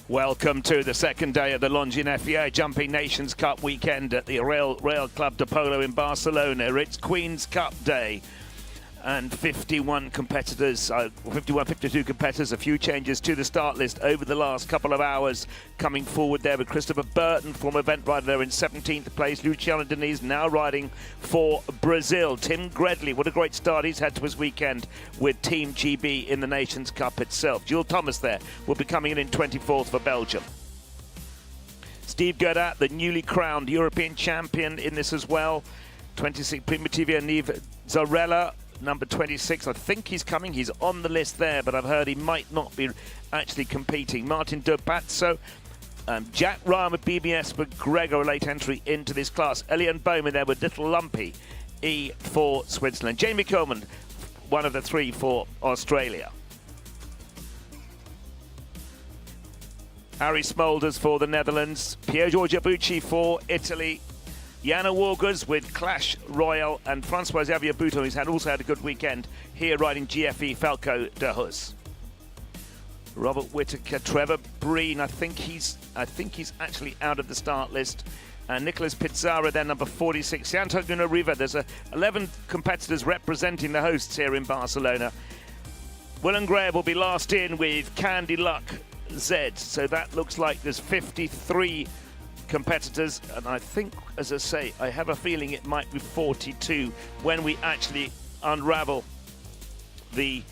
Welcome to the second day of the Longines FIA Jumping Nations Cup weekend at the Real Club de Polo in Barcelona. It's Queen's Cup Day and 52 competitors, a few changes to the start list over the last couple of hours. Coming forward there with Christopher Burton, former event rider there in 17th place. Luciano Diniz now riding for Brazil. Tim Gredley, what a great start he's had to his weekend with Team GB in the Nations Cup itself. Jules Thomas there will be coming in 24th for Belgium. Steve Godat, the newly crowned European champion in this as well. 26, Primitiva Nive Zarella, number 26, I think he's coming. He's on the list there, but I've heard he might not be actually competing. Martin De Pazzo, Jack Ryan with BBS McGregor, a late entry into this class. Elian Bowman there with Little Lumpy, E for Switzerland. Jamie Coleman, one of the three for Australia. Harry Smolders for the Netherlands. Pier Giorgio Bucci for Italy. Jana Wargers with Clash Royal, and Francois Xavier Bouton, who's also had a good weekend here riding GFE Falco de Hus. Robert Whittaker, Trevor Breen, I think he's actually out of the start list. And Nicholas Pizarro, then number 46. Santiago Riva, there's 11 competitors representing the hosts here in Barcelona. Willem Graham will be last in with Candy Luck Z, so that looks like there's 53 competitors, and I think, as I say, I have a feeling it might be 42 when we actually unravel the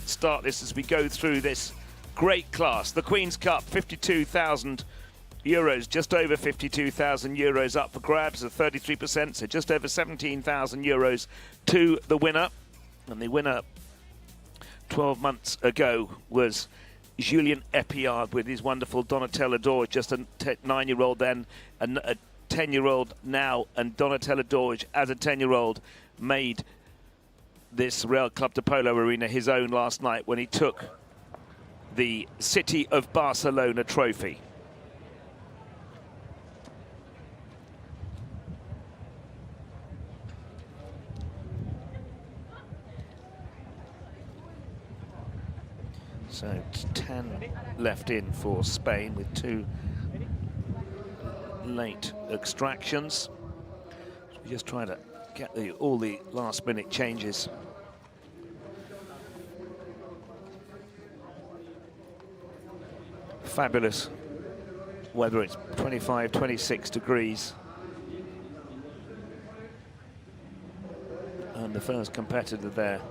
start list as we go through this great class. The Queen's Cup, 52,000 euros, just over 52,000 euros up for grabs, at 33%, so just over 17,000 euros to the winner. And the winner 12 months ago was Julien Epiard with his wonderful Donatella Dorge, just a 9-year-old then, and a 10-year-old now, and Donatella Dorge, as a 10-year-old, made this Real Club de Polo arena his own last night when he took the City of Barcelona trophy. So 10 left in for Spain with 2 late extractions. We're just trying to get all the last-minute changes. Fabulous weather. It's 25, 26 degrees. And the first competitor there,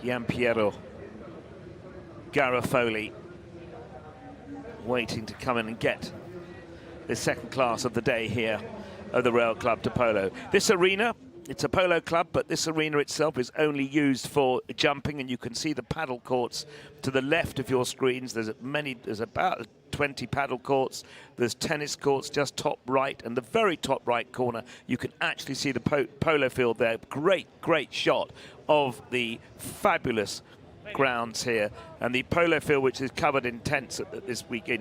Gianpiero Garofoli, waiting to come in and get the second class of the day here at the Real Club de Polo. This arena, it's a polo club, but this arena itself is only used for jumping, and you can see the paddle courts to the left of your screens. There's about 20 paddle courts. There's tennis courts just top right, and the very top right corner, you can actually see the polo field there. Great shot of the fabulous grounds here, and the polo field, which is covered in tents this week,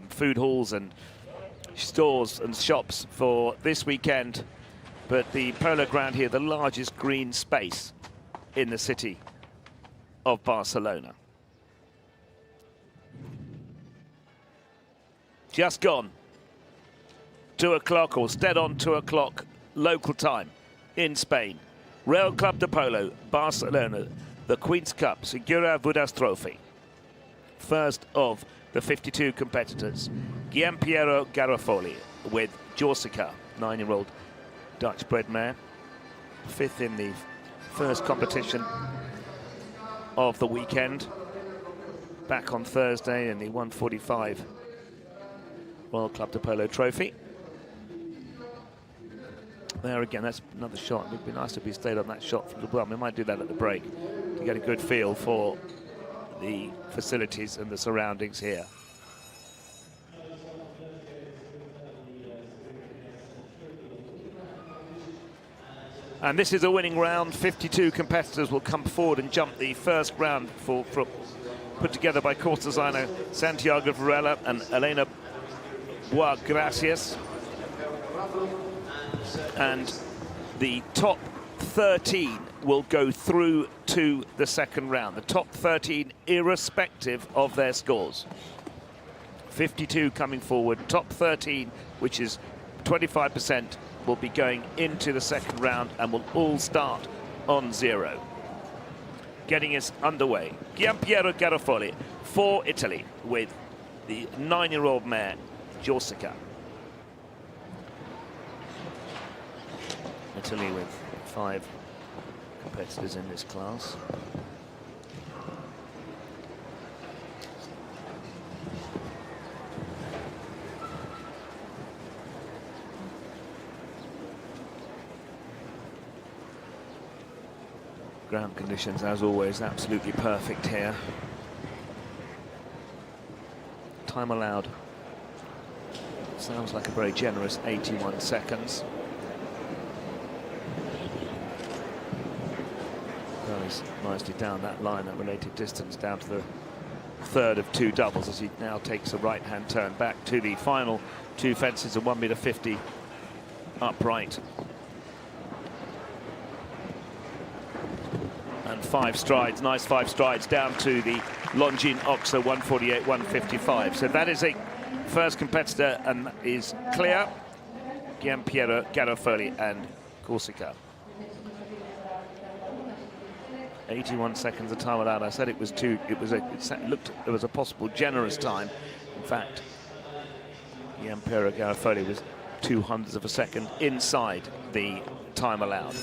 food halls and stores and shops for this weekend. But the polo ground here, the largest green space in the city of Barcelona. Just gone 2 o'clock, or dead on 2 o'clock local time in Spain. Real Club de Polo, Barcelona, the Queen's Cup, Segura Vudas Trophy. First of the 52 competitors, Gianpiero Garofoli with Jorsica, 9-year-old Dutch-bred mare. 5th in the first competition of the weekend. Back on Thursday in the 145 Royal Club de Polo Trophy. There again, that's another shot. It would be nice if we stayed on that shot from the well. We might do that at the break to get a good feel for the facilities and the surroundings here. And this is a winning round. 52 competitors will come forward and jump the first round put together by course designer Santiago Varela and Elena Boisgracias. And the top 13 will go through to the second round. The top 13 irrespective of their scores. 52 coming forward. Top 13, which is 25%, will be going into the second round and will all start on 0. Getting us underway, Giampiero Garofoli for Italy with the 9-year-old mare, Corsica. Italy with 5 competitors in this class. Ground conditions, as always, absolutely perfect here. Time allowed sounds like a very generous 81 seconds. Goes nicely down that line, that related distance, down to the third of 2 doubles as he now takes a right-hand turn back to the final 2 fences of 1.50 m upright. And 5 strides, nice 5 strides down to the Longines Oxo 148, 155. So that is a first competitor, and that is clear. Giampiero Garofoli and Corsica. 81 seconds of time allowed. I said it was too. It looked there was a possible generous time. In fact, Giampiero Garofoli was 0.02 of a second inside the time allowed.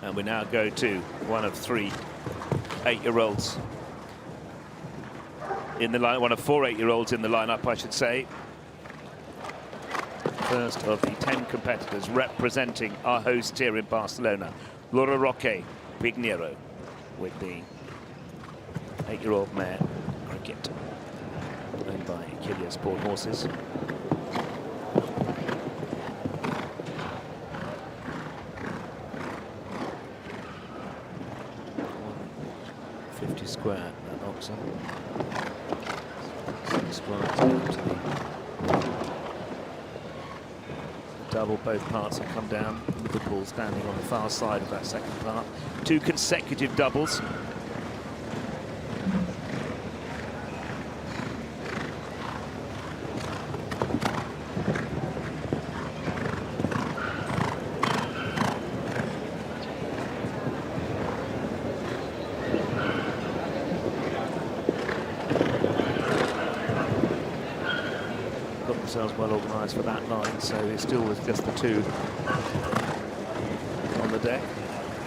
And we now go to one of 3 8-year-olds in the line, one of 4 8-year-olds in the lineup, I should say. First of the 10 competitors representing our host here in Barcelona, Laura Roque Pignero, with the 8-year-old mare Cricket, owned by Kilia Sport Horses. 50 square, that oxen. 6 strides down to the double. Both parts have come down. Liverpool standing on the far side of that second part. 2 consecutive doubles. Themselves well organised for that line, so it's still with just the 2 on the deck.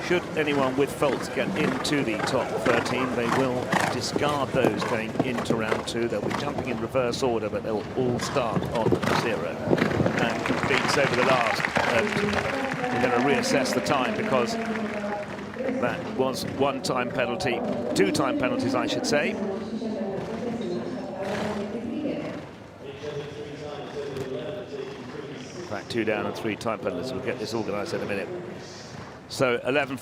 Should anyone with faults get into the top 13, they will discard those going into round 2. They'll be jumping in reverse order, but they'll all start on 0 and compete over the last. We're going to reassess the time because that was 1-time penalty, 2-time penalties, I should say. In fact, 2 down and 3 time penalties. We'll get this organised in a minute. So 11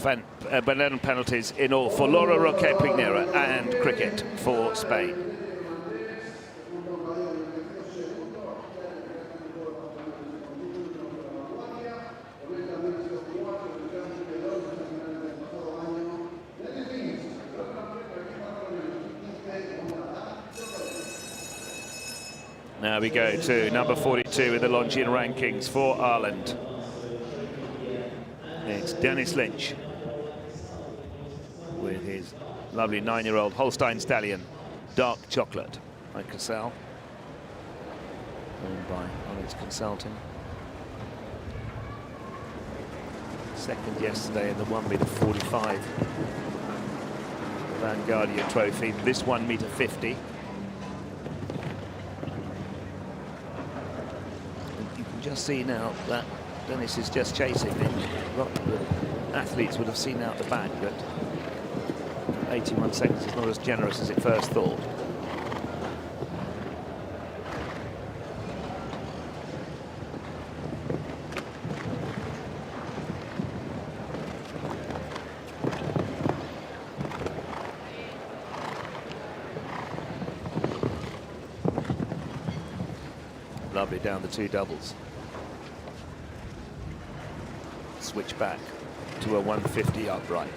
penalties in all for Laura Roque Pignero and Cricket for Spain. Now we go to number 42 in the Longines rankings for Ireland. It's Dennis Lynch with his lovely 9-year-old Holstein Stallion, Dark Chocolate, by Cassell, owned by Onyx Consulting. Second yesterday in the 1m45 Vanguardia Trophy. This 1m50. Just see now that Dennis is just chasing him. Athletes would have seen out the back, but 81 seconds is not as generous as it first thought. Lovely down the two doubles. Switch back to a 150 upright.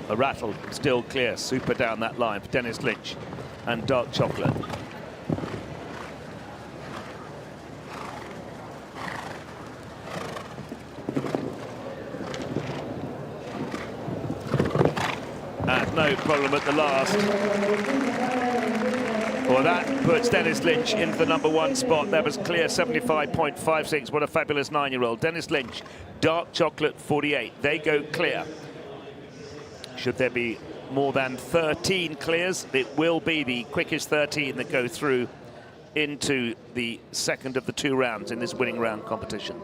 A rattle still clear, super down that line for Dennis Lynch and Dark Chocolate. And no problem at the last. Well, that puts Dennis Lynch into the #1 spot. That was clear, 75.56. What a fabulous 9-year-old. Dennis Lynch, Dark Chocolate 48. They go clear. Should there be more than 13 clears, it will be the quickest 13 that go through into the second of the 2 rounds in this winning round competition.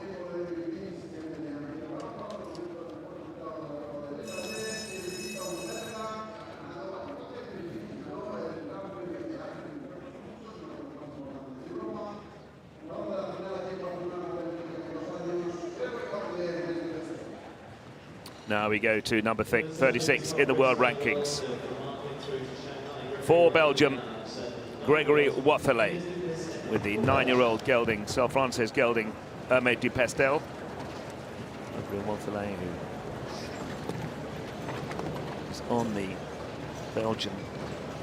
Now we go to number 36 in the world rankings. For Belgium, Gregory Wathelet, with the 9-year-old gelding, Frances gelding, Hermé du Pestel. Gregory Wathelet, who is on the Belgian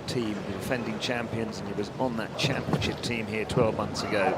team, the defending champions, and he was on that championship team here 12 months ago.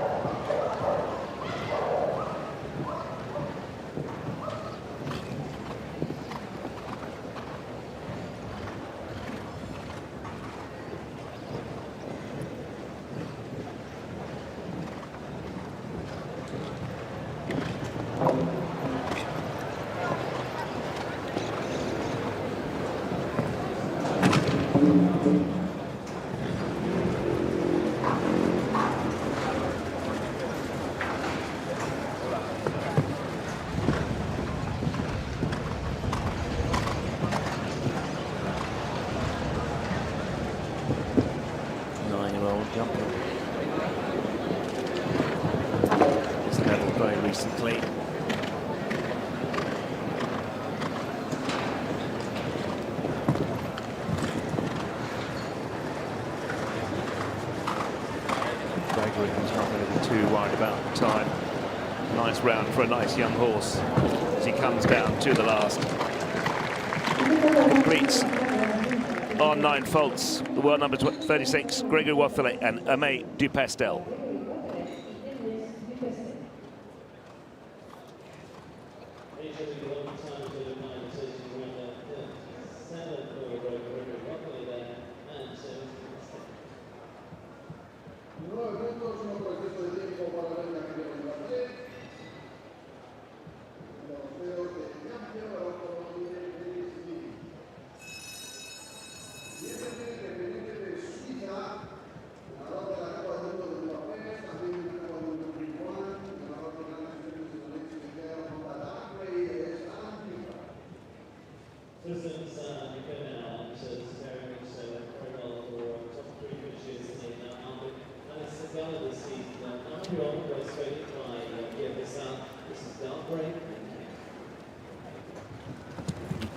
Jumping. It's leveled very recently. Gregory was not going to be too worried about the time. Nice round for a nice young horse as he comes down to the last. Completes on 9 faults, the world number 36, Gregory Wathelet and Hermé du Pestel.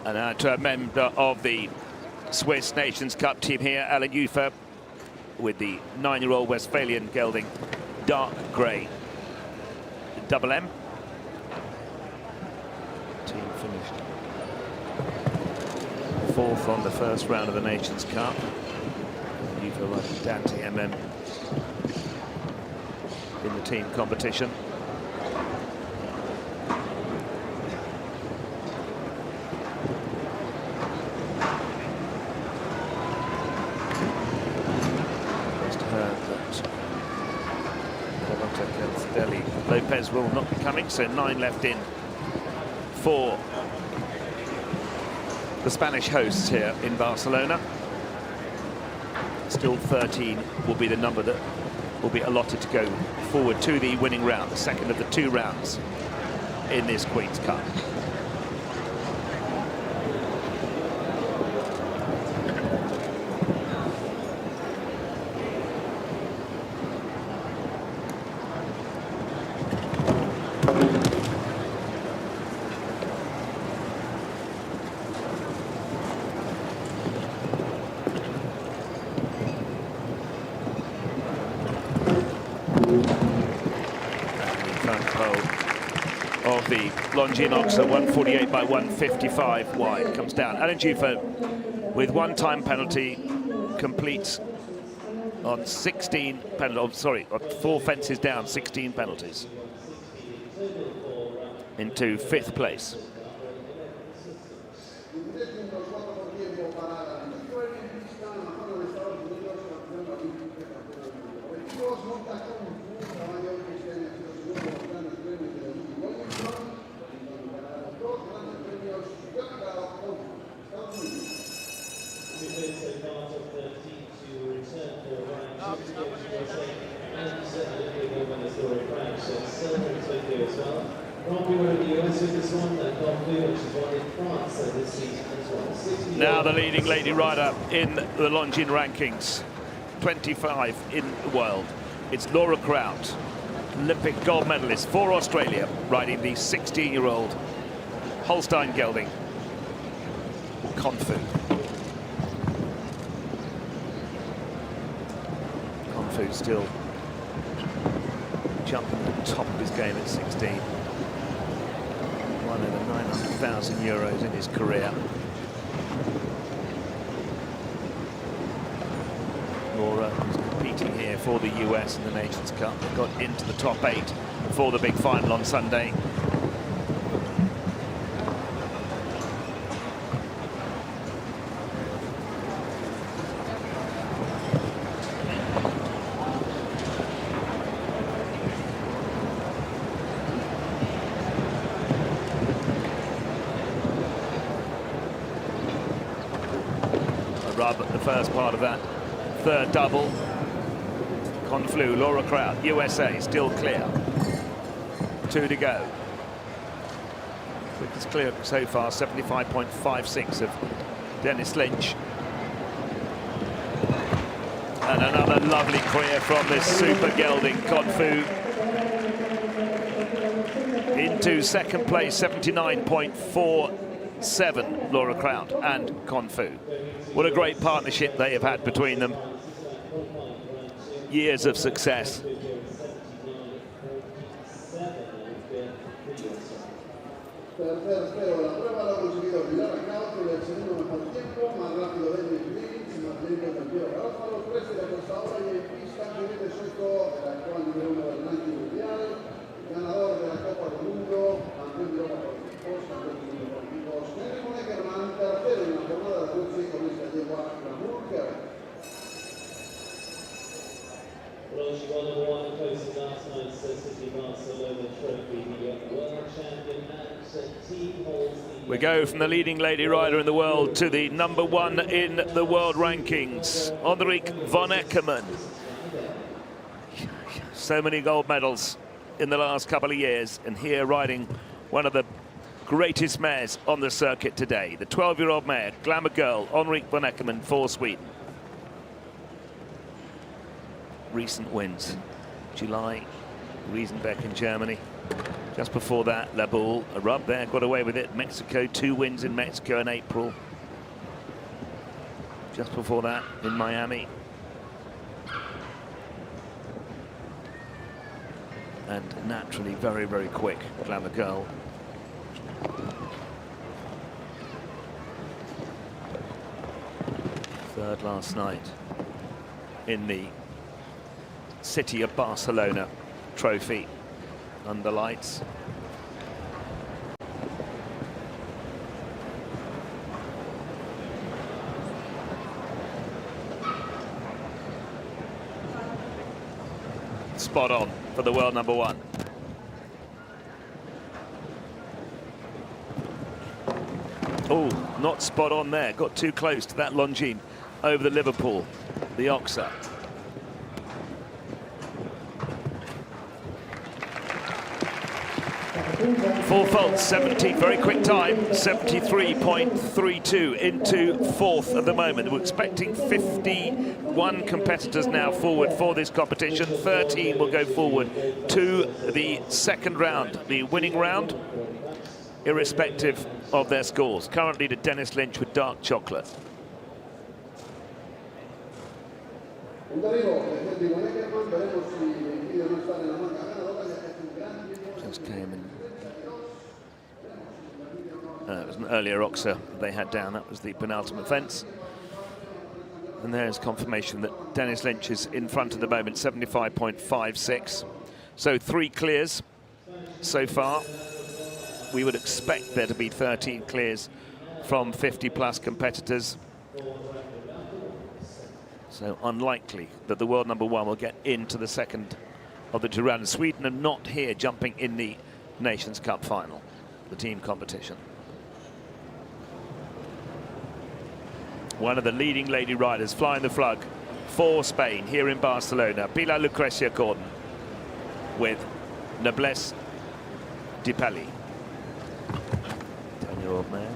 And now to a member of the Swiss Nations Cup team here, Alan Ufer, with the 9-year-old Westphalian gelding, Dark Grey. Double M. Team finished 4th on the first round of the Nations Cup. Ufer riding Dante MM in the team competition. Lopez will not be coming, so 9 left in for the Spanish hosts here in Barcelona. still 13 will be the number that will be allotted to go forward to the winning round, the second of the 2 rounds in this Queen's Cup. Of the Longines, 148 by 155 wide, comes down. Alan Jufo with 1 time penalty completes on 16 penalties. On 4 fences down, 16 penalties into 5th place. Now the leading lady rider in the Longines rankings, 25 in the world. It's Laura Kraut, Olympic gold medalist for Australia, riding the 16-year-old Holstein gelding, Confu. Confu still jumping at the top of his game at 16. Won over 900,000 euros in his career. Laura was competing here for the US in the Nations Cup. They got into the top 8 for the big final on Sunday. A rub at the first part of that 3rd double. Confu, Laura Kraut, USA still clear. 2 to go. Quickest clear so far, 75.56 of Dennis Lynch. And another lovely clear from this super gelding, Confu. Into 2nd place, 79.47, Laura Kraut and Confu. What a great partnership they have had between them. Years of success. Well, she won number 1 posted last night's City Barcelona trophy. The world champion and team holds the... We go from the leading lady rider in the world to the number 1 in the world rankings, Ulrich von Eckermann. So many gold medals in the last couple of years, and here riding one of the greatest mares on the circuit today. The 12-year-old mare, Glamour Girl, Ulrich von Eckermann for Sweden. Recent wins, July, Riesenbeck in Germany. Just before that, La Boule, a rub there, got away with it. Mexico, 2 wins in Mexico in April. Just before that, in Miami. And naturally, very, very quick, Glamour Girl. Third last night in the City of Barcelona trophy under lights. Spot on for the world number 1. Oh, not spot on there. Got too close to that Longines over the Liverpool. the Oxer. Full fault, 70, very quick time, 73.32 into fourth at the moment. We're expecting 51 competitors now forward for this competition. 13 will go forward to the second round, the winning round, irrespective of their scores. Currently to Dennis Lynch with dark chocolate. Just came in. It was an earlier Oxer they had down. That was the penultimate fence. And there's confirmation that Dennis Lynch is in front at the moment, 75.56. So 3 clears so far. We would expect there to be 13 clears from 50-plus competitors. So unlikely that the world number 1 will get into the second of the 2 rounds. Sweden are not here jumping in the Nations Cup final, the team competition. One of the leading lady riders flying the flag for Spain here in Barcelona, Pilar Lucrecia Gordon with Noblesse du Pays. 10-year-old mare.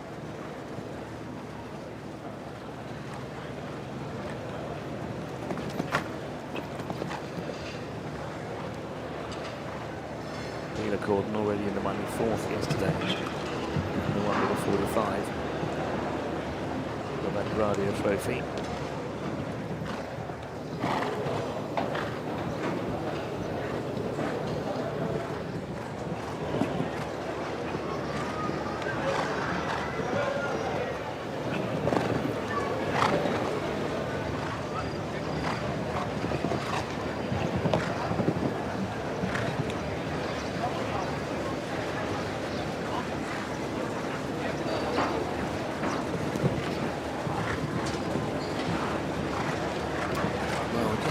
Pilar Gordon already in the money 4th yesterday, and the one with a 4-5. That Radio trophy.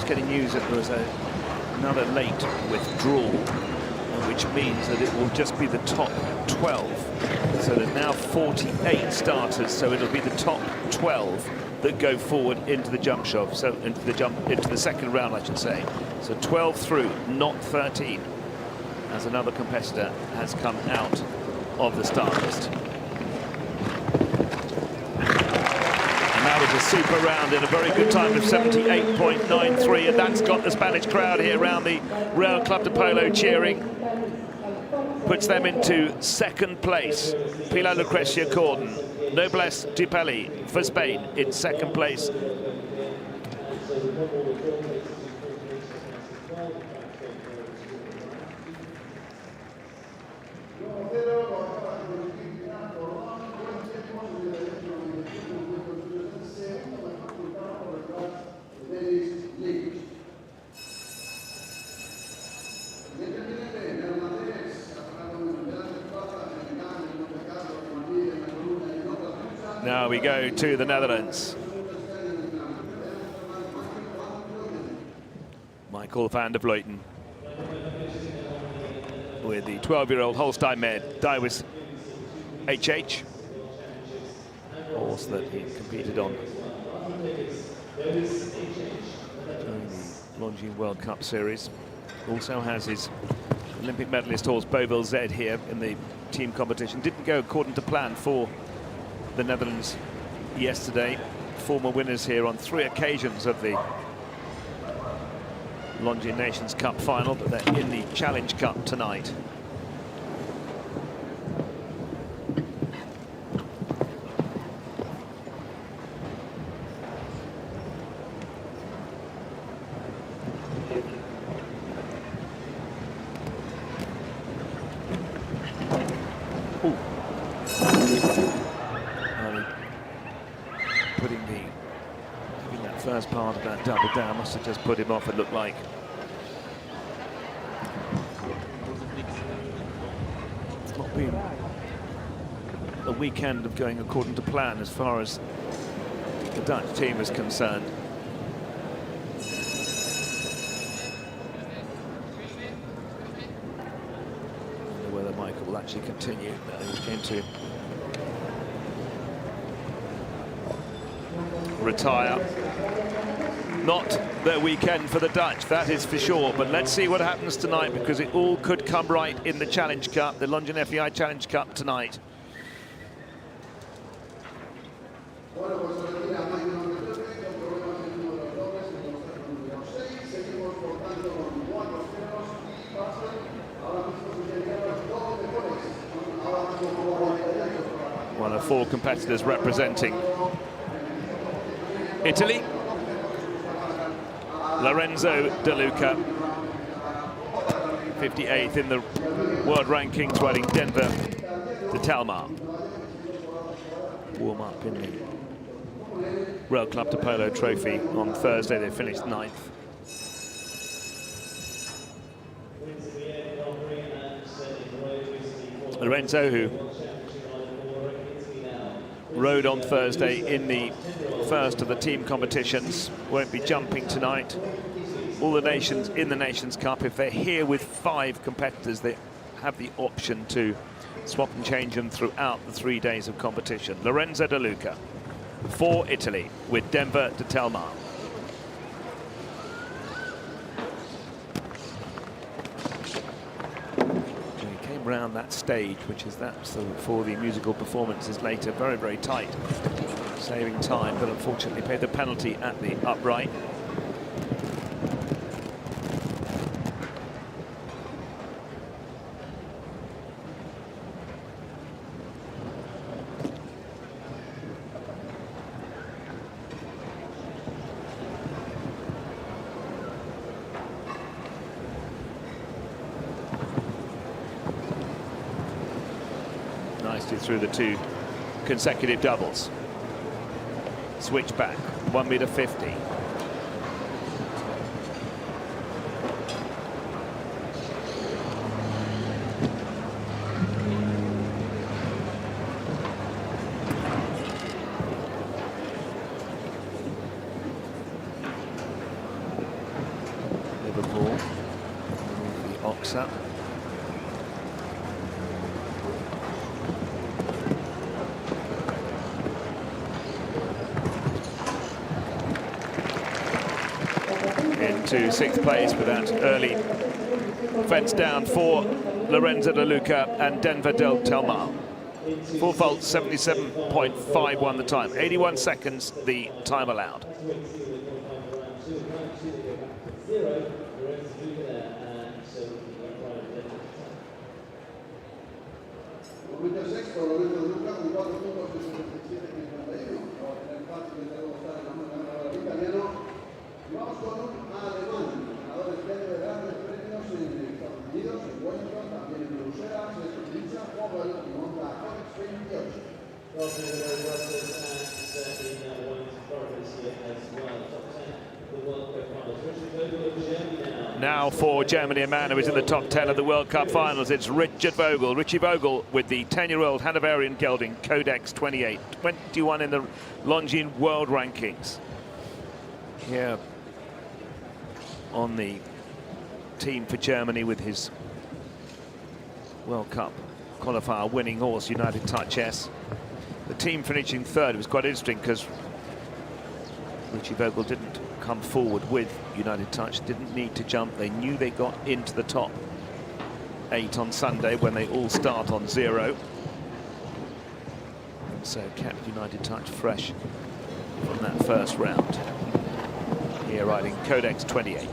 Getting news that there was another late withdrawal, which means that it will just be the top 12. So there's now 48 starters, so it'll be the top 12 that go forward into the jump shot, so into the second round, I should say. So 12 through, not 13, as another competitor has come out of the start list. That was a super round in a very good time of 78.93, and that's got the Spanish crowd here around the Real Club de Polo cheering. Puts them into second place. Pilar Lucrecia Gordon, Noblesse du Pays for Spain in second place. Now we go to the Netherlands. Michael van der Vleuten with the 12-year-old Holstein mare Daiwas HH, horse that he competed on during the Longines World Cup Series. Also has his Olympic medalist horse Beauville Z here in the team competition. Didn't go according to plan for the Netherlands yesterday. Former winners here on 3 occasions of the Longines Nations Cup final, but they're in the Challenge Cup tonight. First part of that double down must have just put him off, it looked like. It's not been a weekend of going according to plan as far as the Dutch team is concerned. I wonder whether Michael will actually continue. He's going to retire. Not their weekend for the Dutch, that is for sure, but let's see what happens tonight, because it all could come right in the Challenge Cup, the Longines FEI Challenge Cup tonight. One of 4 competitors representing Italy. Lorenzo De Luca, 58th in the world rankings, riding Denver to Talmar. Warm up in the World Club de Polo Trophy on Thursday. They finished 9th. Lorenzo, who rode on Thursday in the first of the team competitions, won't be jumping tonight. All the nations in the Nations Cup, if they're here with 5 competitors, they have the option to swap and change them throughout the 3 days of competition. Lorenzo De Luca for Italy with Denver to Telmar. He came round that stage, which is that for the musical performances later, very, very tight, saving time, but unfortunately paid the penalty at the upright. Nicely through the 2 consecutive doubles. Switch back, 1m50. Liverpool, the Oxa. Into 6th place with that early fence down for Lorenzo De Luca and Denver del Telmar. 4 faults, 77.51 the time, 81 seconds the time allowed. Now for Germany, a man who is in the top 10 of the World Cup finals, it's Richard Vogel. Richie Vogel with the 10-year-old Hanoverian gelding Codex 28, 21 in the Longines world rankings. Here on the team for Germany with his World Cup qualifier winning horse, United Touch S. The team finishing 3rd. It was quite interesting because Richie Vogel didn't come forward with United Touch, didn't need to jump. They knew they got into the top 8 on Sunday when they all start on 0. And so kept United Touch fresh from that first round. Here riding Codex 28.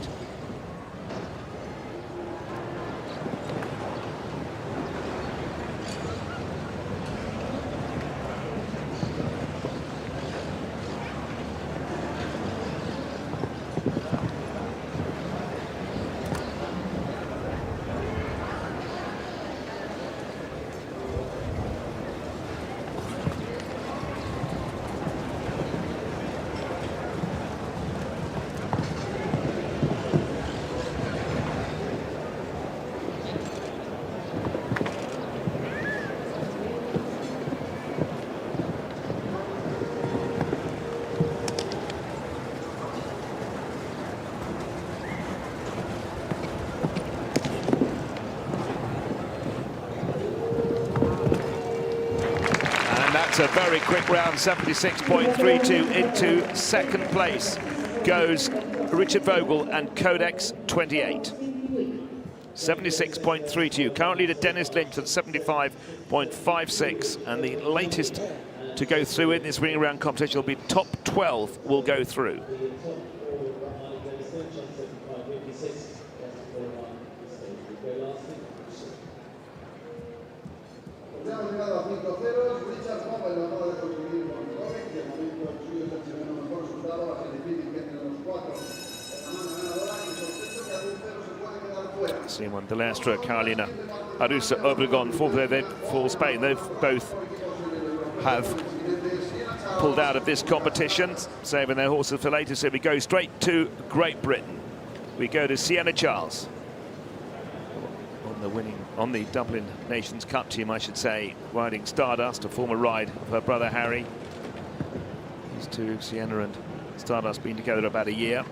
It's a very quick round, 76.32. Into second place goes Richard Vogel and Codex 28. 76.32. Currently to Dennis Lynch at 75.56. And the latest to go through in this ring around competition will be top 12 will go through. Simon de Lestre, Carolina Arusa Obregon for Spain. They both have pulled out of this competition, saving their horses for later. So we go straight to Great Britain. We go to Sienna Charles on the Dublin Nations Cup team, I should say, riding Stardust, a former ride of her brother Harry. These two, Sienna and Stardust, been together about a year.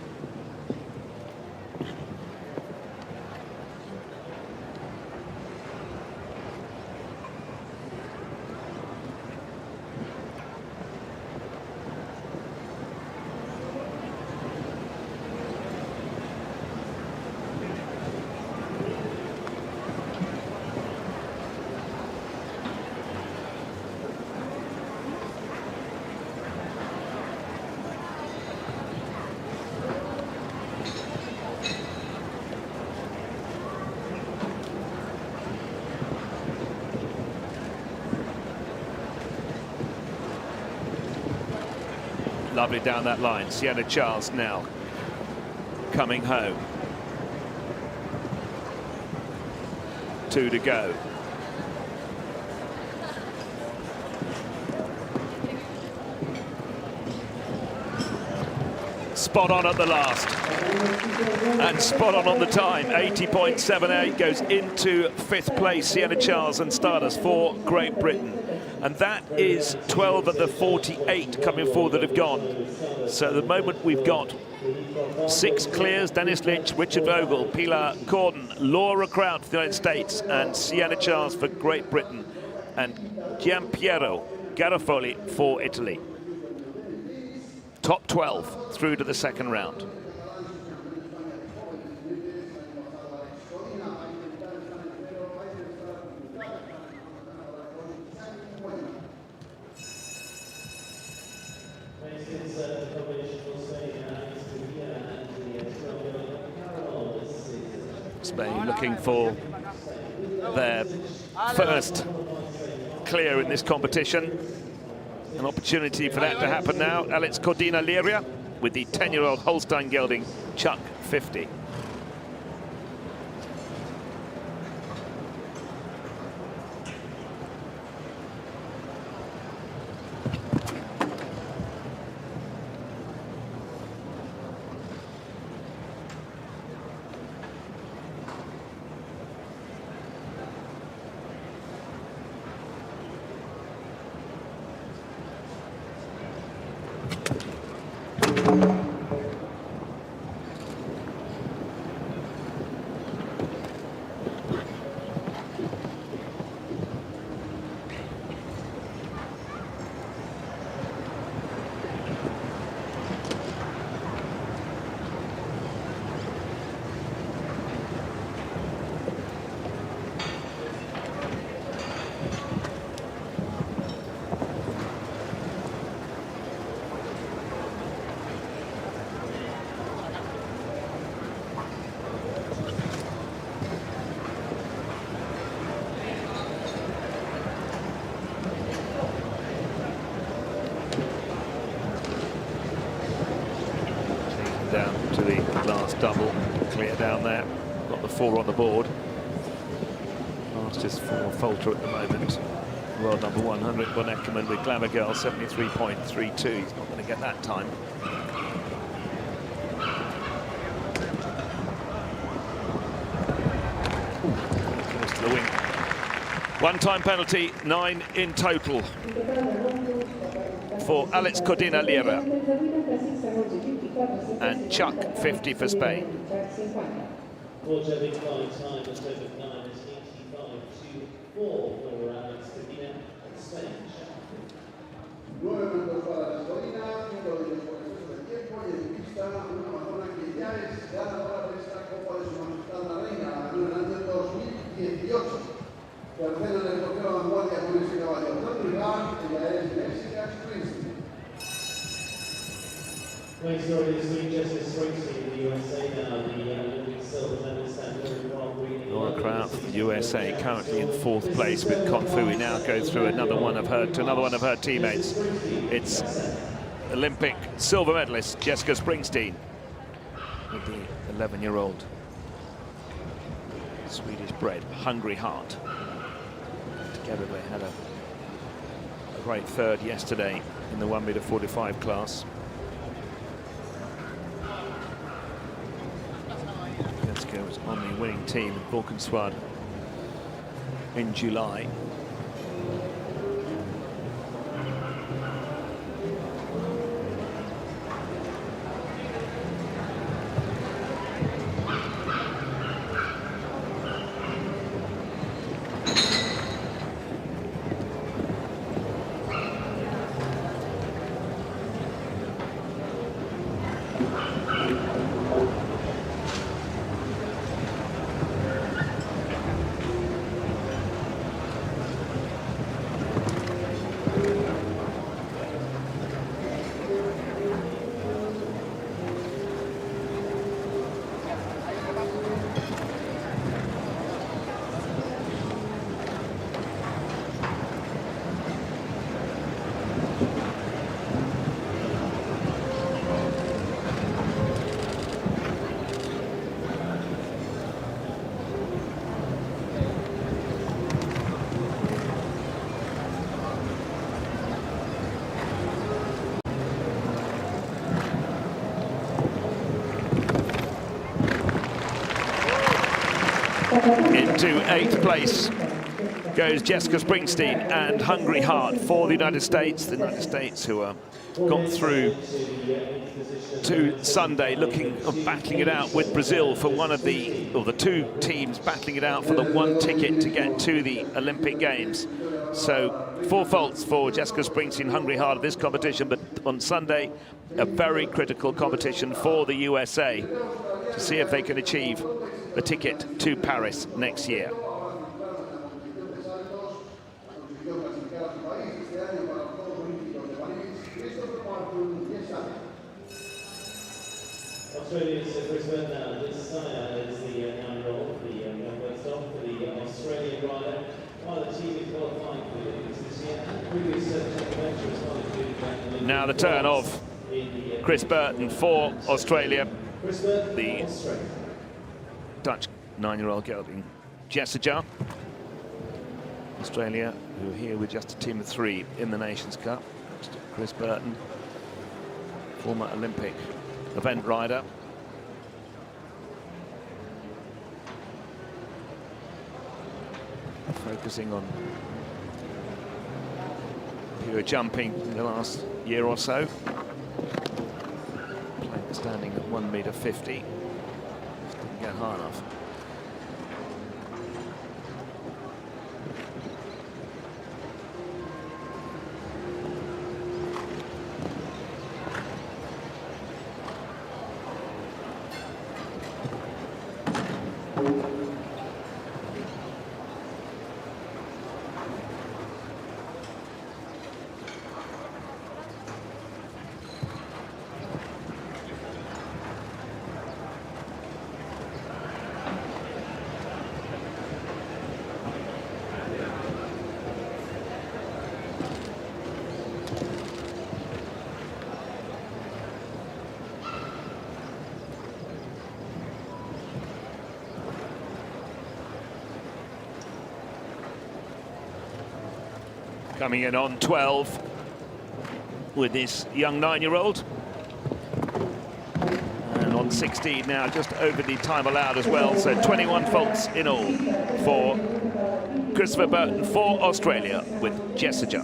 Lovely down that line. Sienna Charles now coming home. 2 to go. Spot on at the last. And spot on the time. 80.78 goes into 5th place. Sienna Charles and Stardust for Great Britain. And that is 12 of the 48 coming forward that have gone. So at the moment we've got 6 clears: Dennis Lynch, Richard Vogel, Pilar Corden, Laura Kraut for the United States, and Sienna Charles for Great Britain, and Giampiero Garofoli for Italy. Top 12 through to the second round. Spain looking for their first clear in this competition. An opportunity for that to happen now. Alex Cordina Liria with the 10-year-old Holstein gelding Chuck 50. Down to the last double, clear down there. Got the 4 on the board. Fastest for Falter at the moment. World number 100, Bon Eckermann with Glamour Girl, 73.32. He's not going to get that time. Close to the wing. One-time penalty, 9 in total for Alex Cordina Liera. And Chuck 50 for Spain. Tercero en el trofeo de vanguardia con ese caballo. Otro lugar, ella es Jessica Springsteen. Thanks, Jordan. This week, Jessica Springsteen, the USA now, the Olympic silver medalist at Laura Kraut for the USA, currently in 4th place with Konfu. We now go through another one of her teammates. It's Olympic silver medalist Jessica Springsteen with the 11-year-old Swedish-bred Hungry Heart. Together they had a great third yesterday in the 1m45 class. Jessica was on the winning team at Valkenswaard in July. Into 8th place goes Jessica Springsteen and Hungry Heart for the United States. The United States who are gone through to Sunday looking of battling it out with Brazil for one of the two teams battling it out for the one ticket to get to the Olympic Games. So 4 faults for Jessica Springsteen, Hungry Heart of this competition, but on Sunday a very critical competition for the USA to see if they can achieve the ticket to Paris next year. Australia's Chris Burt now. This sire is the 9-year-old, the first off for the Australian rider. While the team is qualifying for the Olympics this year, previous adventures qualified. Now the turn of Chris Burton for Australia. The Dutch 9-year-old gelding Jessica. Australia, who are here with just a team of 3 in the Nations Cup. Chris Burton, former Olympic event rider. Focusing on pure jumping in the last year or so. Standing at 1m50. Just didn't get high enough. Coming in on 12 with this young 9-year-old. And on 16 now, just over the time allowed as well. So 21 faults in all for Christopher Burton for Australia with Jessica.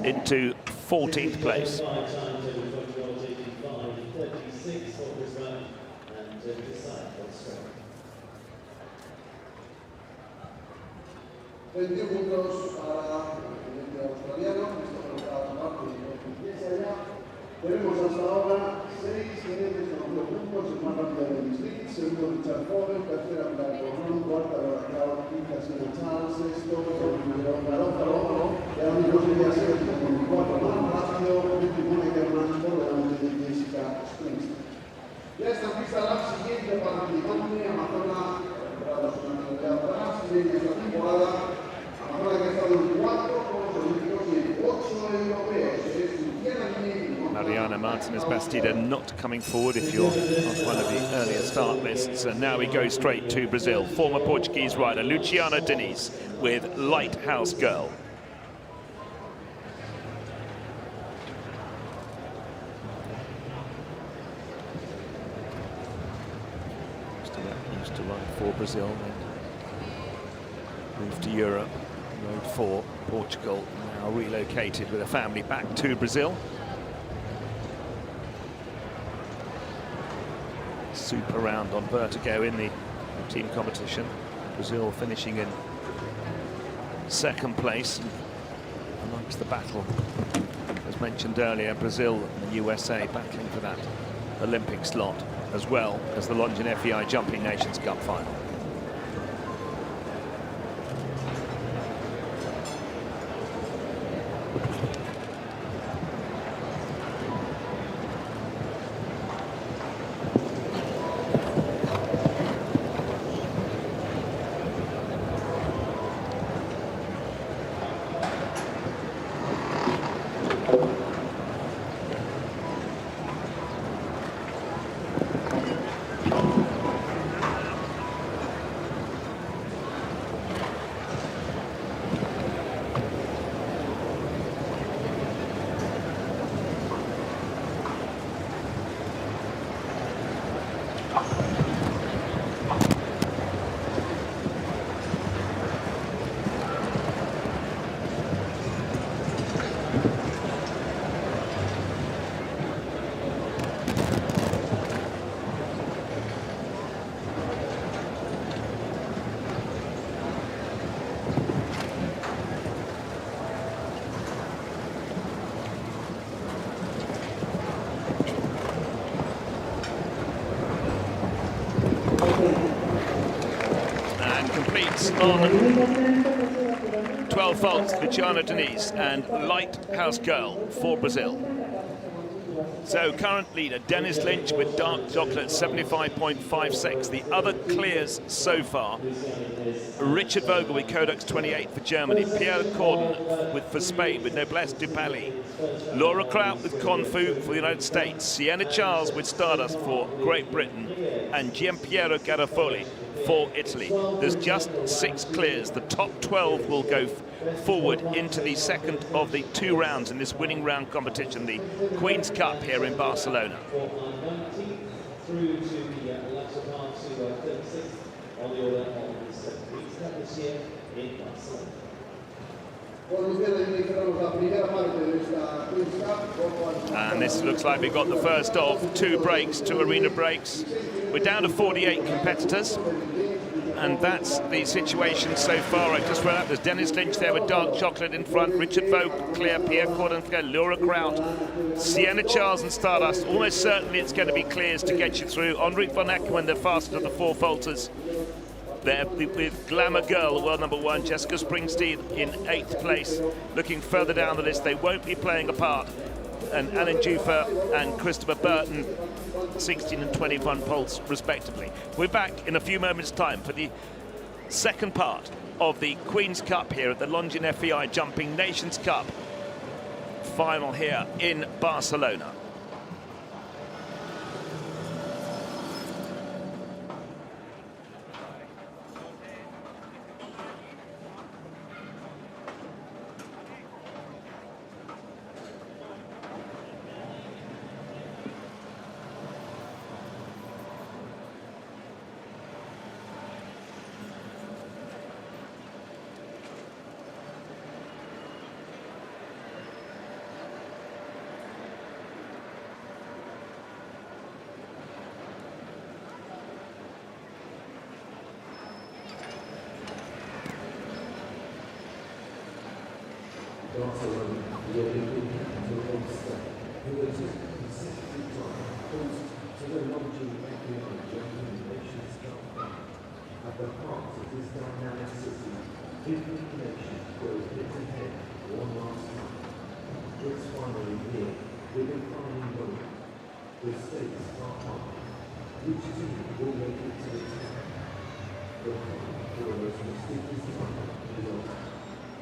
Into 14th place. Puntos para el australiano, esto para la parte de la allá. Tenemos hasta ahora 6 Genetes con 2 puntos, el más rápido del distrito, segundo Richard Foden, tercera Black Ron, cuarta Baracao, quinta Siena Charles, sexto Garófalo, y ahora mismo sería sexto con el cuarto más rápido, último Neckerman por delante de Jessica Springs. Ya está lista la siguiente participante, Amazona, para su nacionalidad atrás, media esta temporada, Amazona que ha estado en 4 Juegos Olímpicos y en 8 europeos, es Mariana Martinez Bastida not coming forward if you're on one of the earlier start lists. And now we go straight to Brazil. Former Portuguese rider Luciana Diniz with Lighthouse Girl. Used to run for Brazil, then moved to Europe, rode for Portugal, now relocated with a family back to Brazil. Super round on Vertigo in the team competition. Brazil finishing in second place amongst the battle. As mentioned earlier, Brazil and the USA battling for that Olympic slot, as well as the Longines FEI Jumping Nations Cup final. On 12 faults, Luciana Diniz and Lighthouse Girl for Brazil. So current leader Dennis Lynch with Dark Chocolate 75.56. The other clears so far: Richard Vogel with Codex 28 for Germany, Pierre Cordon for Spain with Noblesse du Palais, Laura Kraut with Confu for the United States, Sienna Charles with Stardust for Great Britain, and Giampiero Garofoli for Italy. There's just 6 clears. The top 12 will go forward into the second of the 2 rounds in this winning round competition, the Queen's Cup here in Barcelona. Through to the latter part to 36th on the order of the 7th Cup this year in Barcelona. And this looks like we've got the first of 2 breaks, 2 arena breaks. We're down to 48 competitors, and that's the situation so far. I just read out there's Dennis Lynch there with Dark Chocolate in front, Richard Vogt, Claire, Pierre Cordon, Laura Kraut, Sienna Charles and Stardust. Almost certainly it's going to be clears to get you through. Henrik von Eckermann, the fastest of the 4 falters. There with Glamour Girl, world number 1, Jessica Springsteen in 8th place. Looking further down the list, they won't be playing a part. And Alan Jufer and Christopher Burton, 16 and 21 poles respectively. We're back in a few moments' time for the second part of the Queen's Cup here at the Longines FEI Jumping Nations Cup final here in Barcelona. consecutive time host to the Longines Nations Cup. At the heart of this dynamic city, 15 nations go head-to-head one last time. It's finally here, with a final moment. The stakes are high. Which team will make it to the top? The fight for the most prestigious title is on.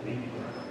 Lead ground.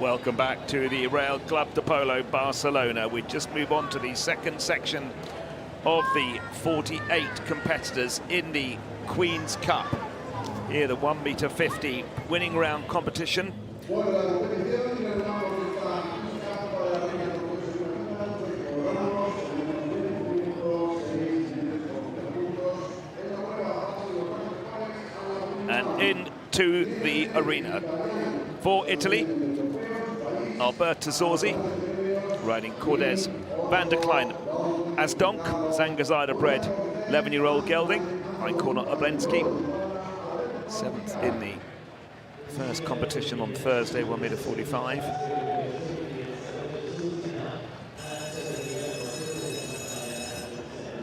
Welcome back to the Real Club de Polo Barcelona. We just move on to the second section of the 48 competitors in the Queen's Cup. Here the 1m50 winning round competition. And into the arena for Italy, Alberto Zorzi, riding Cordes, Van der Klein, Asdonk, Zangazada bred 11-year-old gelding, right corner Oblensky, 7th in the first competition on Thursday, 1m45.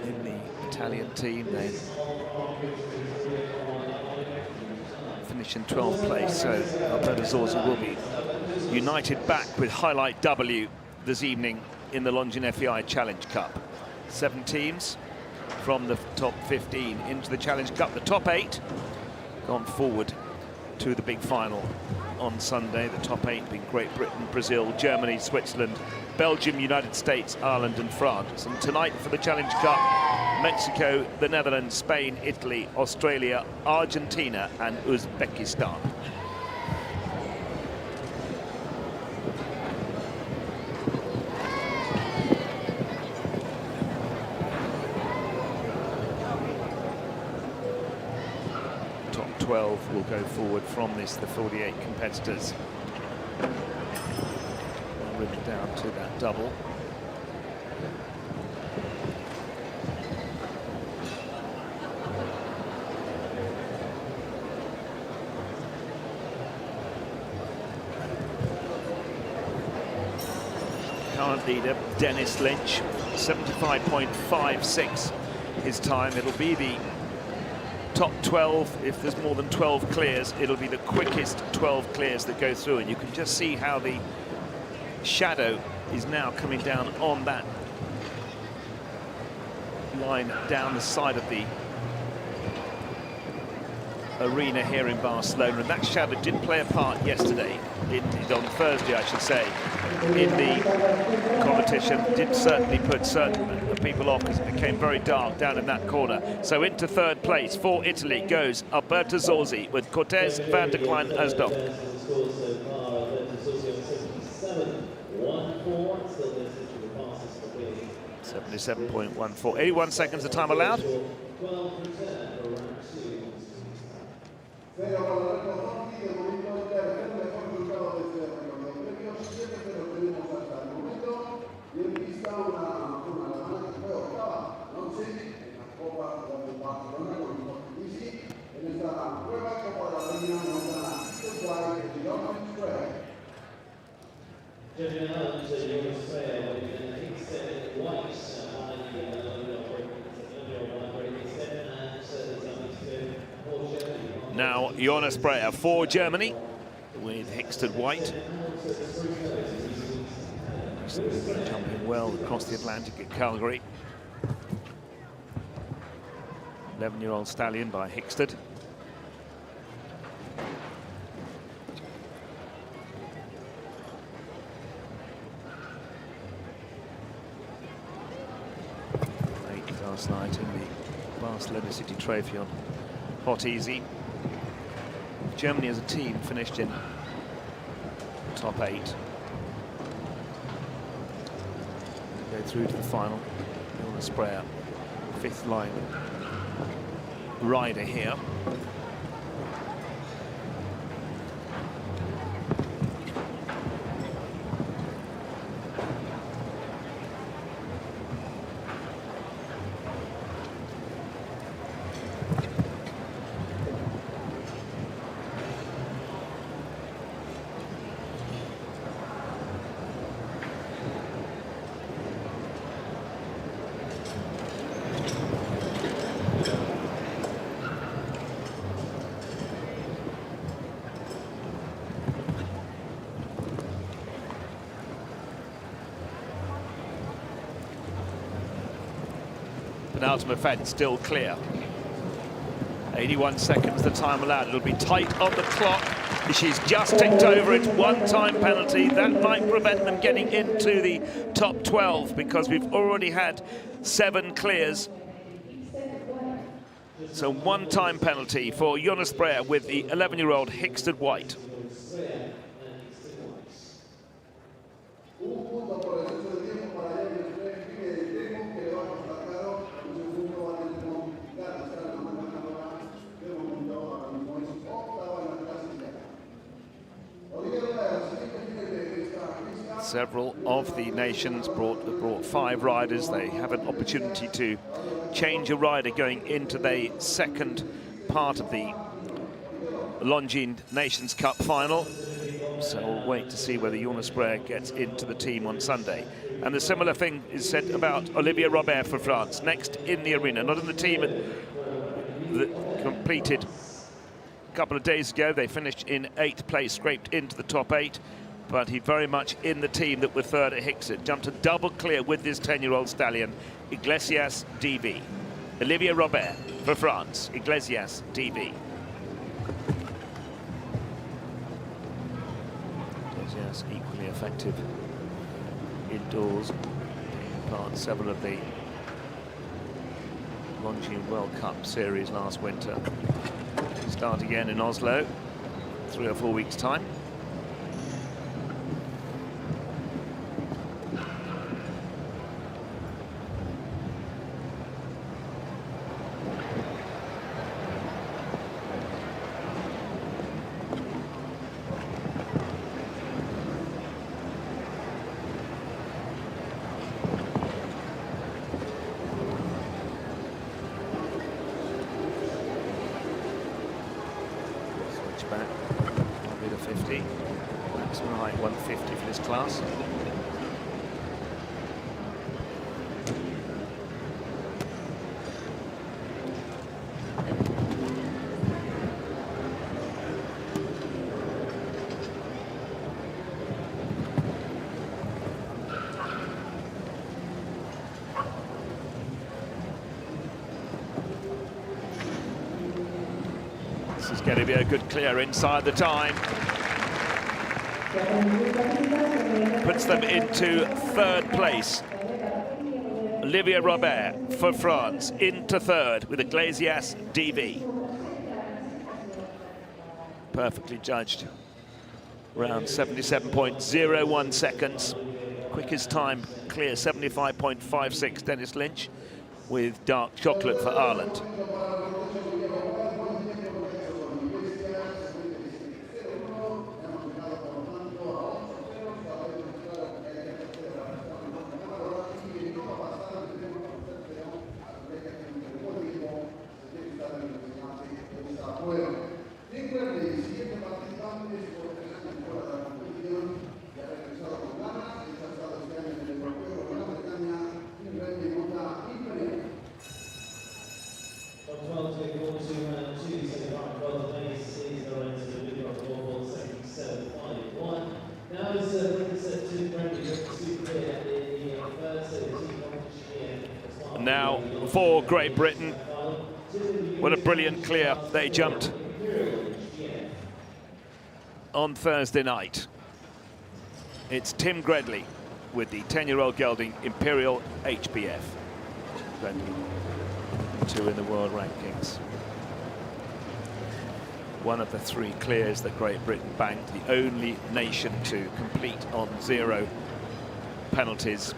In the Italian team, they finish in 12th place, so Alberto Zorzi will be united back with highlight W this evening in the Longines FEI Challenge Cup. 7 teams from the top 15 into the Challenge Cup. The top 8 gone forward to the big final on Sunday. The top 8 being Great Britain, Brazil, Germany, Switzerland, Belgium, United States, Ireland and France. And tonight for the Challenge Cup, Mexico, the Netherlands, Spain, Italy, Australia, Argentina and Uzbekistan. Top 12 will go forward from this, the 48 competitors. Ridden down to that double. Current leader, Dennis Lynch, 75.56 his time. It'll be the top 12. If there's more than 12 clears, it'll be the quickest 12 clears that go through. And you can just see how the shadow is now coming down on that line down the side of the arena here in Barcelona, and that shadow did play a part yesterday, on Thursday I should say, in the competition. Did certainly put certain people off because it became very dark down in that corner. So into third place for Italy goes Alberto Zorzi with Cortez, Van der Klein, Asdorf. 77.14, 81 seconds the time allowed. Now Jonas Breyer for Germany with Hickstead White. Jumping well across the Atlantic at Calgary. 11-year-old stallion by Hickstead. Last night in the Barcelona City Trophy on Hot Easy. Germany as a team finished in top 8. Go through to the final. Jonas Breyer, 5th line rider here. Penultimate fence still clear. 81 seconds the time allowed. It'll be tight on the clock. She's just ticked over its one-time penalty. That might prevent them getting into the top 12 because we've already had 7 clears. So one-time penalty for Jonas Breyer with the 11-year-old Hickstead White. Several of the nations brought 5 riders. They have an opportunity to change a rider going into the second part of the Longines Nations Cup final. So we'll wait to see whether Jonas Breyer gets into the team on Sunday. And the similar thing is said about Olivier Robert for France, next in the arena, not in the team that completed a couple of days ago. They finished in 8th place, scraped into the top 8. But he very much in the team that were third at Hickstead. Jumped a double clear with this 10-year-old stallion, Iglesias DV. Olivier Robert for France, Iglesias DV. effective indoors, part 7 of the Longines World Cup series last winter. Start again in Oslo, 3 or 4 weeks' time. Back, 1m50, maximum height 150 for this class. This is going to be a good clear inside the time. Puts them into 3rd place. Olivier Robert for France into 3rd with a Glazias DV. Perfectly judged. Around 77.01 seconds. Quickest time clear 75.56 Dennis Lynch with dark chocolate for Ireland. Now for Great Britain, what a brilliant clear they jumped on Thursday night. It's Tim Gredley with the 10-year-old gelding Imperial HBF. Gredley, 2 in the world rankings. One of the 3 clears that Great Britain banked, the only nation to complete on 0 penalties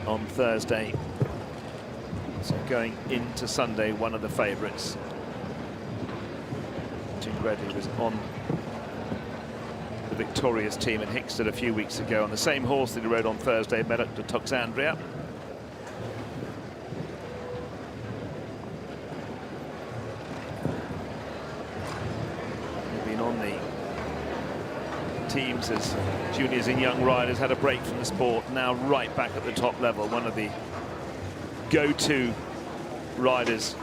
on Thursday. So going into Sunday, one of the favourites. Tim Gredley was on the victorious team in Hickstead a few weeks ago on the same horse that he rode on Thursday, Medoc de Toxandria. He's been on the teams as juniors and young riders, had a break from the sport, now right back at the top level, one of the go-to riders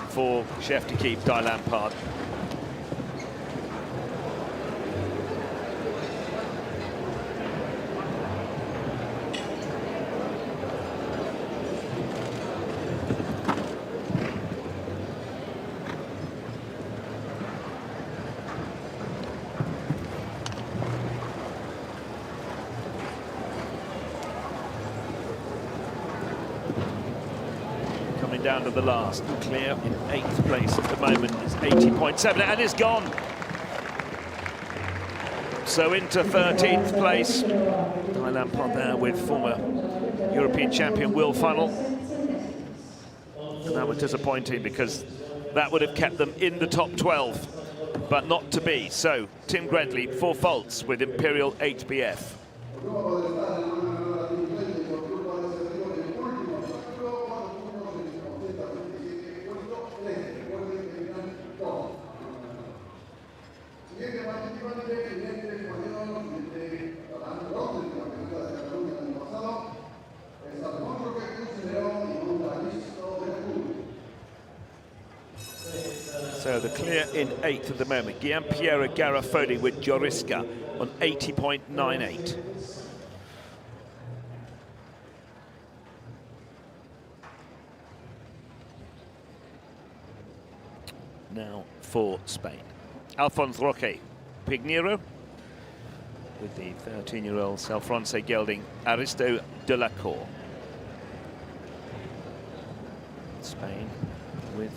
for Chef to Keep, Di Lampard. Down to the last, clear in 8th place at the moment is 80.7 and is gone. So into 13th place, Di Lampard there with former European champion Will Funnell. And that was disappointing because that would have kept them in the top 12, but not to be. So Tim Gredley, 4 faults with Imperial HBF. So the clear in 8th at the moment. Giampiero Garofoli with Jorisca on 80.98. Now for Spain. Alphonse Roque, Pignero, with the 13-year-old Selfronce gelding Aristo de la Cour. Spain with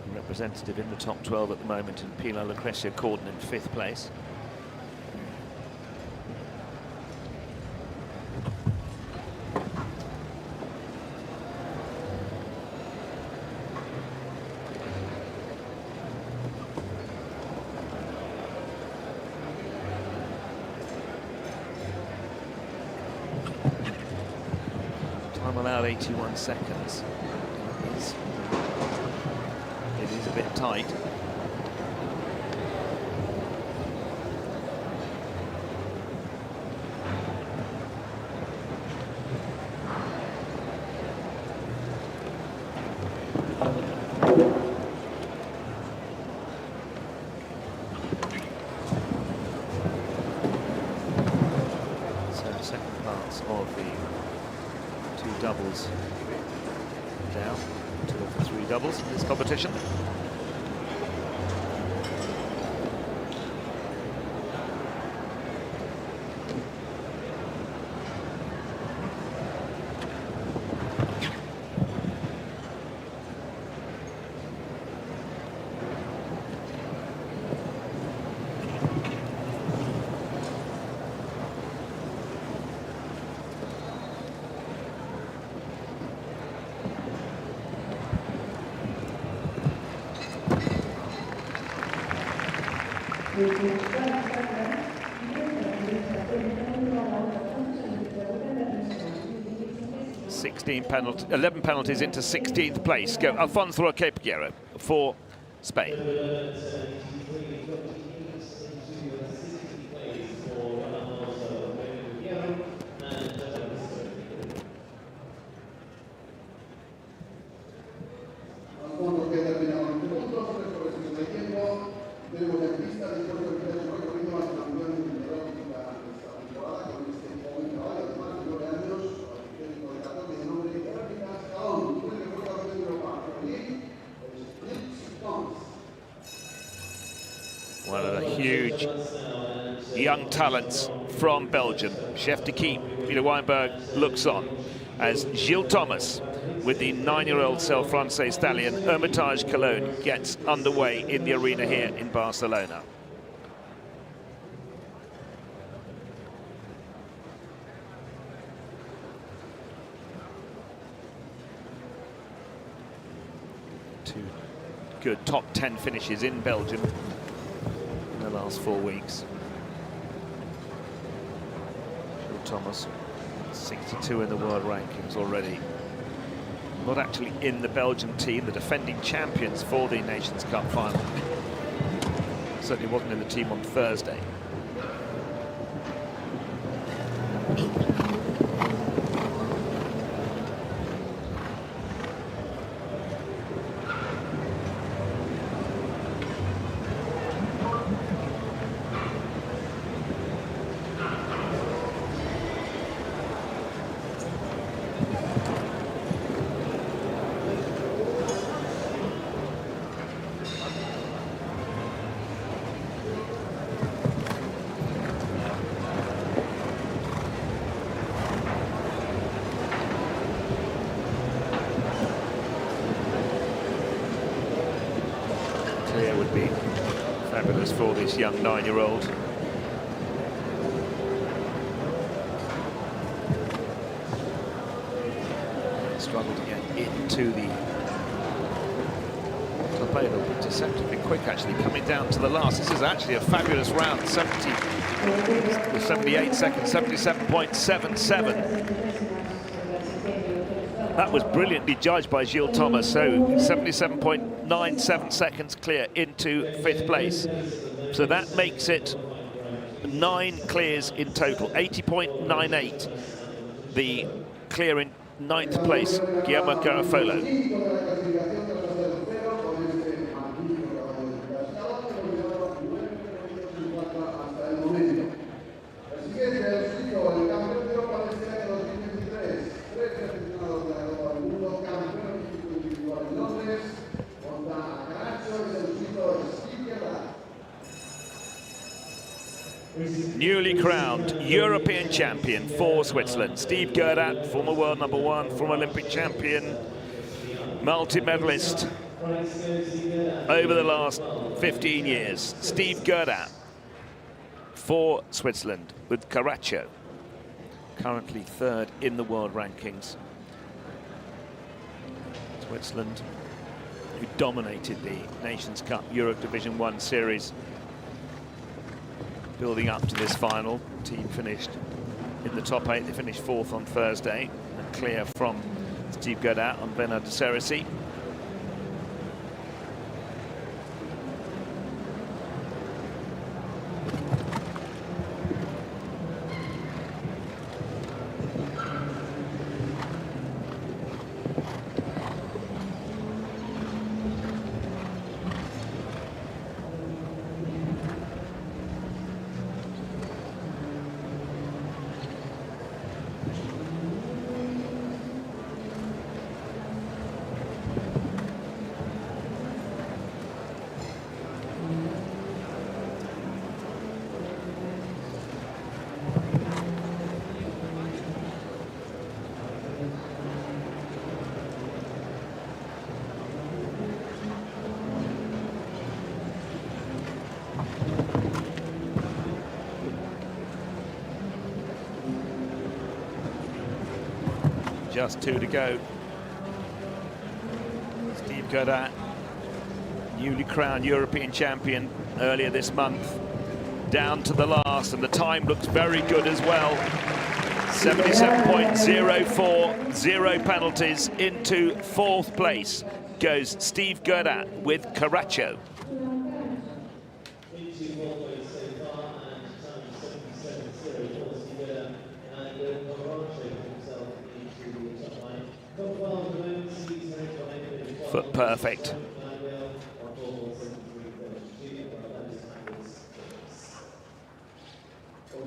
a representative in the top 12 at the moment, and Pilar Lucrecia Corden in 5th place. Time allowed 81 seconds. It is a bit tight. So second parts of the 2 doubles down, 2 of the 3 doubles in this competition. Penalty, 11 penalties into 16th place. Go Alfonso Capiguero for Spain. One of the huge young talents from Belgium. Chef d'Equipe Peter Weinberg looks on as Gilles Thomas with the 9-year-old Selfronce stallion Hermitage Cologne gets underway in the arena here in Barcelona. Two good top 10 finishes in Belgium in the last 4 weeks. Gilles Thomas, 62 in the world rankings already. Not actually in the Belgian team, the defending champions for the Nations Cup final. Certainly wasn't in the team on Thursday. Would be fabulous for this young 9-year-old. Struggled to get into the play. They're deceptively quick, actually, coming down to the last. This is actually a fabulous round. 78 seconds, 77.77. That was brilliantly judged by Gilles Thomas. So 77.97 seconds clear into 5th place. So that makes it 9 clears in total. 80.98 the clear in 9th place, Guillermo Garofolo. newly crowned European champion for Switzerland. Steve Gerdat, former world #1, former Olympic champion, multi-medalist over the last 15 years. Steve Gerdat for Switzerland with Carraccio, currently 3rd in the world rankings. Switzerland, who dominated the Nations Cup Europe Division 1 series, building up to this final. Team finished in the top 8. They finished 4th on Thursday, and clear from Steve Gerdat on Bernard de Cerisy. Just 2 to go. Steve Gerdat, newly crowned European champion earlier this month, down to the last, and the time looks very good as well. 77.04, 0 penalties. Into 4th place goes Steve Gerdat with Carraccio. Foot perfect.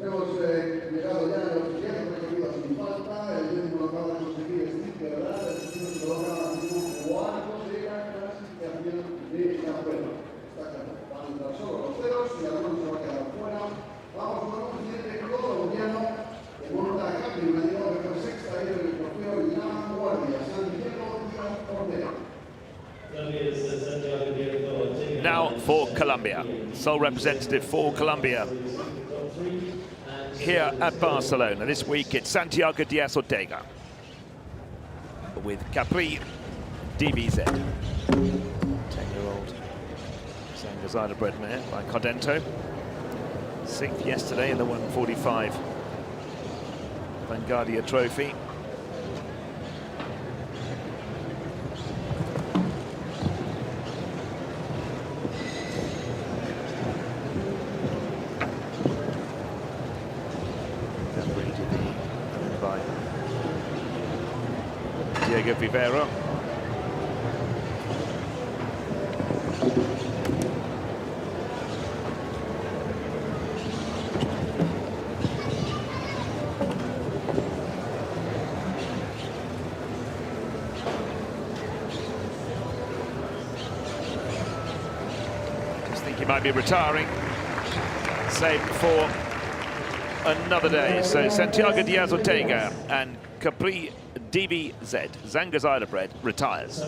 Hemos llegado ya a los 10 recorridos sin falta. El último lo acaba de conseguir Steve Gerdat. El segundo se coloca ahora mismo 4 de la clasificación de la prueba. Está claro, van a entrar solo los ceros y algunos se va a quedar fuera. Vamos con un siguiente colombiano que monta a Capri, una llegada que fue 6ª ahí en el trofeo y la guardia. Santiago Díaz Cordero. Now for Colombia, sole representative for Colombia here at Barcelona. This week it's Santiago Díaz Ortega with Capri DBZ. 10-year-old Zangazada bred mare by Codento. 6th yesterday in the 145 Vanguardia Trophy. Diego Vivera. Just think he might be retiring. Save for another day. So Santiago Díaz Ortega and Capri DBZ, Zangazada bred, retires.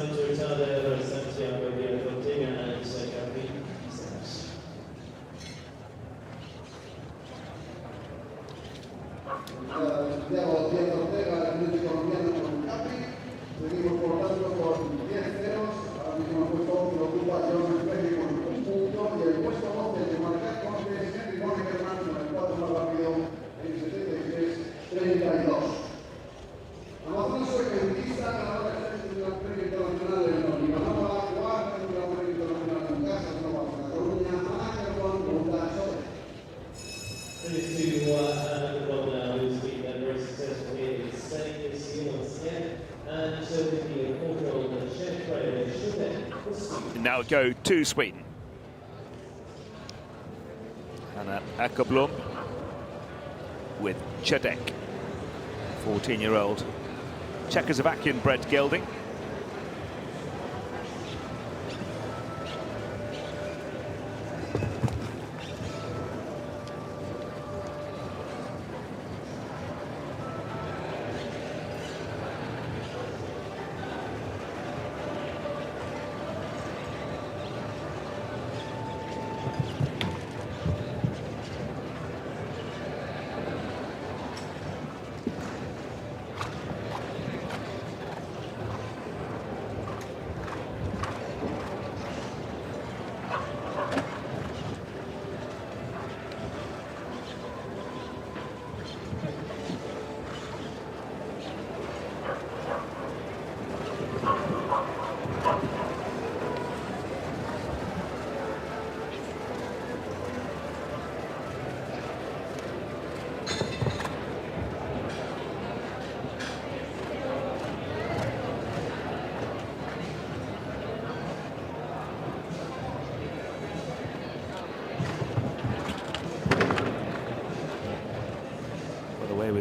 Seguimos por tanto con 10 ceros. Ahora mismo el puesto 11 lo ocupa John Ferry con un punto y el puesto 12 de marcar con Henry Bonnekerman con el 4 más rápido en 73-32. Amazonas sueca ganadora del Gran Premio Internacional de León y ganaba la cuarta del Gran Premio Internacional en casa, no pasa en Cataluña, Ackerman con la sobre. Now go to Sweden. Hanna Ackerblom with Chadek, 14-year-old Czechoslovakian bred gelding.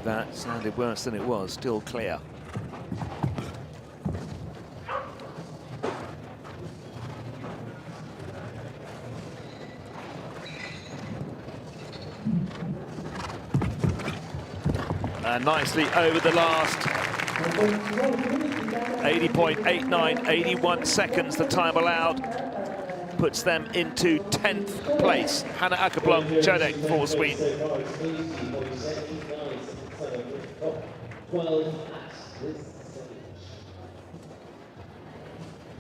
that. Sounded worse than it was. Still clear. And nicely over the last 80.89, 81 seconds the time allowed. Puts them into 10th place. Hanna Akaplan Chodek for Sweden. 12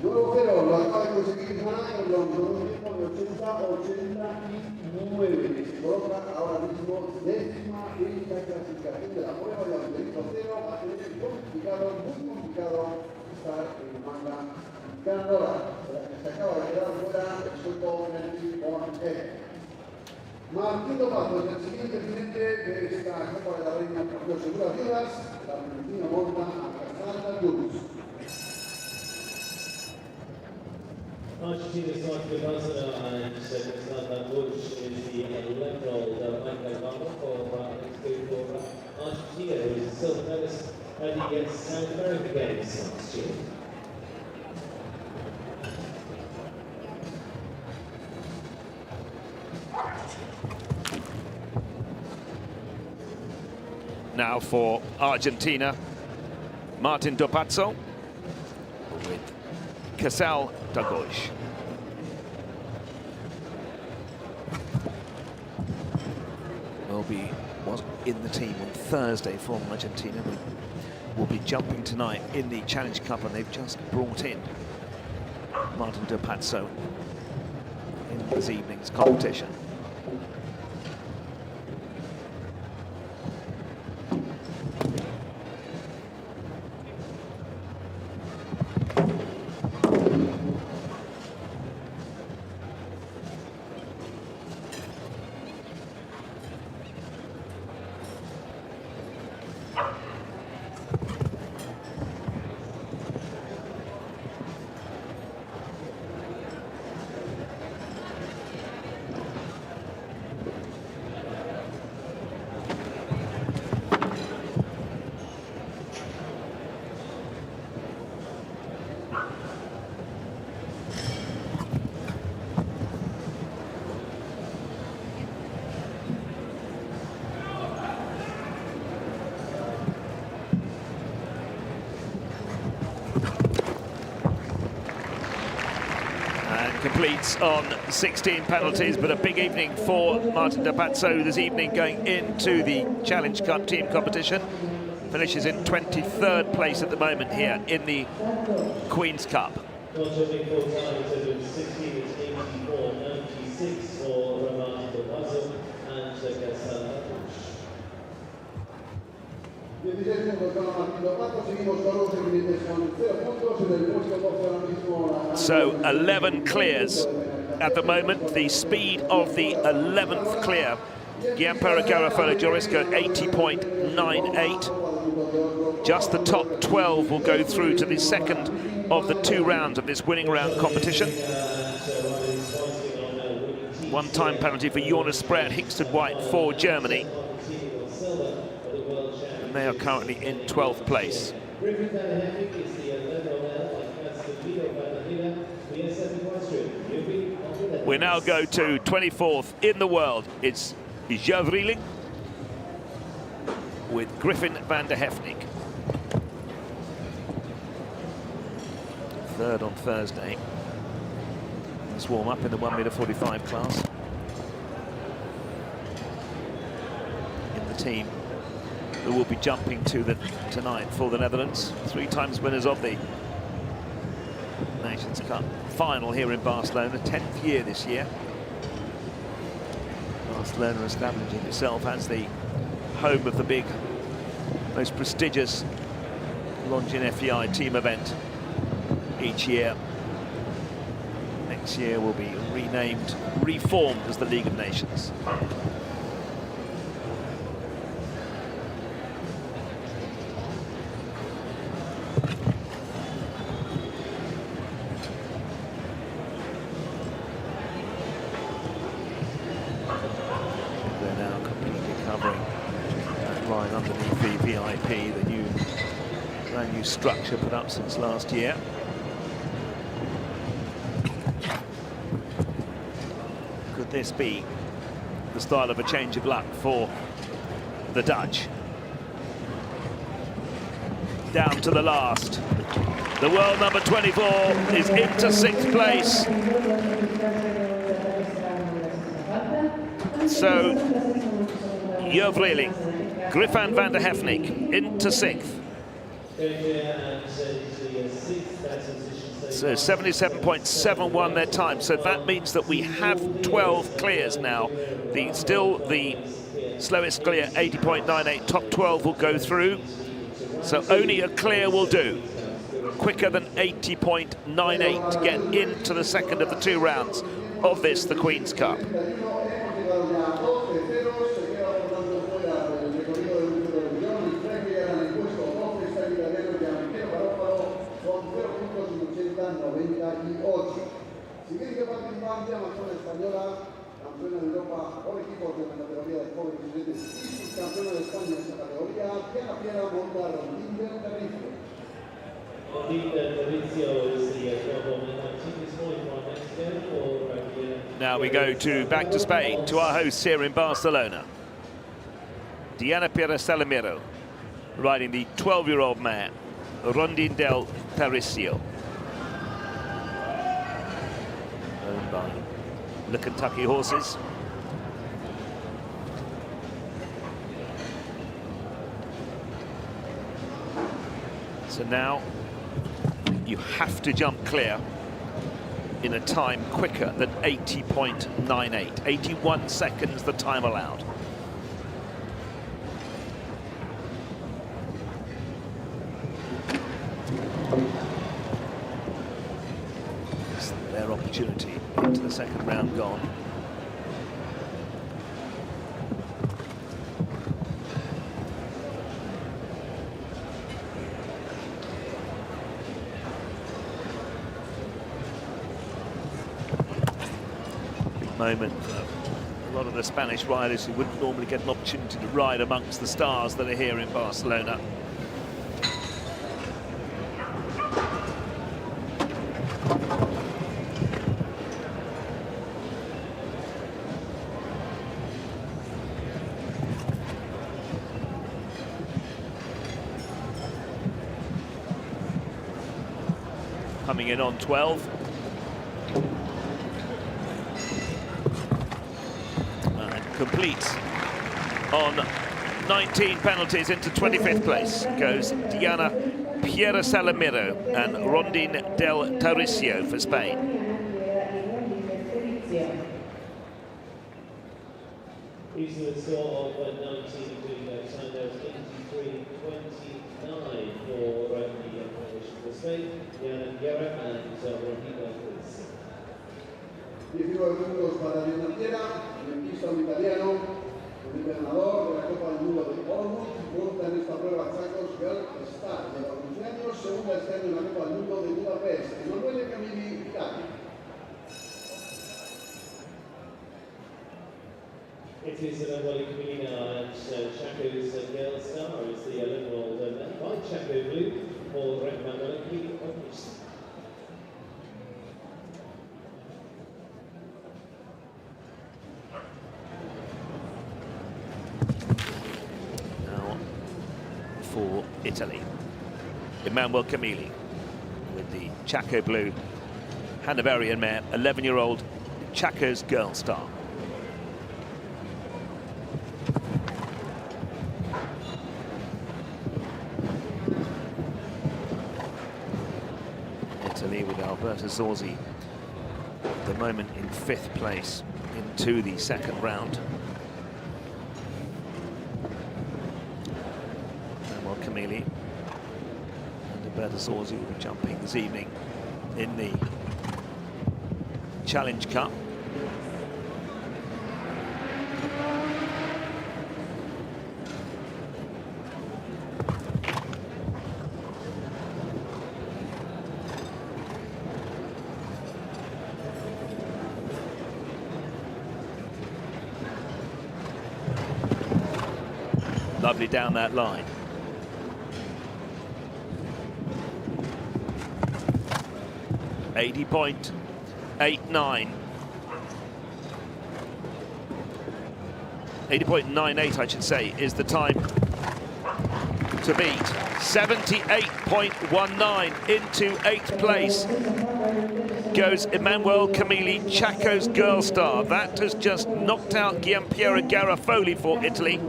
9-0 lo acaba de conseguir Hanna en los 80-89, se coloca ahora mismo décima en la clasificación de la prueba de Alberto Cero. Va a tener muy complicado estar en manga ganadora, la que se acaba de quedar fuera el sueldo Nancy Bonnet. Martín Pazo es el siguiente jinete de esta Copa de la Reina por seguras viudas, la argentina monta a Casal Cruz. Argentina's side for Barcelona and Casal Cruz is the 11-year-old Michael Barber for Argentina, who is still famous at the South America Games last year. Now for Argentina, Martin Dopazzo with Casal Cruz. Was in the team on Thursday for Argentina. Will be jumping tonight in the Challenge Cup, and they've just brought in Martin Dopazzo in this evening's competition. Completes on 16 penalties, but a big evening for Martin Dopazzo this evening, going into the Challenge Cup team competition. Finishes in 23rd place at the moment here in the Queen's Cup. So 11 clears at the moment. The speed of the 11th clear, Giampera Garofalo Jorisco 80.98. Just the top 12 will go through to the second of the 2 rounds of this winning round competition. One-time penalty for Jonas Spree, Hingsted White for Germany. And they are currently in 12th place. We now go to 24th in the world. It's Javriling with Griffin van der Hefnik. Third on Thursday. Let's warm up in the 1m45 class. In the team who will be jumping to tonight for the Netherlands. 3 times winners of the Nations Cup final here in Barcelona, 10th year this year. Barcelona establishing itself as the home of the big, most prestigious Longines FEI team event each year. Next year will be renamed, reformed as the League of Nations. They're now completely covering that line underneath the VIP, the brand new structure put up since last year. Could this be the start of a change of luck for the Dutch? Down to the last. The world number 24 is into 6th place. So, Jovreling, Griffan van der Hefnik into 6th. So 77.71 their time. So that means that we have 12 clears now. Still the slowest clear, 80.98. Top 12 will go through. So only a clear will do. Quicker than 80.98 to get into the second of the 2 rounds of this, the Queen's Cup. Campeona de Europa por equipos de la categoría de jóvenes y subcampeona de España en esa categoría, Piera monta Longines Now we go back to Spain, to our hosts here in Barcelona. Diana Piera Salamero riding the 12-year-old mare, Rondine del Tarrisio. Owned by the Kentucky horses. So now you have to jump clear in a time quicker than 80.98. 81 seconds the time allowed. It's their opportunity into the second round gone. Moment for a lot of the Spanish riders who wouldn't normally get an opportunity to ride amongst the stars that are here in Barcelona. Coming in on 12. Complete on 19 penalties into 25th place goes Diana Piera Salamero and Rondine del Tarrisio for Spain. Using a score of 19 to time there was 83.29 for the competition for Spain. Diana Piera and Rondine del Tarrisio. 19 minutos para Diana Piera, el pista italiano, el ganador de la Copa del Mundo de Ormond, monta en esta prueba Chacos Girl Star, lleva 11 años, segunda este año en la Copa del Mundo de Budapest, Emanuele Camilli, Italia. It is Emanuele Camilli now, and Chaco's Girl Star is the 11-year-old man by Chaco Blue for Emanuele Camilli of Nice. For Italy, Emanuele Camilli with the Chaco Blue Hanoverian mare, 11-year-old Chaco's Girl Star. Italy with Alberto Zorzi at the moment in 5th place into the second round. Camilli and Alberto Zorzi will be jumping this evening in the Challenge Cup. Lovely down that line. 80.89. 80.98, I should say, is the time to beat. 78.19 into 8th place goes Emanuele Camilli, Chaco's Girl Star. That has just knocked out Giampiero Garofoli for Italy.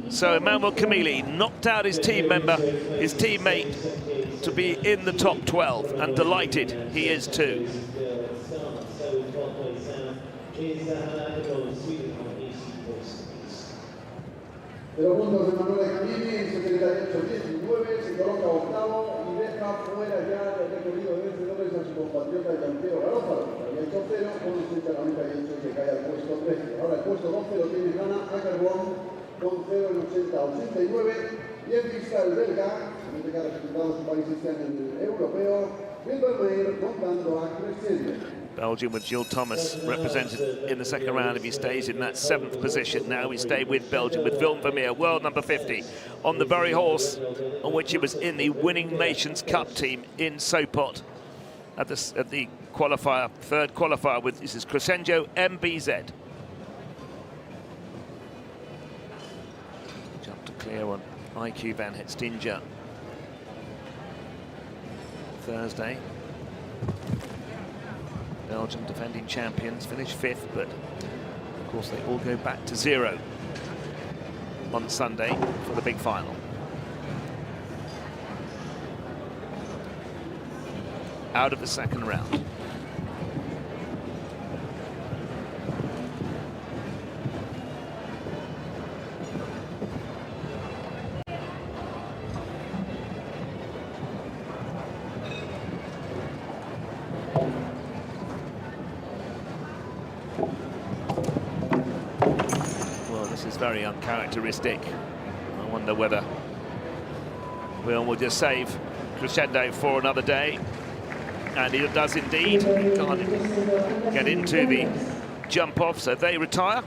So Emanuele Camilli knocked out his team member, his teammate, to be in the top 12, and delighted he is too. De los puntos de Emanuele Camilli en 78-19 se coloca octavo y deja fuera ya el recorrido de vencedores a su compatriota Giampiero Garofalo, que había hecho 0, con 80-98 que cae al puesto 13. Ahora el puesto 12 lo tiene Hannah Ackerborn con 0 en 80-89 y en pista el belga, en este caso representado su país este año en el europeo, Wilbermeyer montando a Crescendo. Belgium with Gilles Thomas represented in the second round if he stays in that 7th position. Now we stay with Belgium with Willem Vermeer, world number 50, on the very horse on which he was in the winning Nations Cup team in Sopot at the qualifier, third qualifier. With this is Crescencio MBZ. Jump to clear on IQ Van Hetstinger Thursday. Belgium defending champions, finished 5th, but of course they all go back to 0 on Sunday for the big final. Out of the second round. Very uncharacteristic. I wonder whether will just save Crescendo for another day, and he does indeed. He can't get into the jump off, so they retire.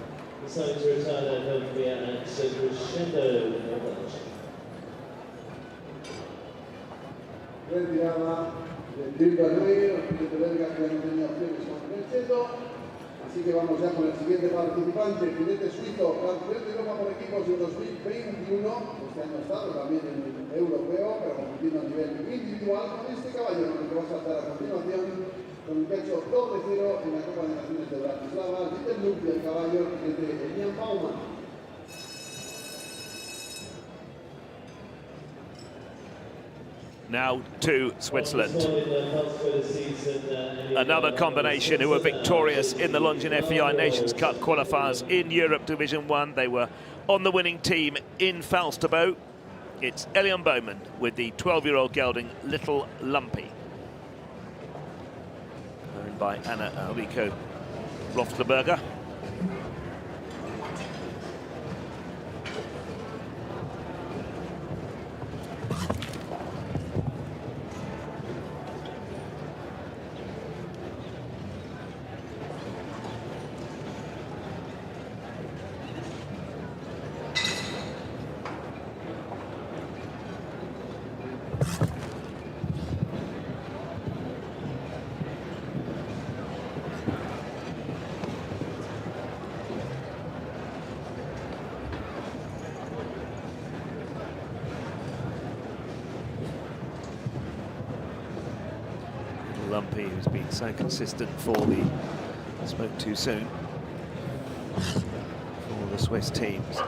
Así que vamos ya con el siguiente participante, el jinete suizo, campeón de Europa por equipos en 2021. Este año ha estado también en el europeo, pero compitiendo a nivel individual con este caballero, que va a saltar a continuación con un pecho 2-0 en la Copa de Naciones de Bratislava. El look del caballo, el jinete Elian Baumann. Now to Switzerland. Another combination who were victorious in the Longines FEI Nations Cup qualifiers in Europe Division 1. They were on the winning team in Falsterbo. It's Elian Baumann with the 12-year-old gelding Little Lumpy, owned by Anna Ulrike Rofsberger. Lumpy, who's been so consistent for the, spoke too soon, for the Swiss teams.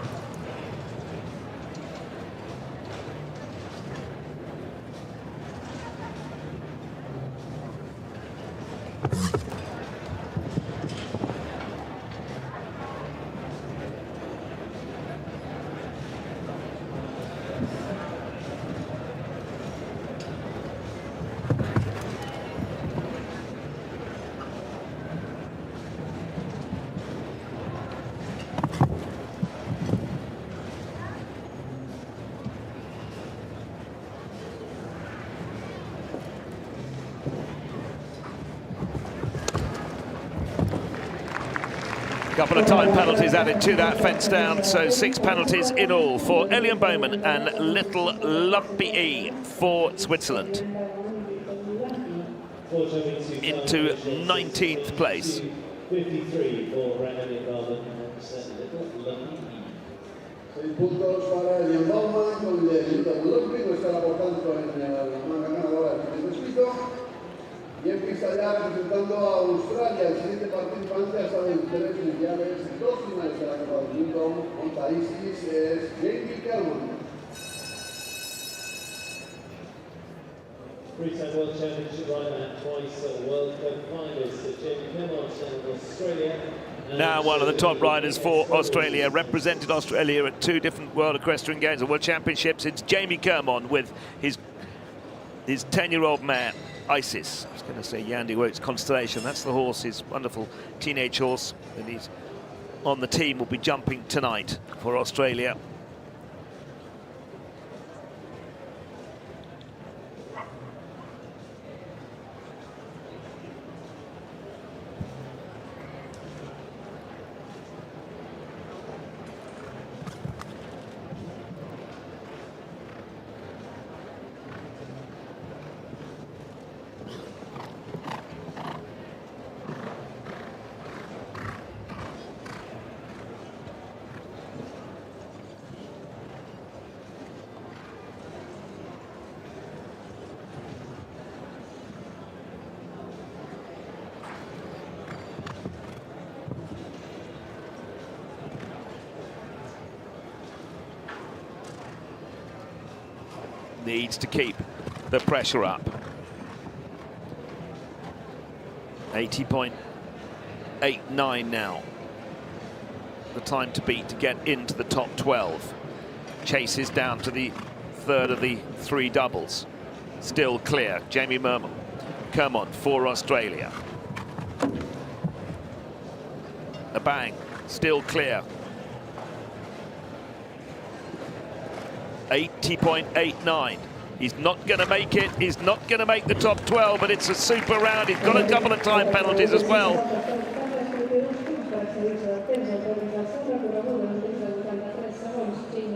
Couple of time penalties added to that fence down, so 6 penalties in all for Elian Baumann and Little Lumpy E for Switzerland. into 19th place. 53 for Brandon Garden and Little Longines. 6 puntos para el Endowment con el Longines, lo estará portando en la manga ganadora del circuito. Y empieza ya representando a Australia. El siguiente participante ha estado en 3 mundiales, 2 finales de la Copa del Mundo. Monta ISIS es Jamie Kellman. Three-time World Championship rider, twice World Cup finalist, Jamie Kellman from Australia. Now one of the top riders for Australia, represented Australia at 2 different World Equestrian Games and World Championships. It's Jamie Kermon with his 10-year-old mare, Isis. I was going to say Yandy Woak's Constellation. That's the horse, his wonderful teenage horse. And he's on the team, will be jumping tonight for Australia. Needs to keep the pressure up. 80.89 now. The time to beat to get into the top 12. Chases down to the third of the 3 doubles. Still clear. Jamie Kermon for Australia. A bang. Still clear. 80.89. He's not going to make it. He's not going to make the top 12, but it's a super round. He's got a couple of time penalties as well.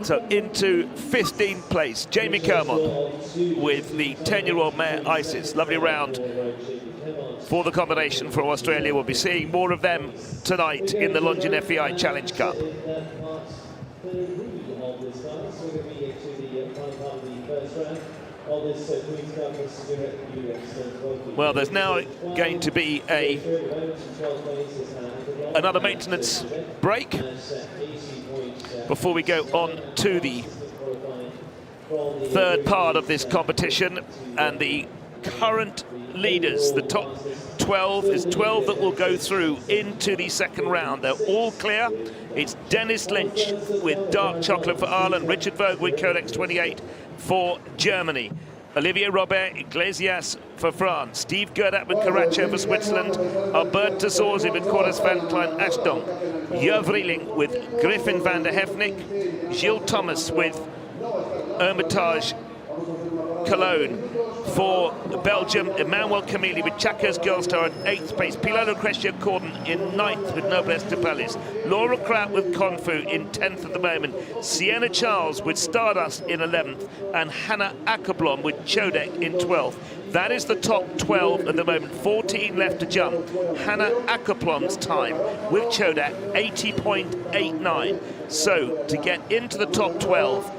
So into 15th place, Jamie Kermon with the 10-year-old mare Isis. Lovely round for the combination for Australia. We'll be seeing more of them tonight in the Longines FEI Challenge Cup. Well, there's now going to be another maintenance break before we go on to the third part of this competition, and the current leaders, the top 12, is 12 that will go through into the second round. They're all clear. It's Dennis Lynch with Dark Chocolate for Ireland, Richard Vogue with Codex 28 for Germany, Olivier Robert Iglesias for France, Steve Gerdat with Caracho for Switzerland, Albert Zorzi with Cordes van Klein Ashton, Jurvrieling with Griffin van der Hefnick, Gilles Thomas with Hermitage Cologne for Belgium, Emmanuel Camille with Chakas Girlstar in 8th place, Pilar Lucretia Corden in 9th with Noblesse de Palis, Laura Kraut with Confu in 10th at the moment, Sienna Charles with Stardust in 11th, and Hannah Ackerblom with Chodek in 12th. That is the top 12 at the moment, 14 left to jump. Hannah Ackerblom's time with Chodek, 80.89. So to get into the top 12,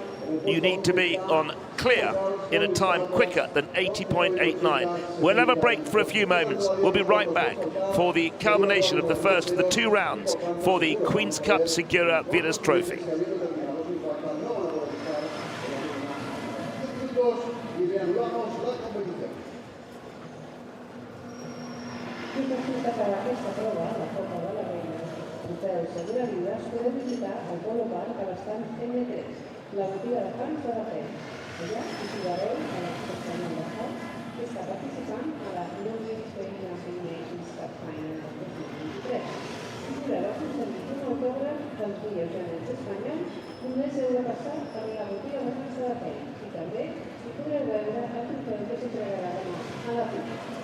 you need to be on clear in a time quicker than 80.89. We'll have a break for a few moments. We'll be right back for the culmination of the first of the 2 rounds for the Queen's Cup Segura Vilas Trophy. La botiga de Fans de la Fe. Allà hi trobareu a l'exposició de Fans que està participant a la Longines Nations Cup Final del 2023. Si voleu aconseguir un autògraf dels viatjants espanyols, només heu de passar per la botiga de Fans de la Fe. I també hi podreu veure el trofeu que s'entregarà demà a la publicitat.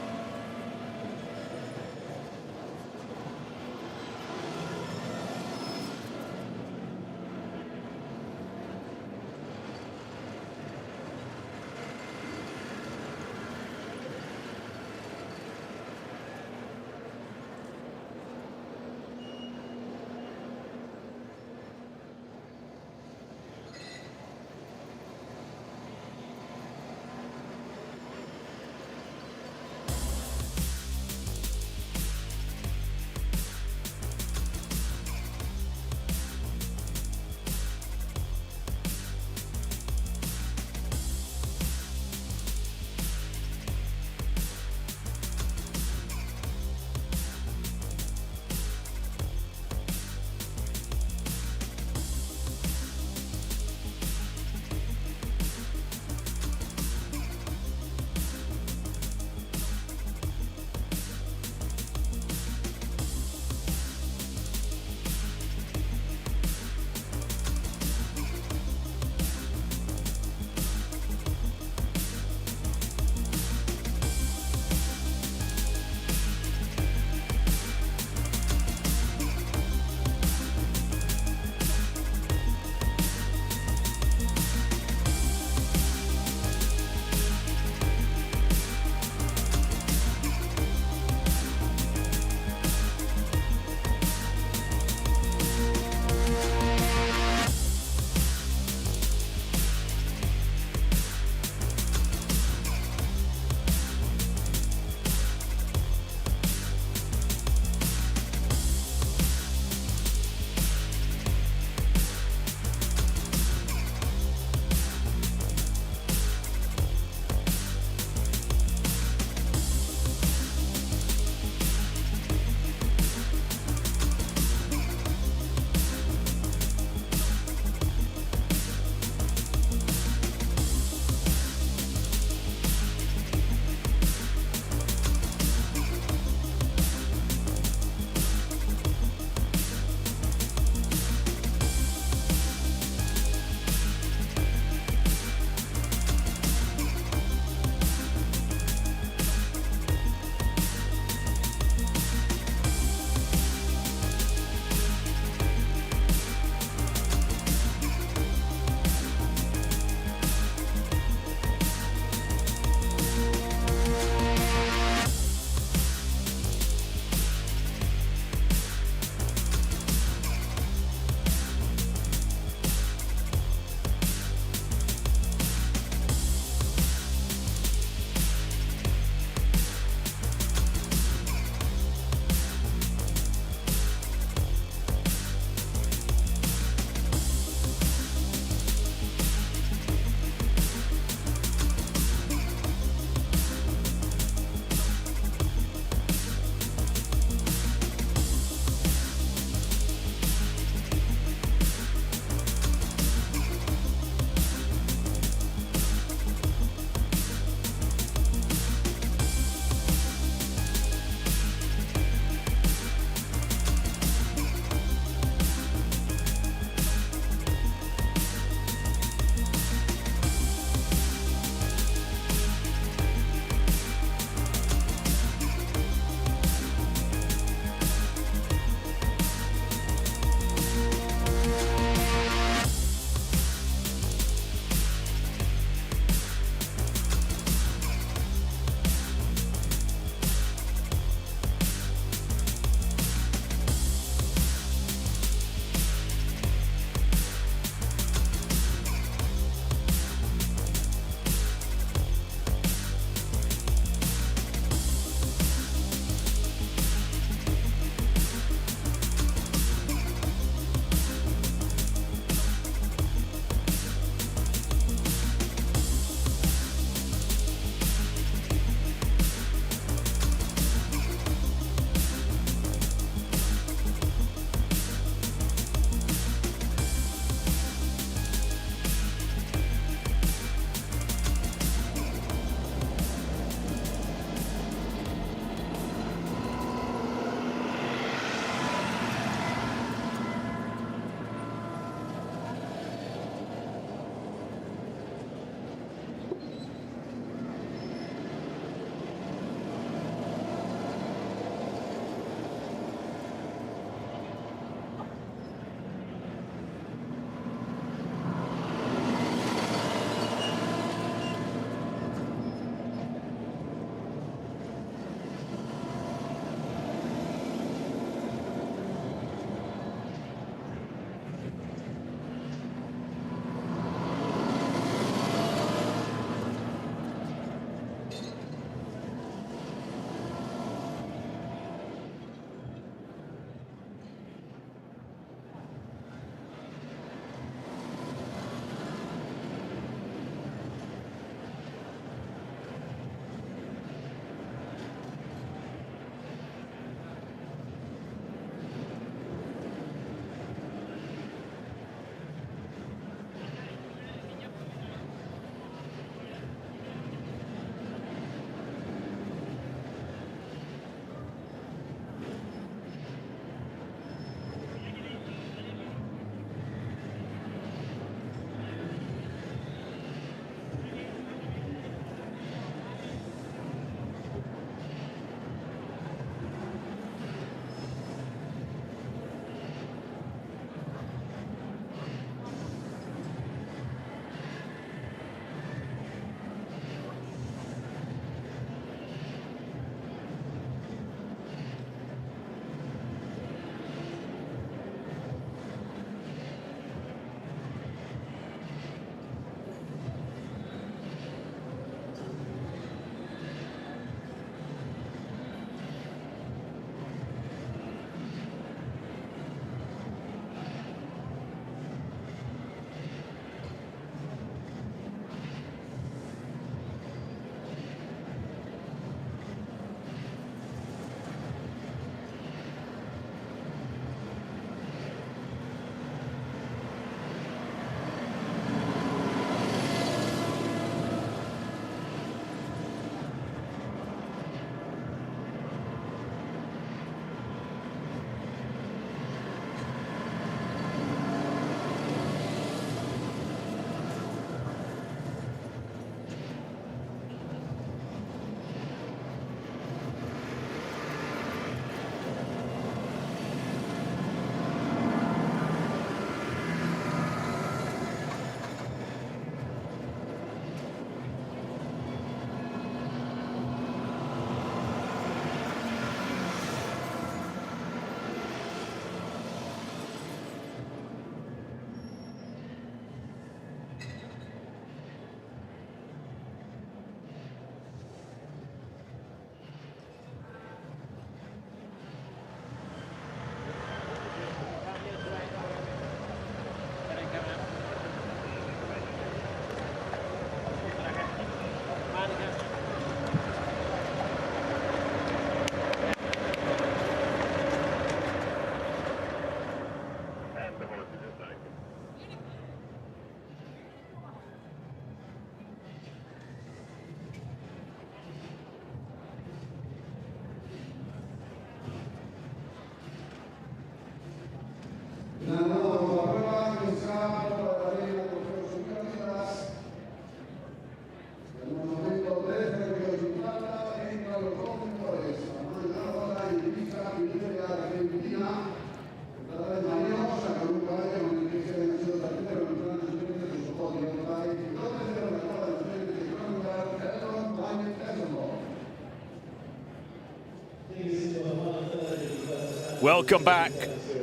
Welcome back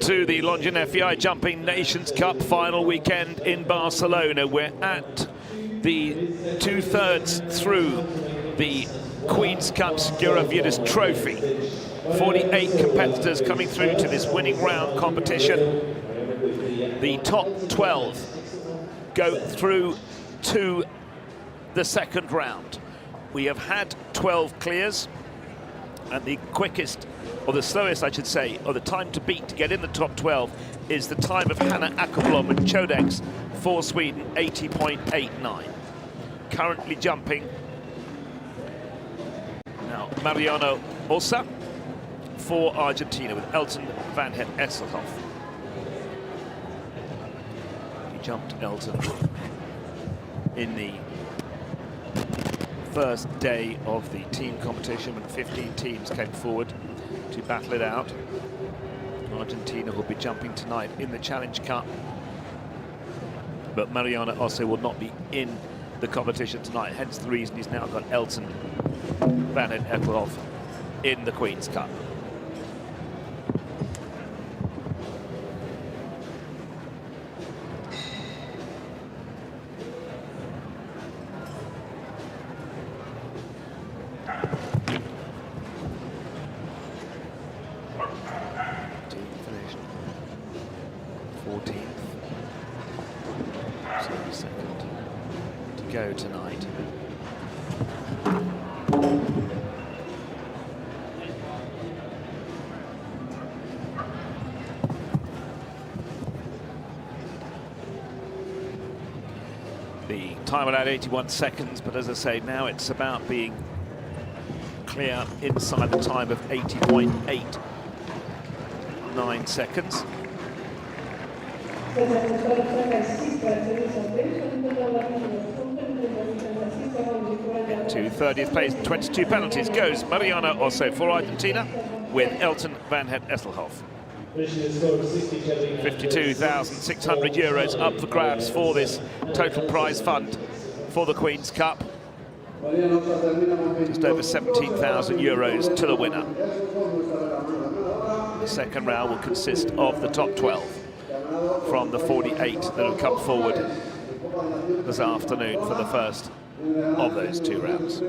to the Longines FEI Jumping Nations Cup final weekend in Barcelona. We're at the 2/3 through the Queen's Cup Skiravidas Trophy. 48 competitors coming through to this winning round competition. The top 12 go through to the second round. We have had 12 clears, and the quickest, or the slowest I should say, or the time to beat to get in the top 12 is the time of Hanna Ackerblom and Codex for Sweden, 80.89. Currently jumping now Mariano Ossa for Argentina with Elton van het Esselhoff. He jumped Elton in the first day of the team competition when 15 teams came forward to battle it out. Argentina will be jumping tonight in the Challenge Cup, but Mariano Ossa will not be in the competition tonight, hence the reason he's now got Elton van het Esselhoff in the Queen's Cup. Go tonight. The time at 81 seconds, but as I say, now it's about being clear inside the time of 80.89 seconds. 30th place, 22 penalties goes Mariano Ossa for Argentina with Elton van het Esselhoff. 52,600 euros up for grabs for this total prize fund for the Queen's Cup. Just over 17,000 euros to the winner. The second round will consist of the top 12 from the 48 that have come forward this afternoon for the first of those two rounds.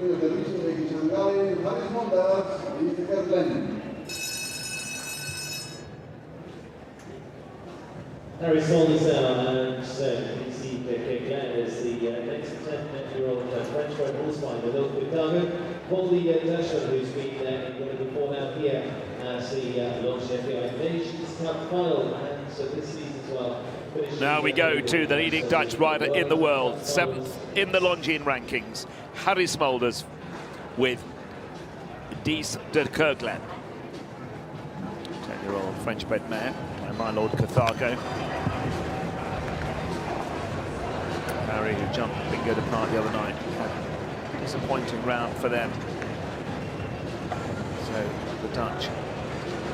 Harry Smolders and DC Keklan is the next 10-year-old French boy horse rider, with Cargo. Paul the Dutchman, who's been going before now here as the Longines FEI Nations Cup final, and so this season as well. Now we go to the leading Dutch rider in the world, 7th in the Longines rankings, Harry Smolders with Dies de Kerkland. 10-year-old French-bred mare by my Lord Carthago. Harry, who jumped Bingo de Part the other night. Disappointing round for them. So the Dutch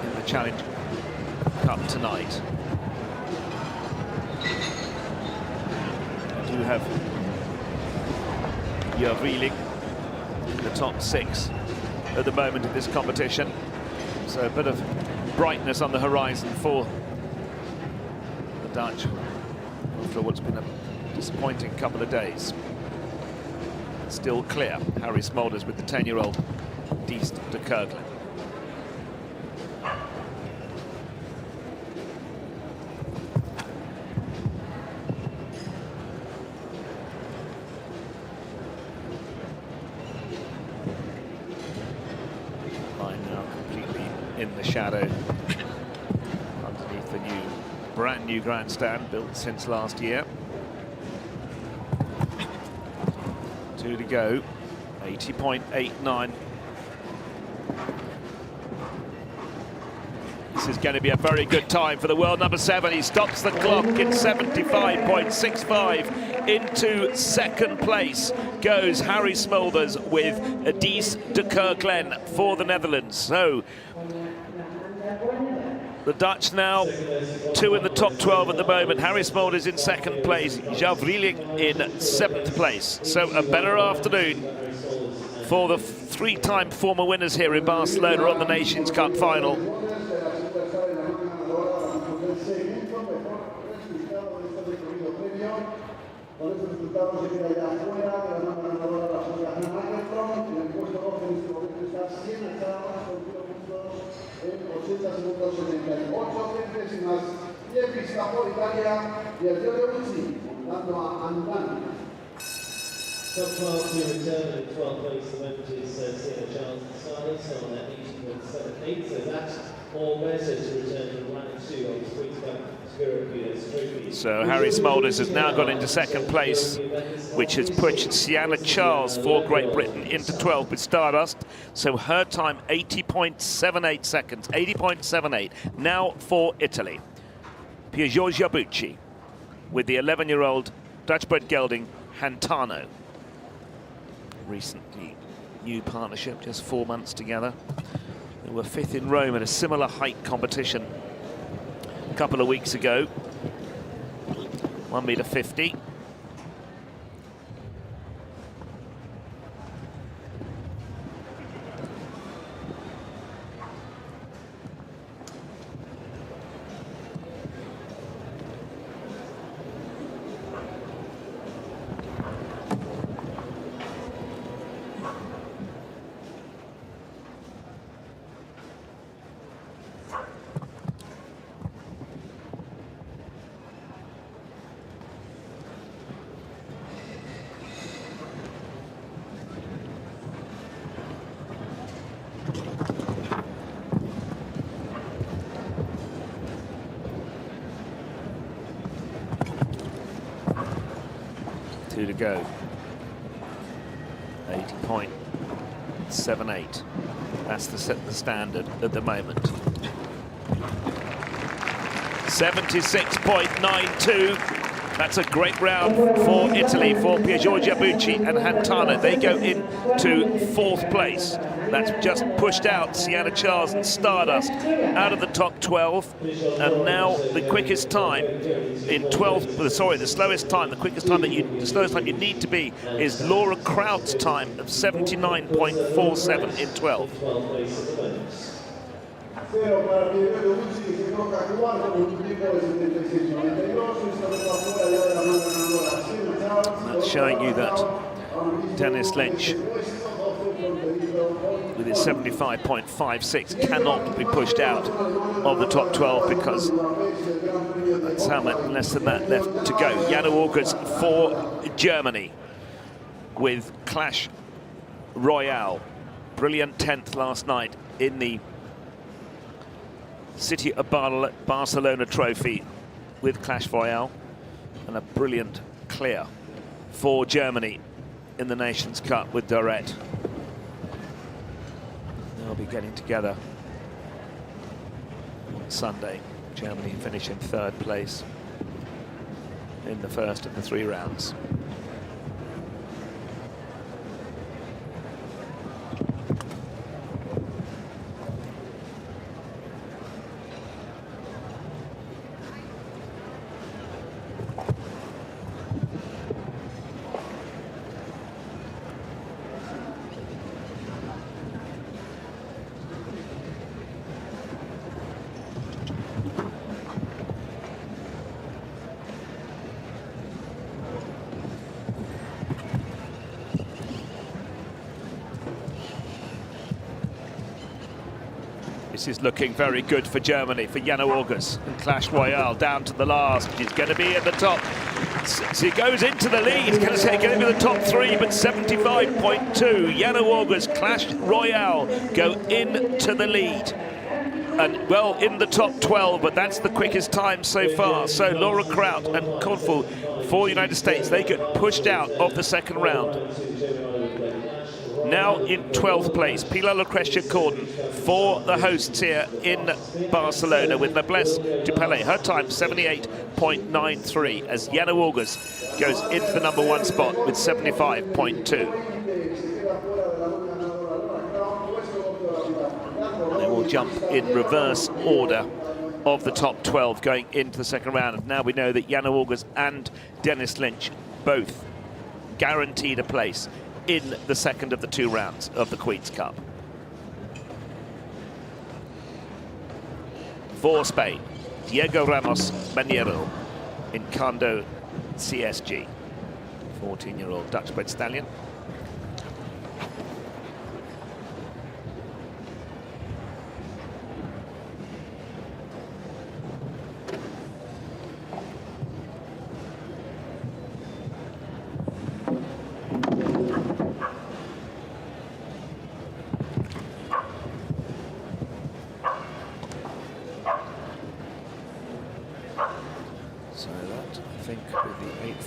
in the Challenge Cup tonight. We have Jurvelig in the top 6 at the moment in this competition. So a bit of brightness on the horizon for the Dutch after what's been a disappointing couple of days. Still clear, Harry Smolders with the 10-year-old Dies de Kerkland. In the shadow underneath the brand new grandstand built since last year. 2 to go, 80.89. This is going to be a very good time for the world number 7. He stops the clock in 75.65. Into second place goes Harry Smolders with Dies de Kerkland for the Netherlands. So the Dutch now 2 in the top 12 at the moment. Harry Smolders in second place, Jurvelig in 7th place. So a better afternoon for the 3-time former winners here in Barcelona on the Nations Cup final. 200 segundos 78 centésimas. Y en pista por Italia, Piergiorgio Bucci, montando a Andani. Top 12 to return in 12th place at the moment is Sienna Charles and Silas on 80.78, so that's all better to return from 1 and 2 on the Queen's Cup Spirit Kudos Trophy. So Harry Smulders has now got into second place, which has pushed Sienna Charles for Great Britain into 12th with Stardust. So her time 80.78 seconds, 80.78 now for Italy. Piergiorgio Bucci with the 11-year-old Dutch-bred gelding Hantano. Recently new partnership, just 4 months together. They were 5th in Rome at a similar height competition a couple of weeks ago. 1.50 m. To go. 80.78. That's the standard at the moment. 76.92. That's a great round for Italy, for Piergiorgio Bucci and Hantano. They go into 4th place. That's just pushed out Sienna Charles and Stardust out of the top 12. And now the quickest time in 12th, sorry, the slowest time you need to be is Laura Kraut's time of 79.47 in 12th. That's showing you that Dennis Lynch with his 75.56 cannot be pushed out of the top 12 because that's how much less than that left to go. Jana August for Germany with Clash Royale. Brilliant 10th last night in the City of Barcelona trophy with Clash Royale, and a brilliant clear for Germany in the Nations Cup with Dorette. They'll be getting together on Sunday. Germany finishing 3rd place in the first of the 3 rounds. This is looking very good for Germany, for Jana August and Clash Royale down to the last. He's going to be at the top. So he goes into the lead. He's going to be the top 3, but 75.2. Jana August, Clash Royale go into the lead. And well, in the top 12, but that's the quickest time so far. So Laura Kraut and Korfu for the United States, they get pushed out of the 2nd round. Now in 12th place, Pilar Lucrecia Corden for the hosts here in Barcelona with Noblesse du Palais. Her time 78.93 as Jana August goes into the number 1 spot with 75.2. They will jump in reverse order of the top 12 going into the 2nd round. And now we know that Jana August and Dennis Lynch both guaranteed a place in the 2nd of the 2 rounds of the Queen's Cup. For Spain, Diego Ramos Maniero in Condo CSG, 14-year-old Dutch-bred stallion.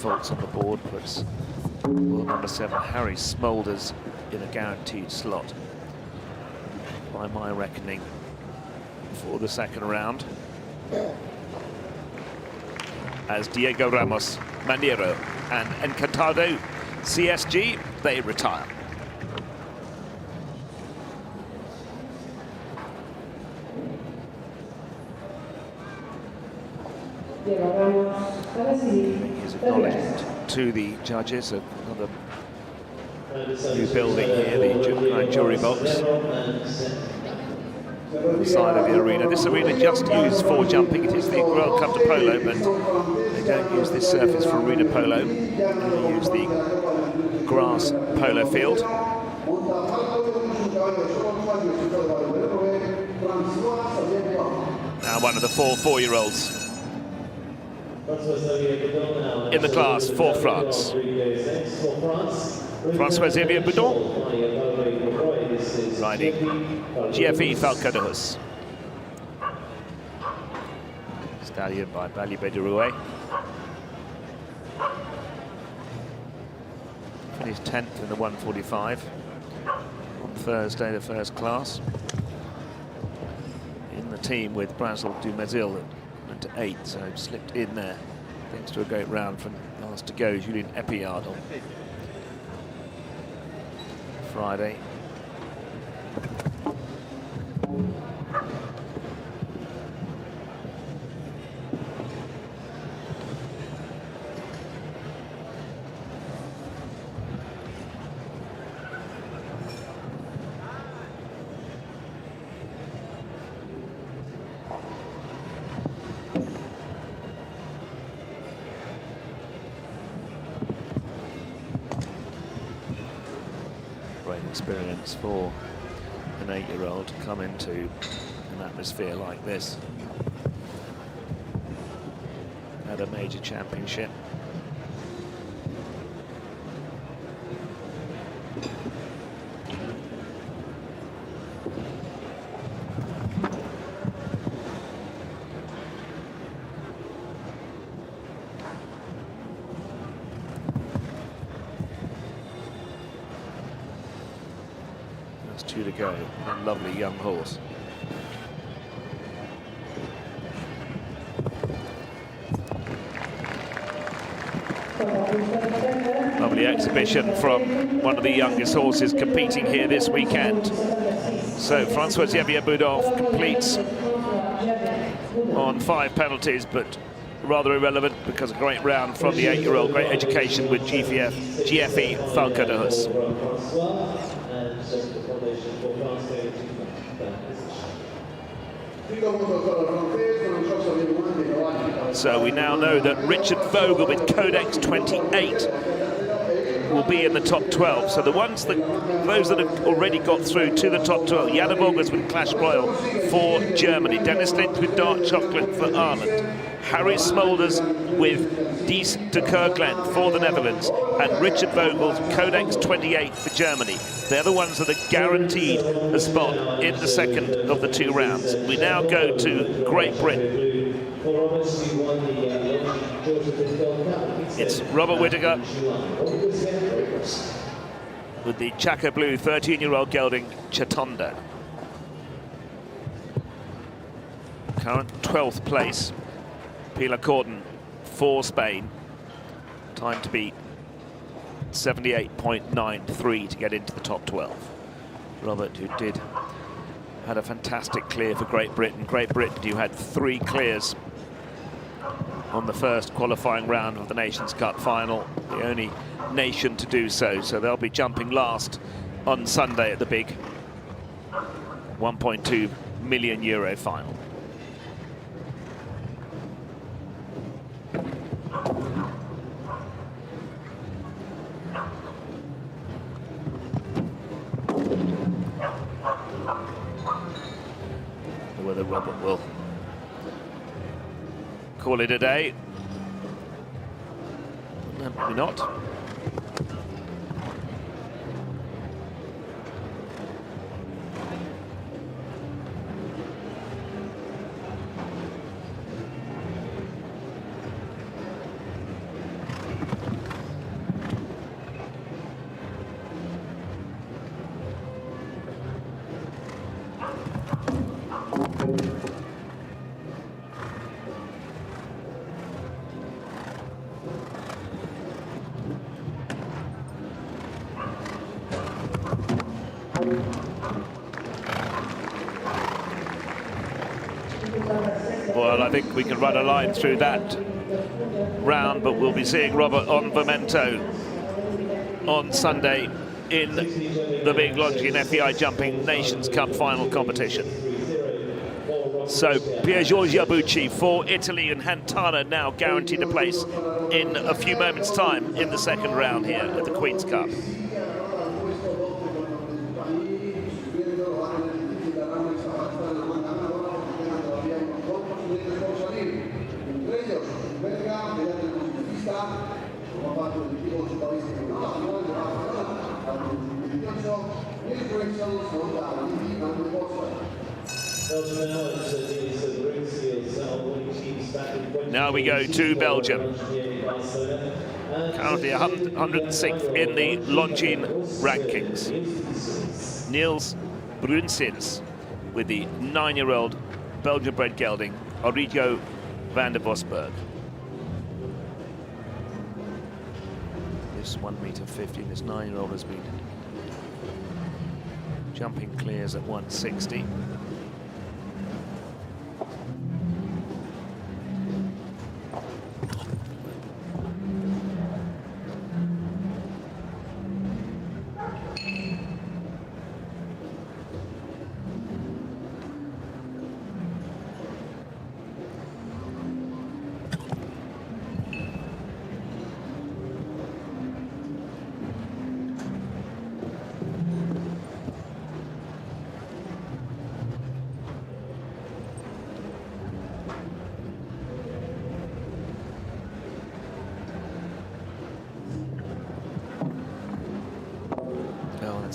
faults on the board, but world number 7, Harry Smulders, in a guaranteed slot, by my reckoning, for the second round. As Diego Ramos, Manero and Encantado CSG, they retire. His acknowledgement to the judges of another new building here, the grand jury box on the side of the arena. This arena just used for jumping. It is the World Cup de Polo, but they don't use this surface for arena polo. They use the grass polo field. Now one of the four-year-olds in the class for France. François-Xavier Boudon riding GFE Falco de Hus. Stallion by Balibé de Rouet. Finished 10th in the 145 on Thursday, the first class. In the team with Brasil du Mézil at 8, so slipped in there thanks to a great round from last to go, Julien Epillard on Friday. Experience for an 8-year-old to come into an atmosphere like this at a major championship. Two to go. A lovely young horse. Lovely exhibition from one of the youngest horses competing here this weekend. So François-Xavier Boudon completes on 5 penalties, but rather irrelevant because a great round from the 8-year-old, great education with GFE Falco de Hus. So we now know that Richard Vogel with Codex 28 will be in the top 12. So those that have already got through to the top 12, Jana Vogels with Clash Royal for Germany, Dennis Lint with Dark Chocolate for Ireland, Harry Smulders with Dies de Kerkland for the Netherlands, and Richard Vogel's Codex 28 for Germany. They're the ones that are guaranteed a spot in the second of the 2 rounds. We now go to Great Britain. It's Robert Whittaker with the Chaco Blue 13-year-old gelding Chatonda. Current 12th place. Pilar Corden for Spain. Time to beat 78.93 to get into the top 12. Robert, who had a fantastic clear for Great Britain. Great Britain, who had 3 clears on the first qualifying round of the Nations Cup final, the only nation to do so. So they'll be jumping last on Sunday at the big €1.2 million final. Whether Robert will call it a day. No, probably not. think we can run a line through that round, but we'll be seeing Robert on Vomento on Sunday in the big Longines FEI Jumping Nations Cup final competition. So Piergiorgio Iabbuchi for Italy, and Hantana now guaranteed a place in a few moments' time in the second round here at the Queen's Cup. Now we go to Belgium. Currently 106th in the Longines rankings. Niels Brunsins with the 9-year-old Belgian-bred gelding, Origo van der Vosberg. This 1m50, this 9-year-old has been jumping clears at 160.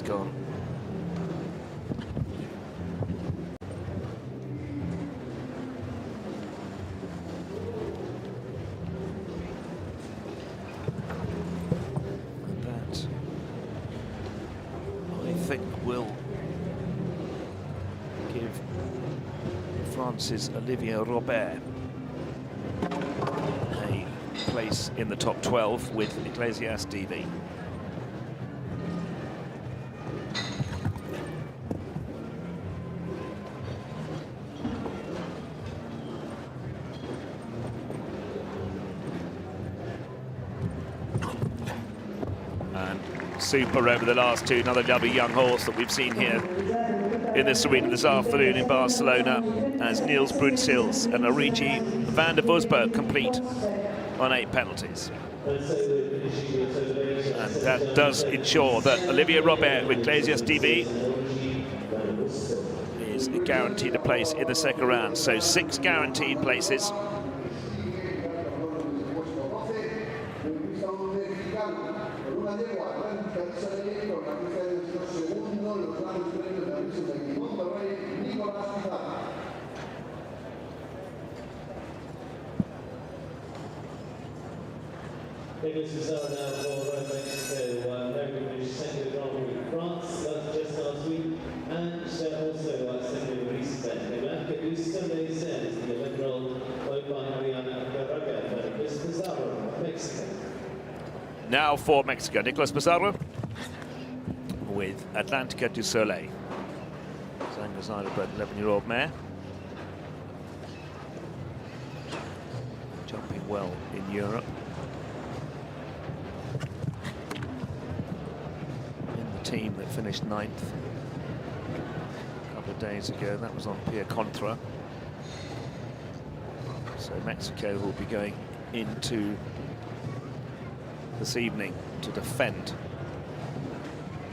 Gone. And that, I think, will give France's Olivier Robert a place in the top 12 with Iglesias DV. Super over the last two, another lovely young horse that we've seen here in this arena this afternoon in Barcelona, as Niels Brunsins and Origo van der Vosberg complete on 8 penalties. And that does ensure that Olivier Robert with Iglesias DV is guaranteed a place in the second round. So 6 guaranteed places. Nicolas Pizarro now for Mexico, very finished second Grand Prix France, that's just last week, and also second recent event. Blanca Sunday says the 11-year-old owned by Mariana Garraga, Nicolas Pizarro, Mexico. Now for Mexico, Nicolas Pizarro with Atlantica du Soleil. Zangazzano-bred 11-year-old mare. Jumping well in Europe. Team that finished 9th a couple of days ago. That was on Pierre Contra. So Mexico will be going into this evening to defend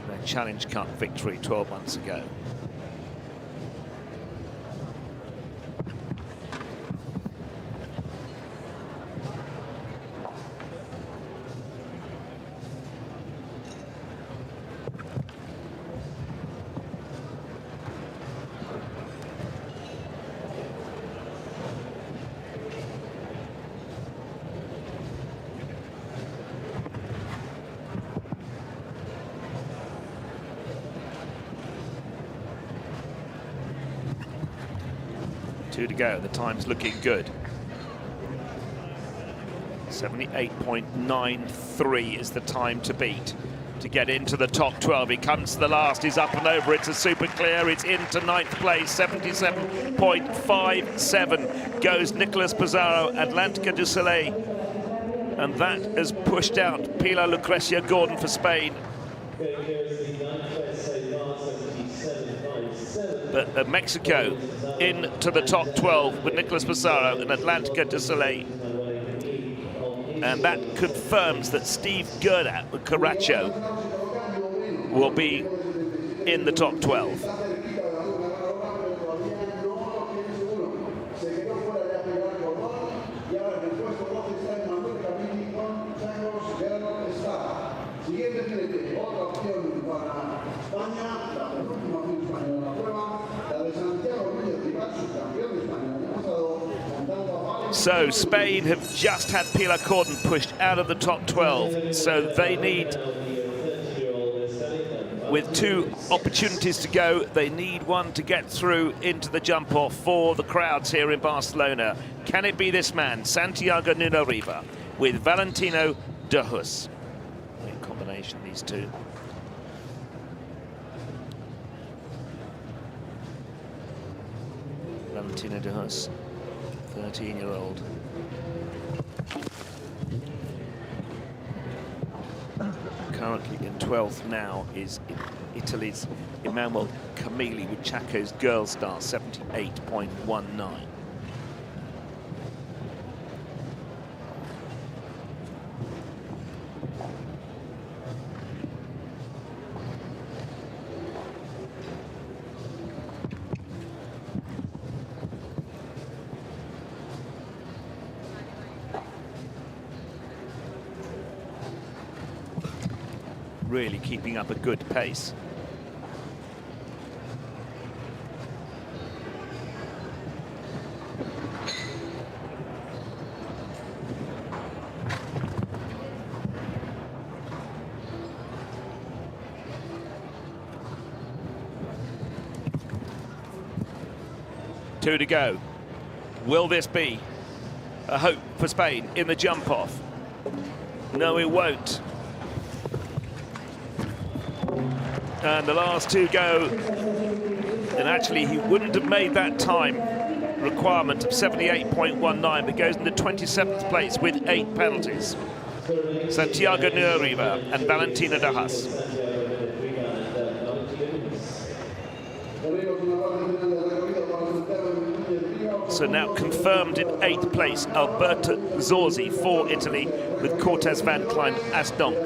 their Challenge Cup victory 12 months ago. Two to go. The time's looking good. 78.93 is the time to beat. to get into the top 12. He comes to the last, he's up and over, it's a super clear, it's into 9th place, 77.57 goes Nicolas Pizarro, Atlantica du Soleil, and that has pushed out Pilar Lucrecia Gordon for Spain. But Mexico into the top 12 with Nicolas Pizarro and Atlantica du Soleil. And that confirms that Steve Gerdat with Caracho will be in the top 12. So Spain have just had Pilar Gordon pushed out of the top 12, so they need, with 2 opportunities to go, they need one to get through into the jump-off for the crowds here in Barcelona. Can it be this man, Santiago Nuno Riva, with Valentino de Hus? In combination, these two. Valentino de Hus, 13-year-old. Currently in 12th now is Italy's Emanuele Camilli with Chaco's Girl Star, 78.19. Really keeping up a good pace. Two to go. Will this be a hope for Spain in the jump-off? No, it won't. And the last 2 go, and actually he wouldn't have made that time requirement of 78.19, but goes into 27th place with 8 penalties. Santiago Nuno Riva and Valentino de Hus. So now confirmed in 8th place, Alberto Zorzi for Italy, with Cortez Van Klein as donk.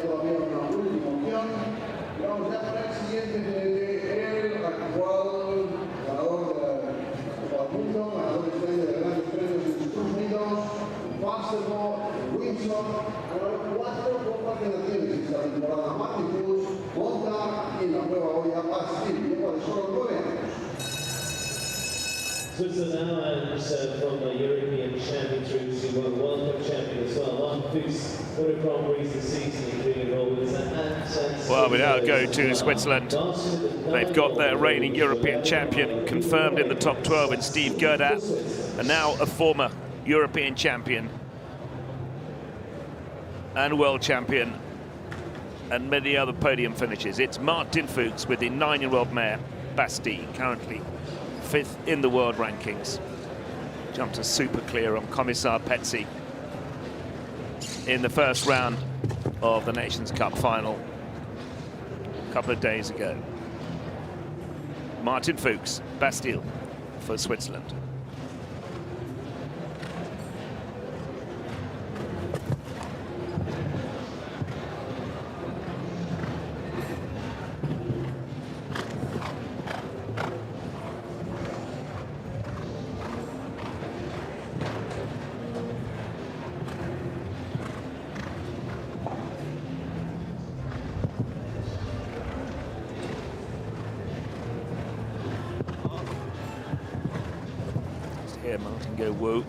Switzerland now, and from the European champion through to World Cup champion as well. Martin Fuchs, what a Grand Prix this season, including Rollins and well, we now go to Switzerland. They've got their reigning European champion confirmed in the top 12 in Steve Gerdat, and now a former European champion and world champion and many other podium finishes. It's Martin Fuchs with the 9-year-old mare Bastille, currently 5th in the world rankings. Jumped a super clear on Commissar Pezzi in the first round of the Nations Cup final a couple of days ago. Martin Fuchs, Bastille for Switzerland. Here, Martin go whoa.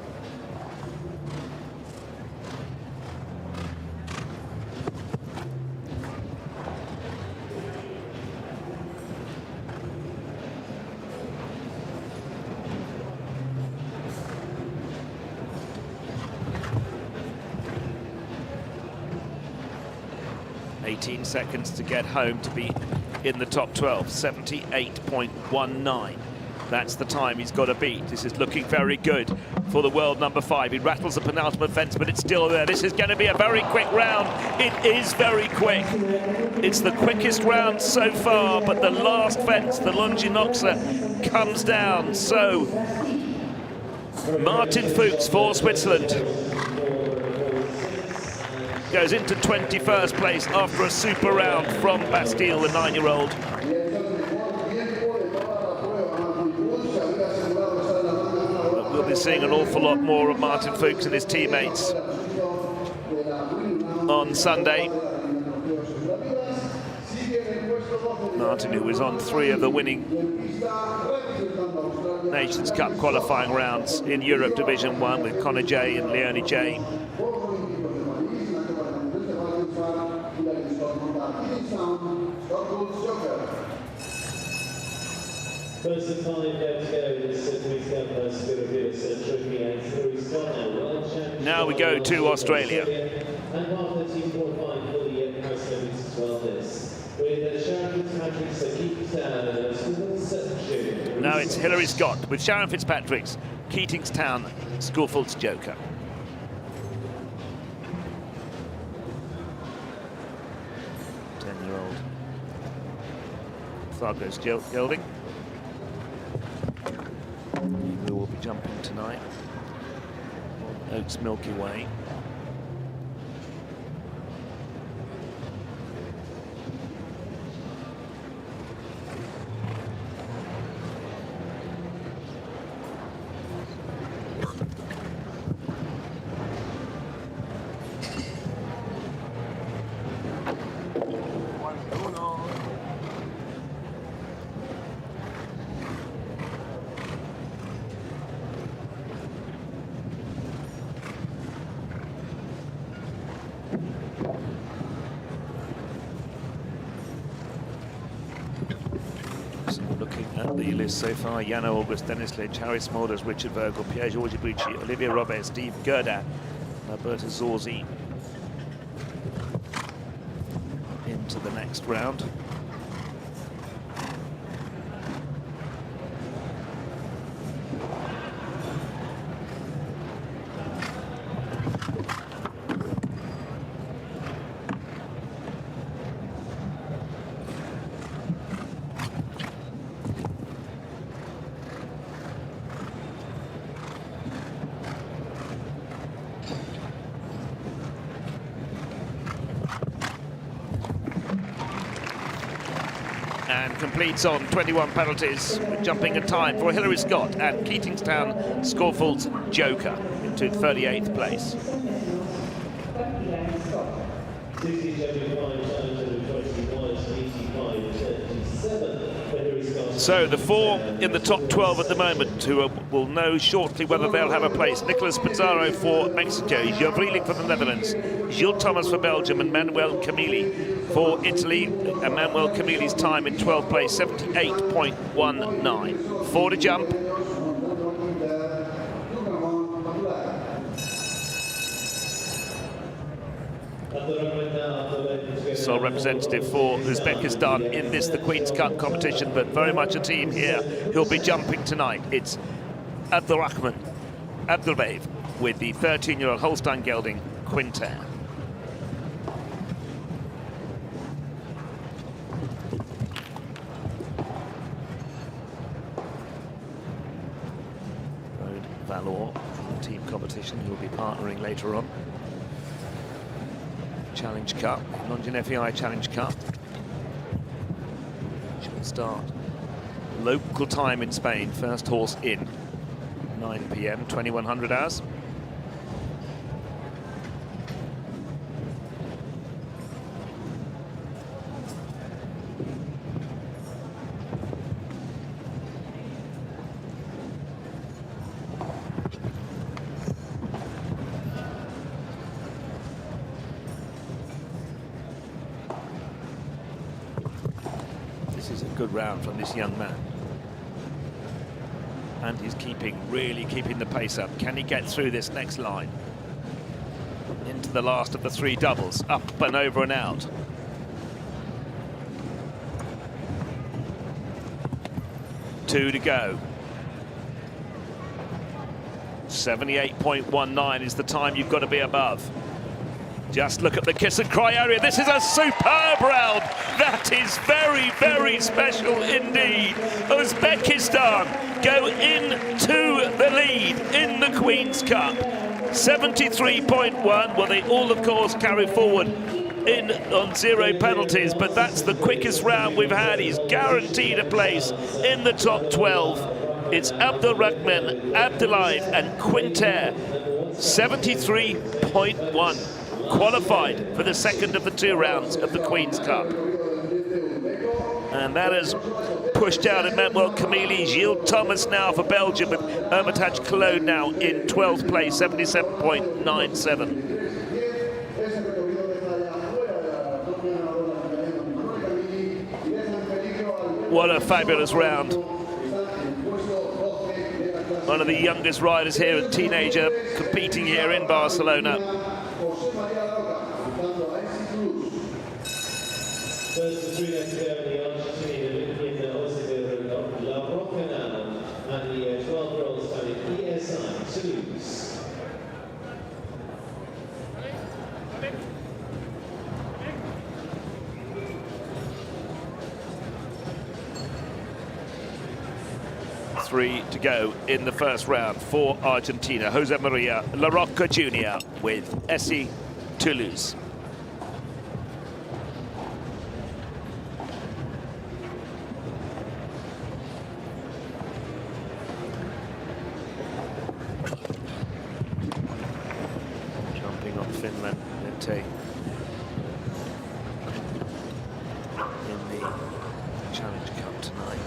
18 seconds to get home to be in the top 12. 78.19. That's the time he's got to beat. This is looking very good for the world number 5. He rattles the penultimate fence, but it's still there. This is going to be a very quick round. It is very quick. It's the quickest round so far, but the last fence, the Longines, comes down. So Martin Fuchs for Switzerland goes into 21st place after a super round from Bastille, the 9-year-old. We'll be seeing an awful lot more of Martin Fuchs and his teammates on Sunday. Martin, who was on 3 of the winning Nations Cup qualifying rounds in Europe Division 1 with Connor J and Leone J. First of 5 to go, this week's Governor Spirit Trophy and Hilary Scott now, world champion. Now we go to Australia. And part 13 qualifying for the Paris Olympics as well this. With Sharon Fitzpatrick's Keatingstown. Now it's Hilary Scott with Sharon Fitzpatrick's Keatingstown Schoolfield's Joker. Fargo's gelding, who will be jumping tonight on Oaks Milky Way. Looking at the list so far: Jana August, Dennis Lidge, Harry Smulders, Richard Vogel, Pierre-Georges Bucci, Olivier Robert, Steve Gerda, Alberta Zorzi into the next round. And completes on 21 penalties, with jumping in time for Hilary Scott and Keatingstown Schoolfield's Joker into 38th place. So the 4 in the top 12 at the moment, who will know shortly whether they'll have a place: Nicolas Pizarro for Mexico, Gilles Vrieling for the Netherlands, Gilles Thomas for Belgium, and Manuel Camilli for Italy. And Manuel Camilli's time in 12th place, 78.19. 4 to jump. Sole representative for Uzbekistan in this, the Queen's Cup competition, but very much a team here who'll be jumping tonight. It's Abdulrahman Abdulbaev with the 13-year-old Holstein gelding Quinter. Valor team competition, who will be partnering later on. Challenge Cup, Longines FEI Challenge Cup, which will start local time in Spain. First horse in 9 p.m. 2100 hours. This is a good round from this young man. And he's really keeping the pace up. Can he get through this next line? Into the last of the 3 doubles, up and over and out. 2 to go. 78.19 is the time you've got to be above. Just look at the kiss and cry area. This is a superb round. That is very, very special indeed. Uzbekistan go into the lead in the Queen's Cup. 73.1. Well, they all, of course, carry forward in on 0 penalties, but that's the quickest round we've had. He's guaranteed a place in the top 12. It's Abdulrahman, Abdullayev and Quinter. 73.1. Qualified for the second of the 2 rounds of the Queen's Cup. And that has pushed out Emmanuel Camille, Gilles Thomas now for Belgium, with Hermitage Cologne now in 12th place, 77.97. What a fabulous round. One of the youngest riders here, a teenager, competing here in Barcelona. First to 3 next there in the Argentina in the La Rocanal and the 12-year-old study ESI Toulouse. Three to go in the first round for Argentina. Jose Maria La Rocca Jr. with ESI Toulouse. Jumping on Finland, Lente in the Challenge Cup tonight.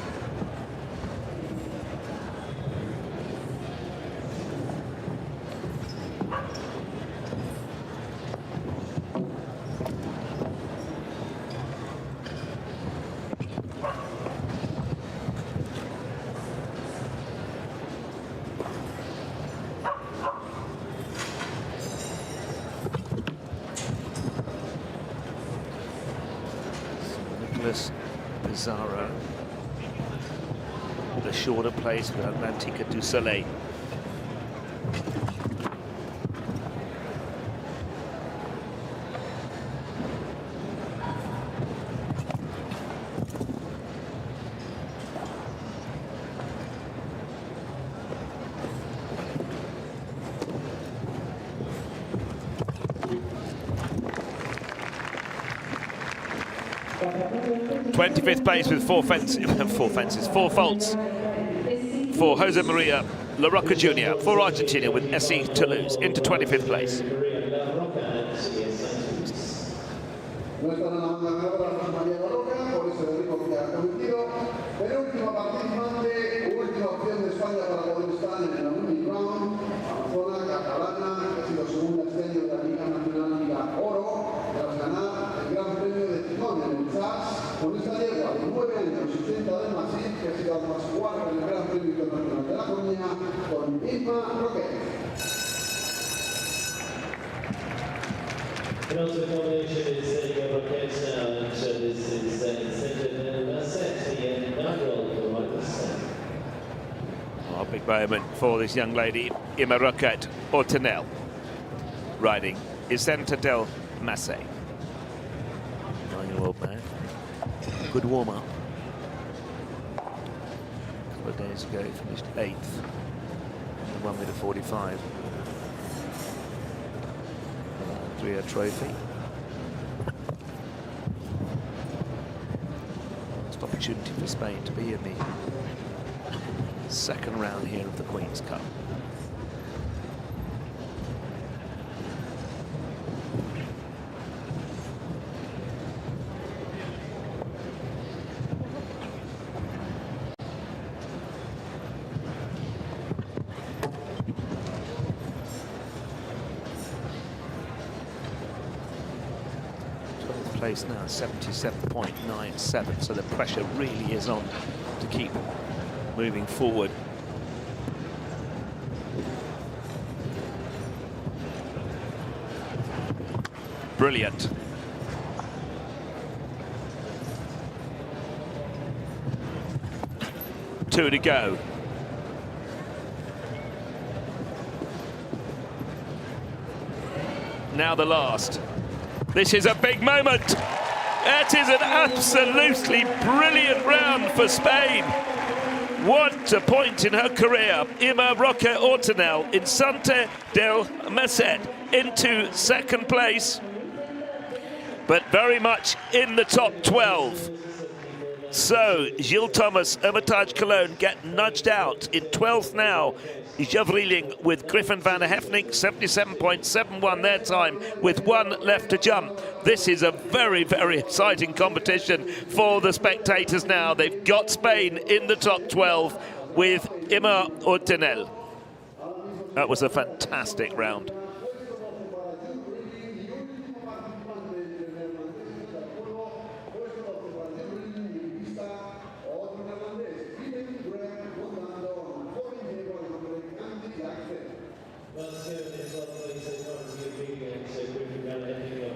Pizarro, the shorter place for Atlantica du Soleil. Fifth place with four faults for Jose Maria La Rocca Jr. for Argentina with ESI Toulouse into 25th place. Con esta yegua de 9 años y 80 de Madrid, que ha sido además cuarto en el Gran Premio Internacional de la Coruña, con Isma Roque. Penultimate nomination is Sergio Roquette now, and this is incentive Masset, the inaugural for Michael. Oh, big moment for this young lady, Ima Roquette Ortenel, riding Isenta del Masse. 9-year-old man. Good warm-up. A couple of days ago, he finished 8th in the 1 meter 45. 3-year trophy. Last opportunity for Spain to be in the second round here of the Queen's Cup. Place now 77.97, so the pressure really is on to keep moving forward. Brilliant. 2 to go. Now the last. This is a big moment. It is an absolutely brilliant round for Spain. What a point in her career. Ima Roque Ortinel in Sante del Merced into second place, but very much in the top 12. So Gilles Thomas, Hermitage Cologne get nudged out. In 12th now, Jevreeling with Griffin van der Heffning, 77.71 their time, with 1 left to jump. This is a very, very exciting competition for the spectators now. They've got Spain in the top 12 with Ima Ortinel. That was a fantastic round.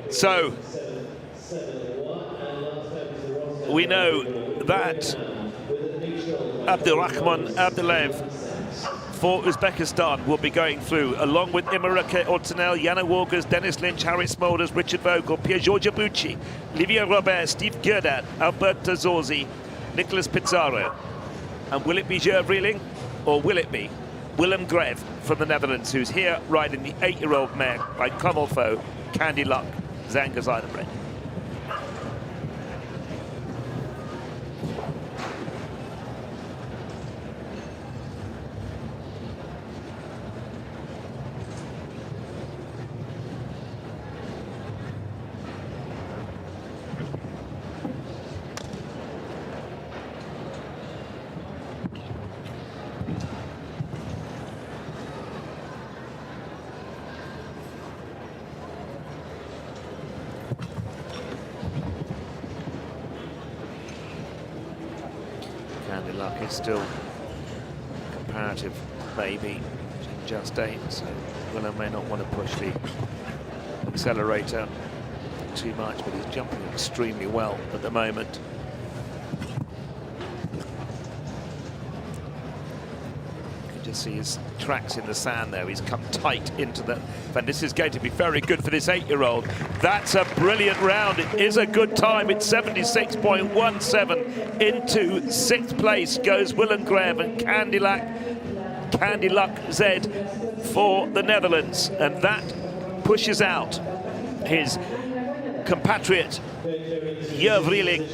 So, we know that Abdurrahman Abdullayev for Uzbekistan will be going through, along with Ima Roque Ortinel, Jana Wargers, Dennis Lynch, Harry Smolders, Richard Vogel, Piergiorgio Bucci, Livia Robert, Steve Gerdat, Alberto Zorzi, Nicolas Pizarro. And will it be Jevreeling, or will it be Willem Greve from the Netherlands, who's here riding the 8-year-old mare by Comelfo, Candy Luck, Zanga Zeidenbrand. Candy Luck is still comparative baby, just 8, so Willem may not want to push the accelerator too much, but he's jumping extremely well at the moment. You can just see his tracks in the sand there. He's come tight into the... And this is going to be very good for this 8-year-old. That's a brilliant round. It is a good time. It's 76.17. Into 6th place goes Willem Greve and Candy Luck Z for the Netherlands. And that pushes out his compatriot Jevreeling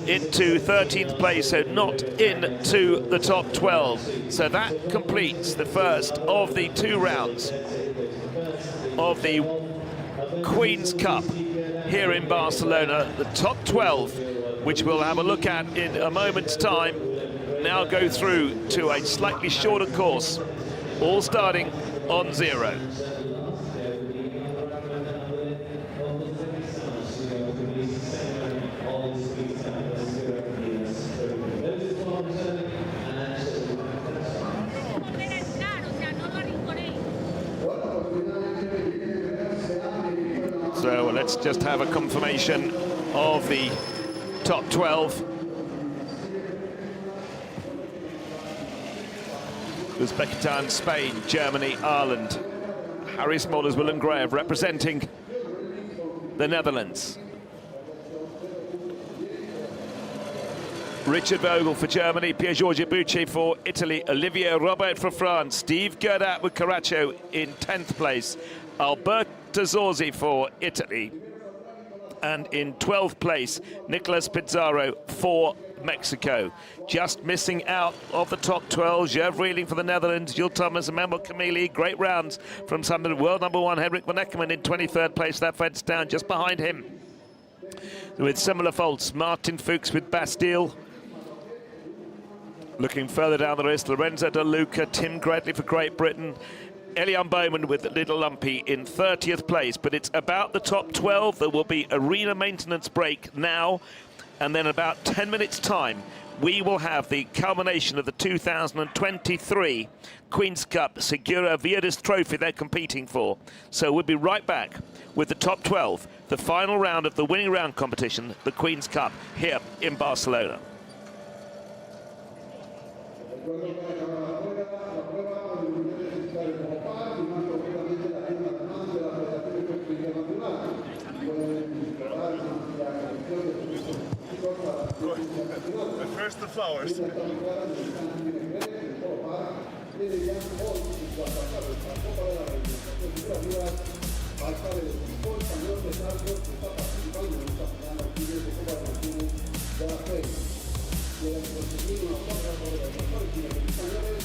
into 13th place, so not into the top 12. So that completes the first of the 2 rounds of the Queen's Cup here in Barcelona. The top 12, which we'll have a look at in a moment's time, now go through to a slightly shorter course, all starting on 0. So let's just have a confirmation of the top 12. Uzbekistan, Spain, Germany, Ireland. Harry Smolders, Willem Greve representing the Netherlands. Richard Vogel for Germany, Piergiorgio Bucci for Italy, Olivier Robert for France, Steve Gerdat with Caracho in 10th place, Alberto Zorzi for Italy, and in 12th place, Nicolas Pizarro for Mexico. Just missing out of the top 12, Jevreeling for the Netherlands, Gilles Thomas and Memo Camili. Great rounds from some of the world #1, Henrik van Eckermann in 23rd place. That fence down just behind him. With similar faults, Martin Fuchs with Bastille. Looking further down the list, Lorenzo De Luca, Tim Gradley for Great Britain, Elian Bowman with Little Lumpy in 30th place. But it's about the top 12. There will be arena maintenance break now, and then about 10 minutes time, we will have the culmination of the 2023 Queen's Cup Segura Viedis Trophy they're competing for. So we'll be right back with the top 12, the final round of the winning round competition, the Queen's Cup, here in Barcelona. Recuerdo que al acabar la prueba, el nivel de fiscal como par, y más concretamente la tienda de más de la Federación Ecuestre Internacional. Pueden explorar la colección de chicos para la Federación Nacional. But first the flowers. Está ubicada en el stand Ginebra, en el Polo Par, tiene ya hoy, en cuanto a la Copa de la Reina, las figurativas, va a estar el equipo español de salto que está participando en esta final aquí de Copa de Naciones de la FEI. Quieren conseguir una cuarta por los mejores equipos españoles.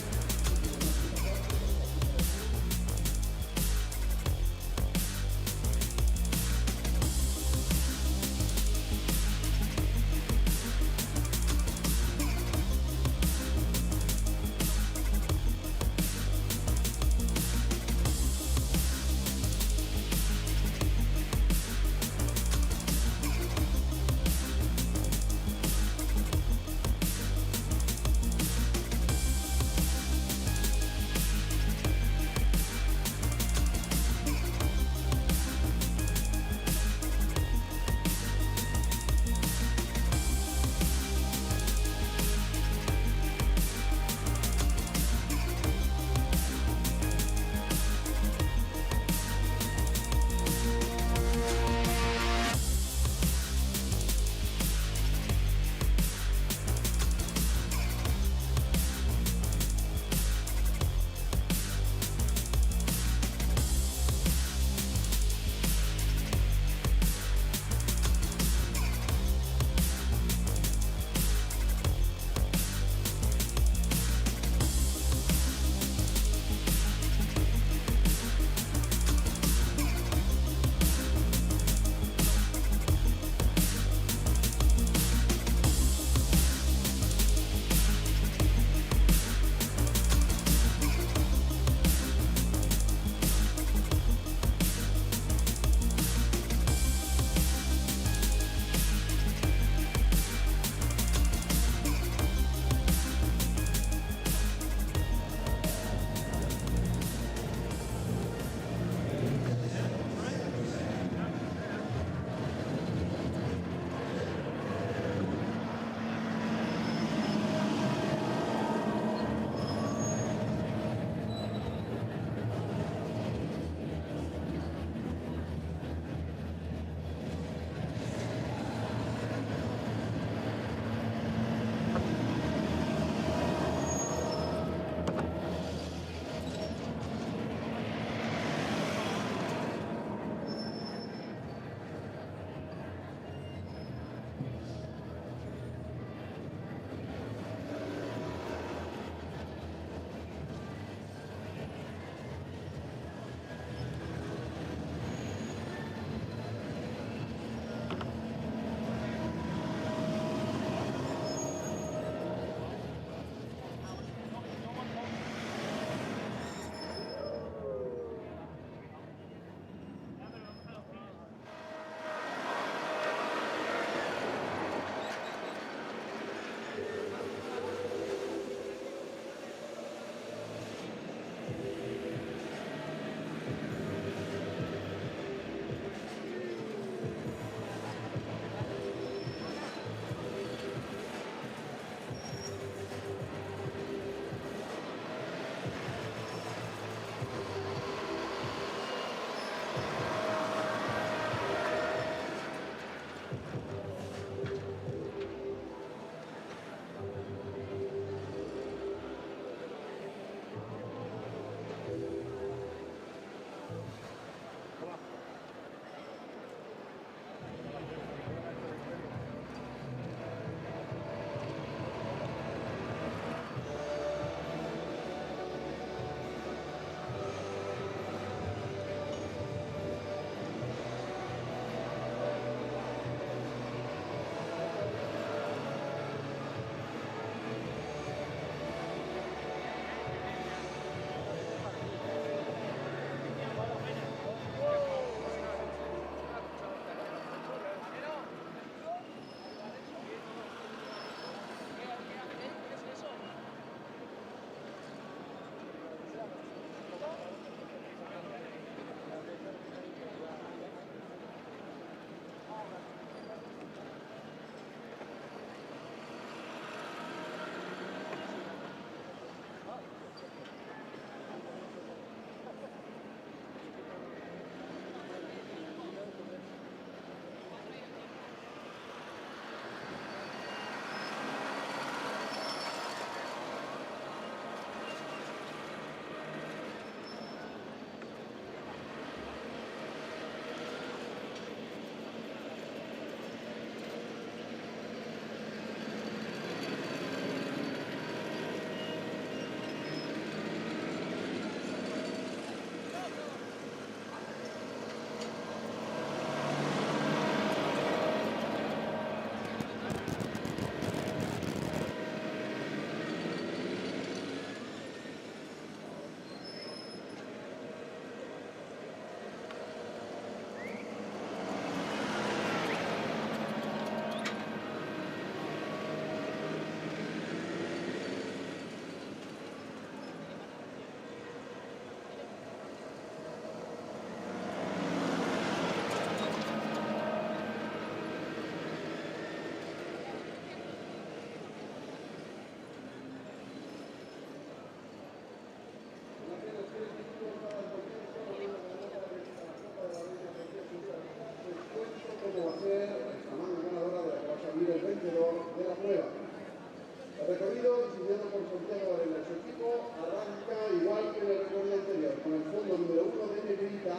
recorrido, siguiendo por Santiago Arena, su equipo arranca igual que en el recorrido anterior, con el fondo número 1 de negrita.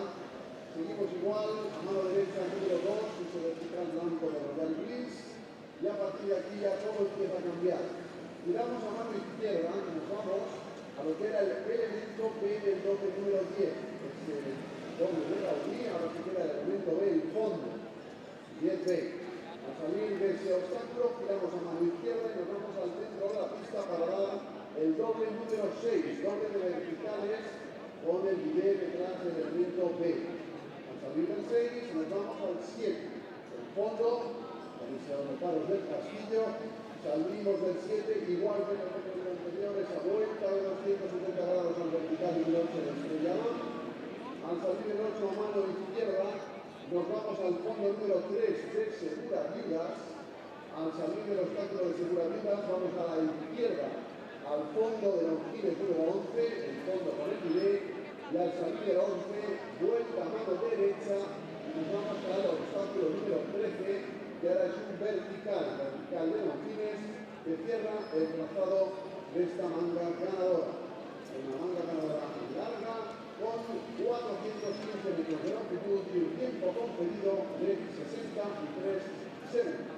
Seguimos igual, a mano derecha número 2, ese vertical blanco de los Longines, y a partir de aquí ya todo empieza a cambiar. Miramos a mano izquierda, nos vamos a lo que era el elemento B del doble número 10, este doble de la unidad, ahora que queda el elemento B, el fondo, 10B. Al salir de ese obstáculo, giramos a mano izquierda y nos vamos al centro de la pista para dar el doble número 6, doble de verticales con el bidet detrás del elemento B. Al salir del 6, nos vamos al 7, el fondo, los paros del castillo, salimos del 7, igual que en el recorrido anterior, esa vuelta de 270 grados al vertical y el 8 del estrellado. Al salir del 8 a mano izquierda, nos vamos al fondo número 3 de Segura Viudas. Al salir del obstáculo de Segura Viudas, vamos a la izquierda, al fondo de Longines número 11, el fondo con el bidet, y al salir del 11, vuelta a mano derecha, y nos vamos al obstáculo número 13, que ahora es un vertical de Longines, que cierra el trazado de esta manga ganadora. Una manga ganadora larga, con 415 metros de longitud y un tiempo competido de 63 segundos.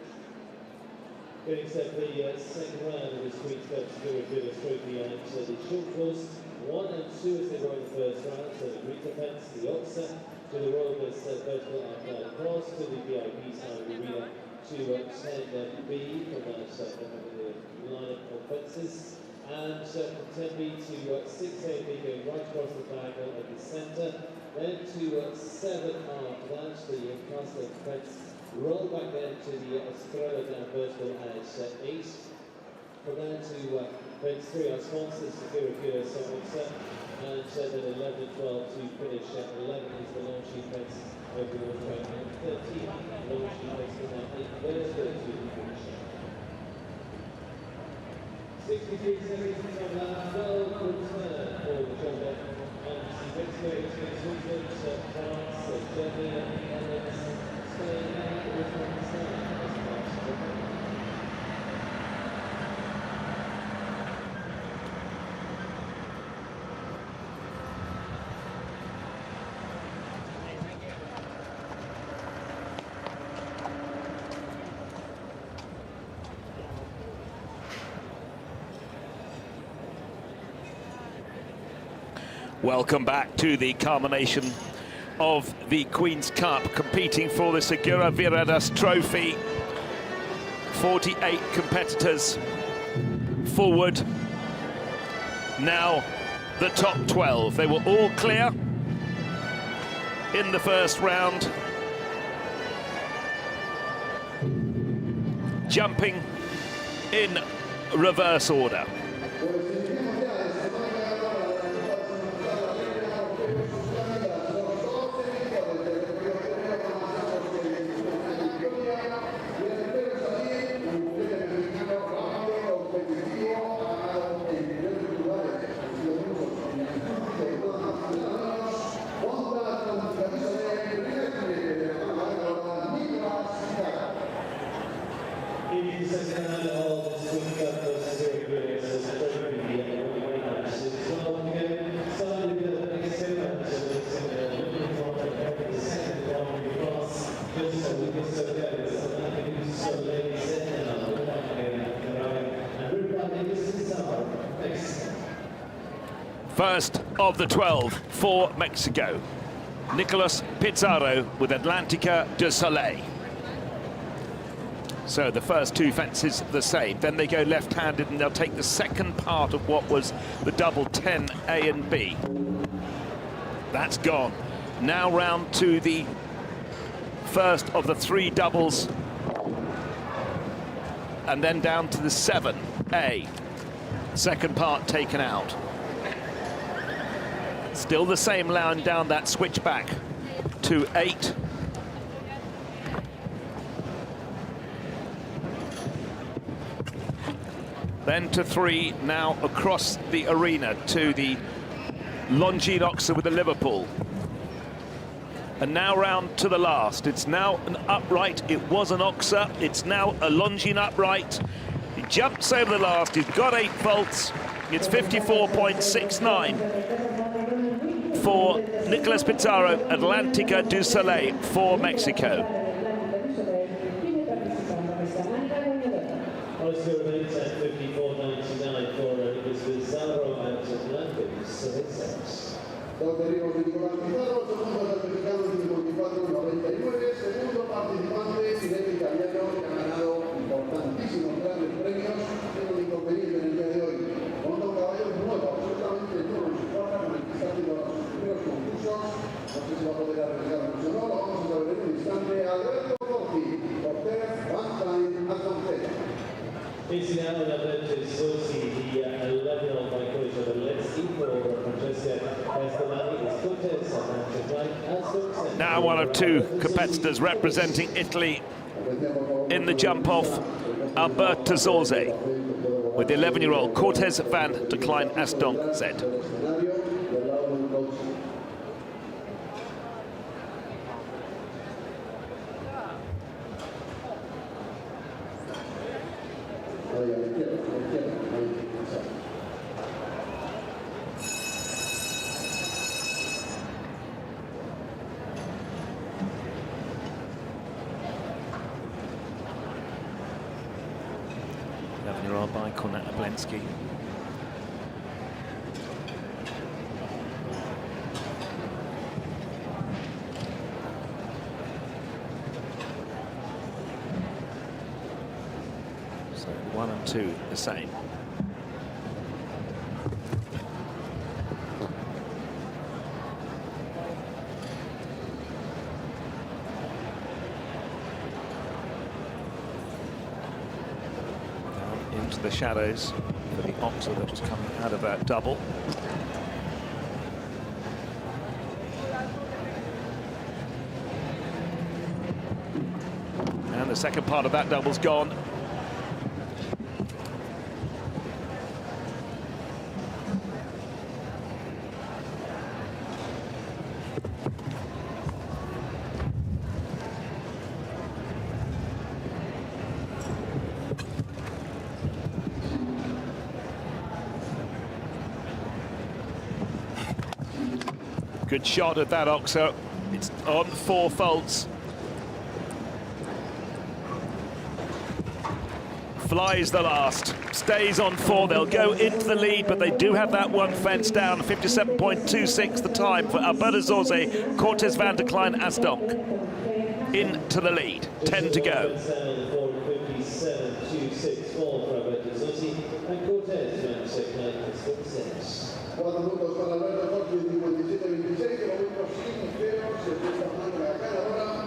Getting set for the second round of this week's Barcelona Trophy and the short course 1 and 2 as they were in the first round. So the Greek defence, the Oxa, to the Royal Vertical Outline Cross, to the VIP side of the arena, to 10B from the line of fences. And from 10B to 6AB going right across the diagonal at the centre, then to 7R after that, the castle fence, roll back then to the Estrella down vertical as 8. From there to fence 3, our sponsors, Security Somerset, and then 11 and 12 to finish. 11 is the Longines fence over the water, and 13 Longines fence from that 8 vertical to finish. 63 seconds from that, well return for the shoulder. And the next way is Switzerland, France, Germany, Netherlands, Spain, and Uzbekistan. Welcome back to the culmination of the Queen's Cup, competing for the Segura Viradas Trophy. 48 competitors forward. Now the top 12. They were all clear in the first round. Jumping in reverse order. First of the 12 for Mexico, Nicolas Pizarro with Atlantica de Soleil. So the first two fences the same. Then they go left-handed and they'll take the second part of what was the double 10 A and B. That's gone. Now round to the first of the three doubles. And then down to the 7A. Second part taken out. Still the same line down that switchback to 8. Then to 3, now across the arena to the Longines Oxa with the Liverpool. And now round to the last. It's now an upright. It was an Oxa. It's now a Longines upright. jumps over the last. He's got 8 faults. It's 54.69 for Nicolas Pizarro, Atlantica du Soleil for Mexico. Also remains at 54.99 for Nicolas Pizarro at Atlantic du Soleil. Dos derribos de Nicolás Pizarro, segundo certificado de 54.99, segundo participante chileno italiano que ha ganado importantísimos grandes premios, tiene un inconveniente en el día de hoy. Monta un caballo nuevo, absolutamente nuevo en su forma, con el que está haciendo sus primeros concursos. No sé si va a poder arriesgar mucho o no, lo vamos a saber en un instante. Alberto Corti, Cortés, Van Klein, Aston Martin. Facing out on Alberto Sosi, the 11-year-old by coach of the Let's Eat for Francesca Castellani is Cortez and Now one of 2 competitors representing Italy in the jump-off, Alberto Zorzi, with the 11-year-old Cortez van der Klein Astonk Z. By Cornetta Blensky. So 1 and 2 the same. Into the shadows for the oxer that was coming out of that double. And the second part of that double's gone. Good shot at that oxer. It's on 4 faults. Flies the last. Stays on 4. They'll go into the lead, but they do have that one fence down. 57.26 the time for Alberto Zorzi, Cortez van der Klein Astonk. Into the lead. 10 to go. 57.26 for Alberto Zorzi and Cortez van der Klein Astonk. 4 minutos para Alberto Corti, 57-26, que momento sincero, se está dando la ganadora,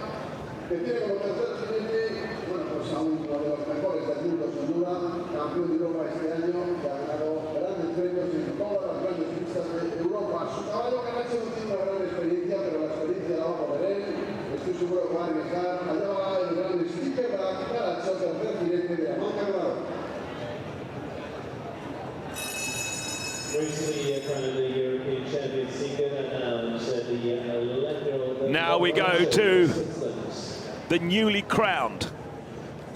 que tiene como tercer jinete, bueno, pues a uno de los mejores del mundo, sin duda, campeón de Europa este año, que ha ganado grandes premios en todas las grandes pistas de Europa. Su caballo Caracho no tiene una gran experiencia, pero la experiencia la va a poner él. Estoy seguro que va a arriesgar. Allá va el gran sticker para Caracho, tercer jinete de la marca ganadora. Now we go to the newly crowned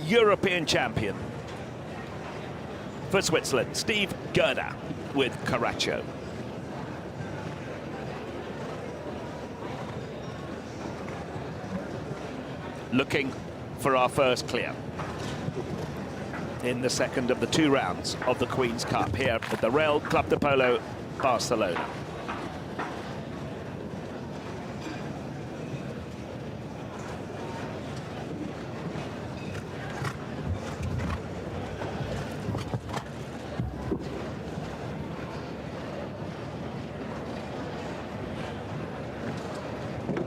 European champion for Switzerland, Steve Gerda with Caracho. Looking for our first clear in the second of the 2 rounds of the Queen's Cup here at the Real Club de Polo, Barcelona.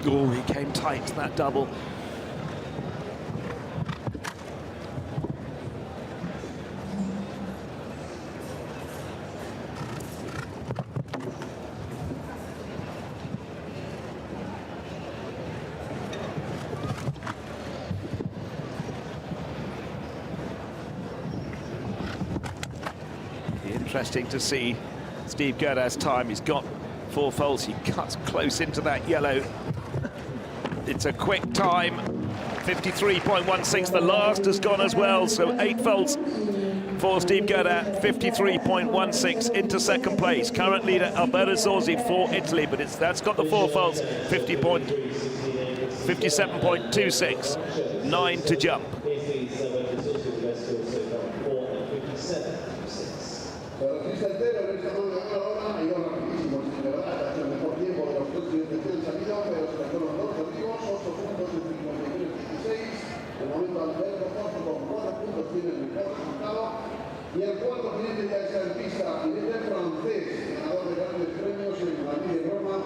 Oh, he came tight to that double. Interesting to see Steve Gerda's time. He's got 4 faults. He cuts close into that yellow. It's a quick time, 53.16. The last has gone as well, so 8 faults for Steve Godin, 53.16 into second place. Current leader Alberto Zorzi for Italy, but that's got the 4 faults, 57.26, 9 to jump. Y el cuarto cliente ya está en pista, jinete francés, ganador de grandes premios en Madrid y Roma,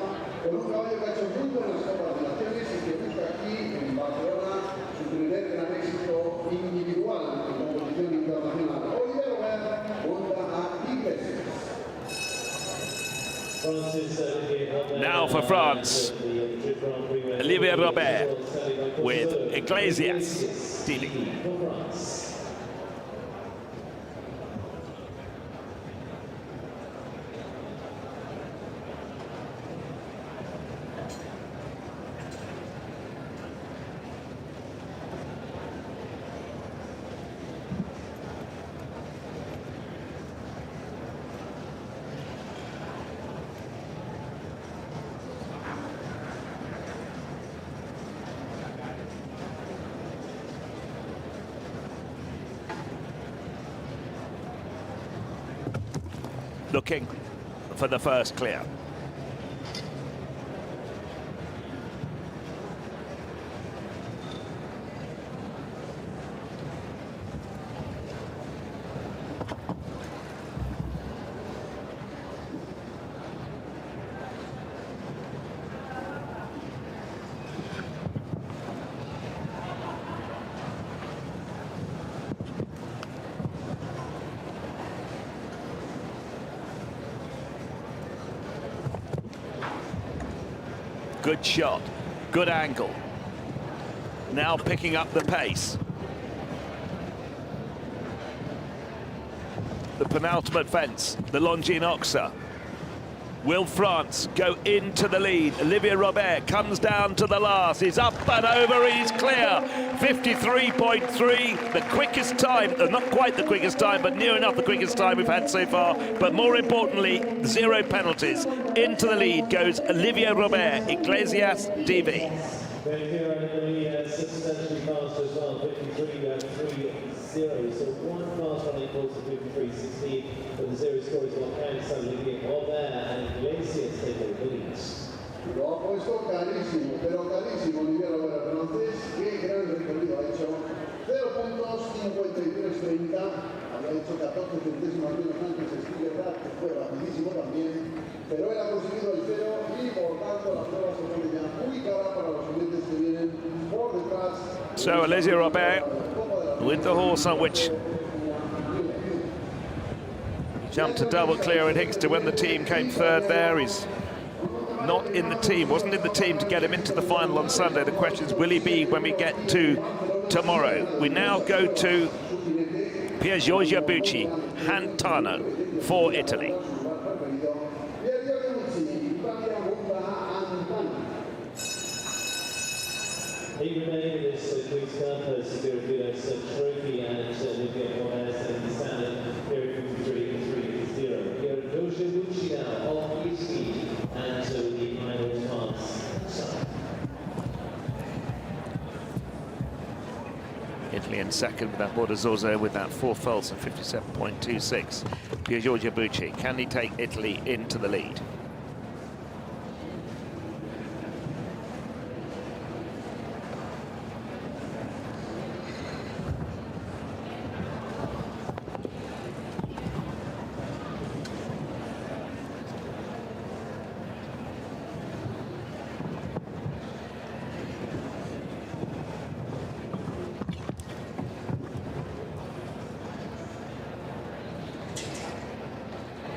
con un caballo que ha hecho muy buenas obras de naciones y que busca aquí en Barcelona su primer gran éxito individual en competición internacional. Hoy de lugar monta a Iglesias. Now for France, Olivier Robert with Iglesias dealing. Looking for the first clear. Good shot, good angle. Now picking up the pace. The penultimate fence, the Longines Oxa. Will France go into the lead? Olivier Robert comes down to the last. He's up and over, he's clear. 53.3, the quickest time, not quite the quickest time, but near enough the quickest time we've had so far. But more importantly, 0 penalties. Into the lead goes Olivier Robert, Iglesias DV. Substantially faster as well, 53.30. So one fast run equals to 53.16, but the 0 score is what counts. So Olivier Robert and Iglesias take the lead. Lo ha puesto carísimo, pero carísimo Olivier Robert francés. Qué gran recorrido ha hecho. 0 puntos, 53.30. Había hecho 14 centésimas menos antes Steve Godin, que fue rapidísimo también. Pero él ha conseguido el 0 y por tanto la prueba se pone ya muy cara para los clientes que vienen por detrás. So Olivier Robert with the horse on which jumped to double clear at Hickster when the team came third there. He's not in the team, wasn't in the team to get him into the final on Sunday. The question is, will he be when we get to tomorrow? We now go to Pier Giorgio Bucci, Hantano for Italy. He remained in this Queen's Cup Securitas trophy and Olivier Robert setting the standard period 53.3.0. Pier Giorgio Bucci now off his feet and to the final pass. Italy in second with Alberto Zorzi with that 4 faults and 57.26. Pier Giorgio Bucci, can he take Italy into the lead?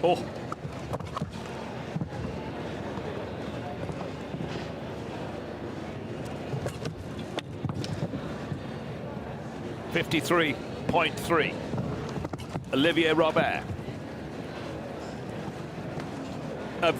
Oh. .3 Olivier Robert.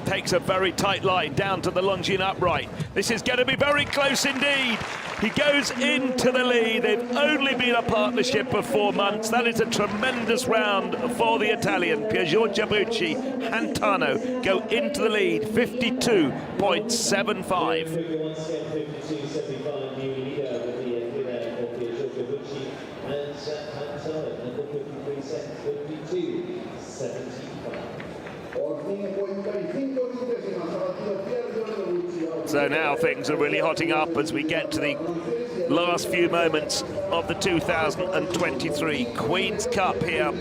takes a very tight line down to the Longines upright. This is going to be very close indeed. He goes into the lead. They've only been a partnership of 4 months. That is a tremendous round for the Italian. Piero Giabucci and Tano go into the lead, 52.75. So now things are really hotting up as we get to the last few moments of the 2023 Queen's Cup here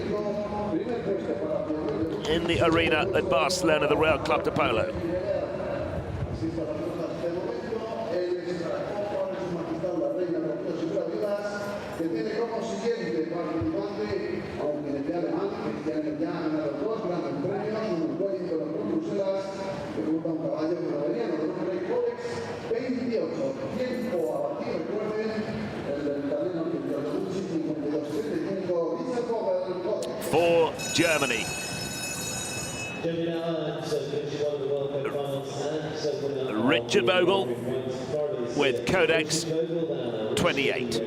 in the arena at Barcelona, the Real Club de Polo. For Germany. Richard Vogel with Codex 28.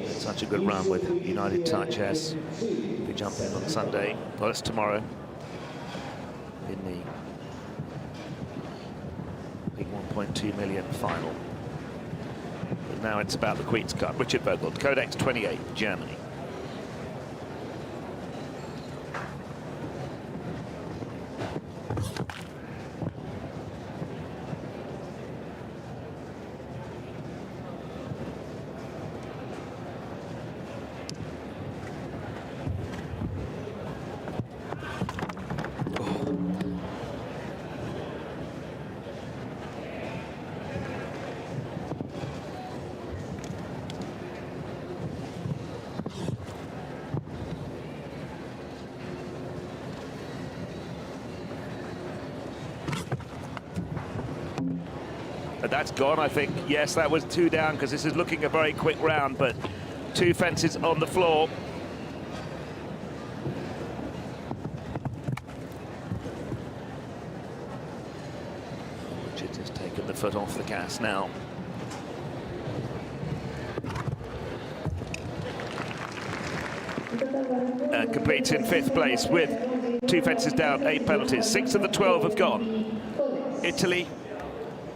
Such a good run with United Touch as we jump in on Sunday. Well, it's tomorrow in the big 1.2 million final. But now it's about the Queen's Cup. Richard Vogel, Codex 28, Germany. That's gone, I think. Yes, that was 2 down because this is looking a very quick round, but 2 fences on the floor. Richards has taken the foot off the gas now. And competes in 5th place with 2 fences down, 8 penalties. 6 of the 12 have gone. Italy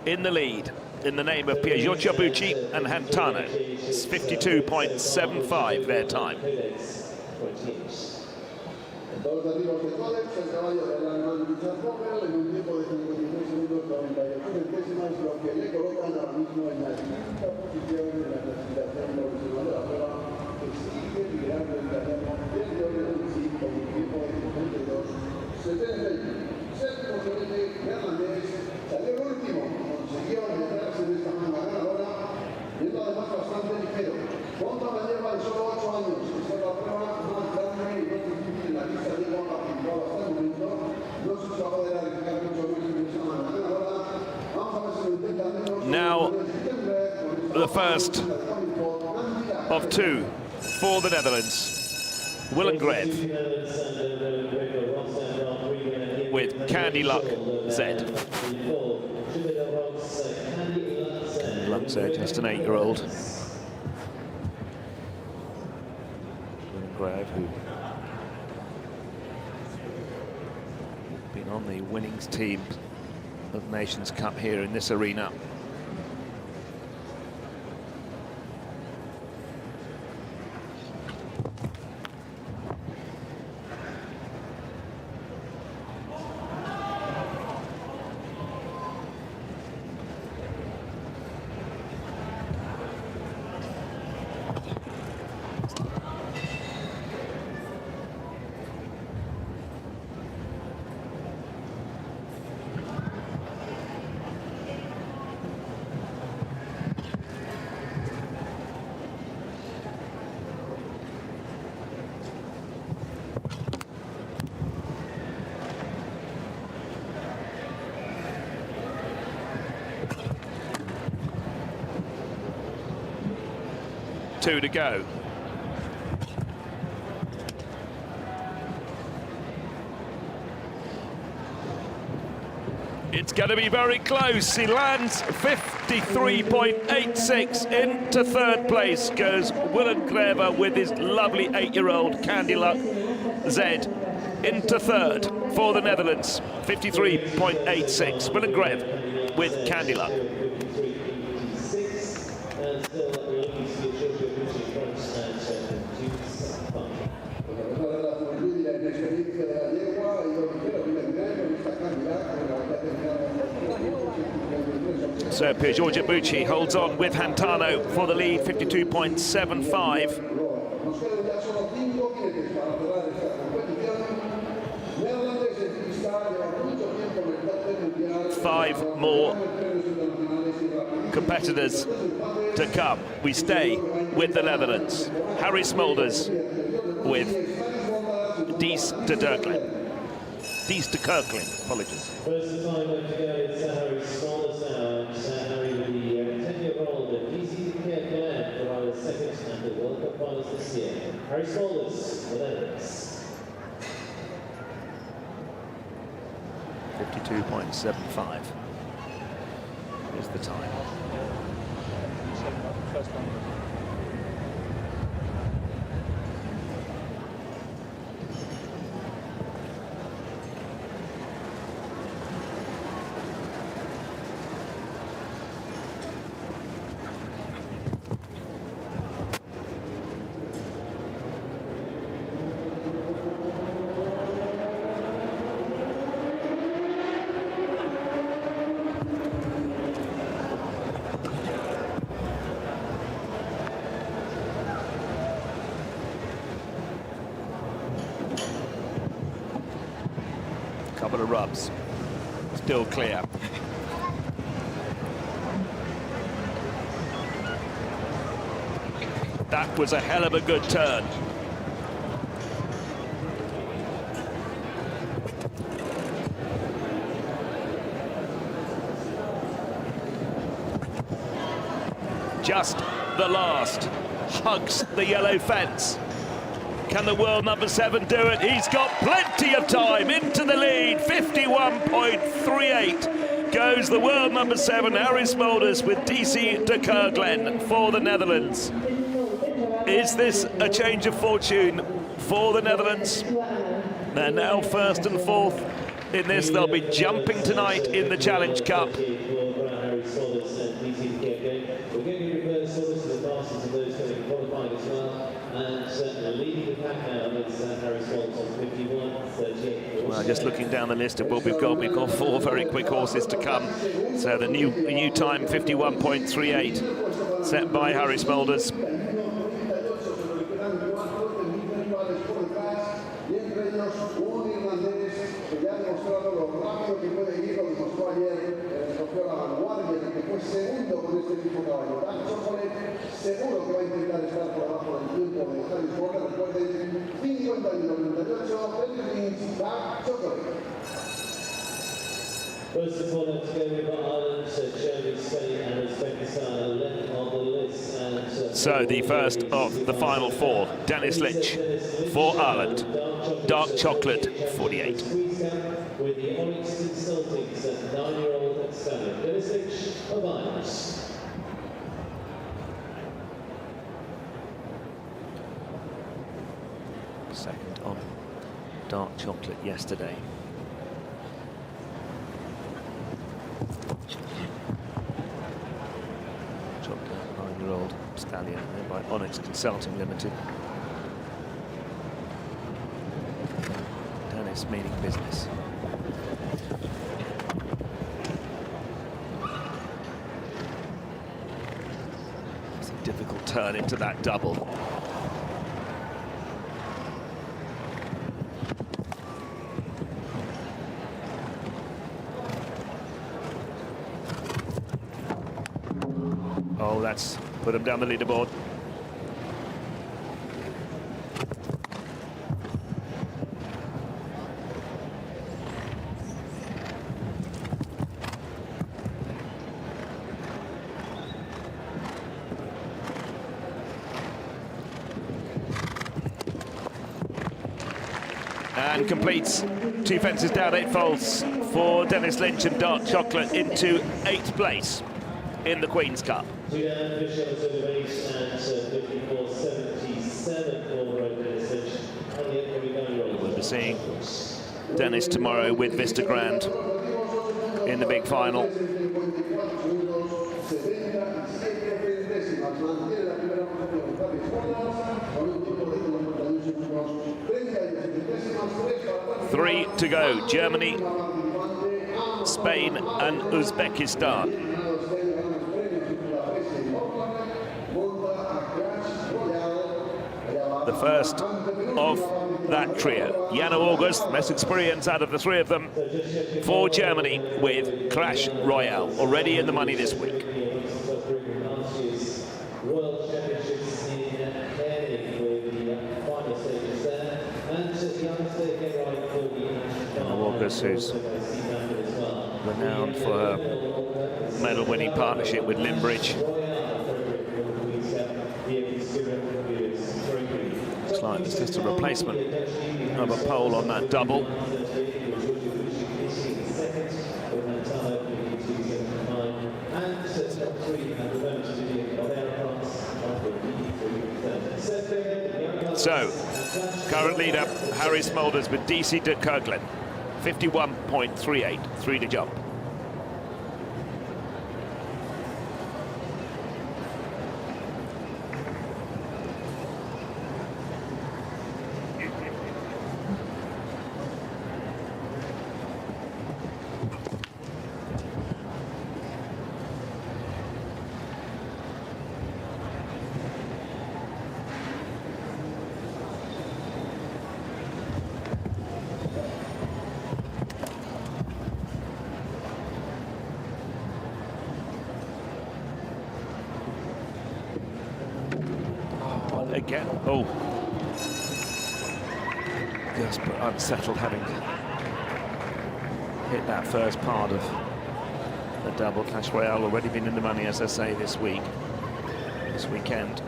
in the lead in the name of Piero Giabucci and Hantano. It's 52.75 their time. Now, the first of 2 for the Netherlands. Willem Greve with Candy Luck Z. Luck Z, just an 8-year-old. Willem Greve, who been on the winnings team of Nations Cup here in this arena. Two to go. It's going to be very close. He lands 53.86. Into third place goes Willem Grever with his lovely 8-year-old Candy Luck Z. Into third for the Netherlands, 53.86. Willem Grever with Candy Luck. So Pier Giorgio holds on with Hantano for the lead, 52.75. 5 more competitors to come. We stay with the Netherlands. Harry Smulders with Dies de Kirkland. Dies de Kirkland, apologies. First time to go is Harry Smulders now, and Harry with the 10-year-old Dies de Kirkland for our second at the World Cup finals this year. Harry Smulders, the Netherlands. 52.75 is the time. Couple of rubs, still clear. That was a hell of a good turn. Just the last, hugs the yellow fence. Can the world number 7 do it? He's got plenty of time into the lead. 51.38 goes the world number 7, Harry Smulders with Dies de Kirkland for the Netherlands. Is this a change of fortune for the Netherlands? They're now first and fourth in this. They'll be jumping tonight in the Challenge Cup. Well, just looking down the list of what we've got 4 very quick horses to come. So the new time, 51.38, set by Harry Smulders. Seguro que va a intentar estar por abajo del tiempo de Harry Smulders. Recuerden, 51.38, Dark Chocolate. First opponent to go with Ireland, Germany, Spain and Uzbekistan left on the list. So the first of the final 4, Dennis Litch for Ireland, Dark Chocolate, 48. With the Onyx Consulting's 9-year-old stallion, Dennis Litch of Ireland. Second on Dark Chocolate yesterday. Chocolate, 9-year-old stallion, owned by Onyx Consulting Limited. Dennis meaning business. It's a difficult turn into that double. Oh, that's put him down the leaderboard. And completes 2 fences down, 8 faults for Dennis Lynch and Dark Chocolate into 8th place in the Queen's Cup. 2 down, fish on the base and 54.77 for Dennis Lynch. We'll be seeing Dennis tomorrow with Vista Grand in the big final. Three to go, Germany, Spain and Uzbekistan. The first of that trio. Jana August, most experience out of the 3 of them for Germany with Clash Royale, already in the money this week. World Championships in Canning with the final stages there. And Jana August, who's renowned for her medal-winning partnership with Limbridge. Looks like it's just a replacement of a pole on that double. So, current leader Harry Smulders with DC de Kerguelen, 51.38, 3 to jump. Again, oh, just unsettled having hit that first part of the double. Clash Royale already been in the money, as I say, this weekend.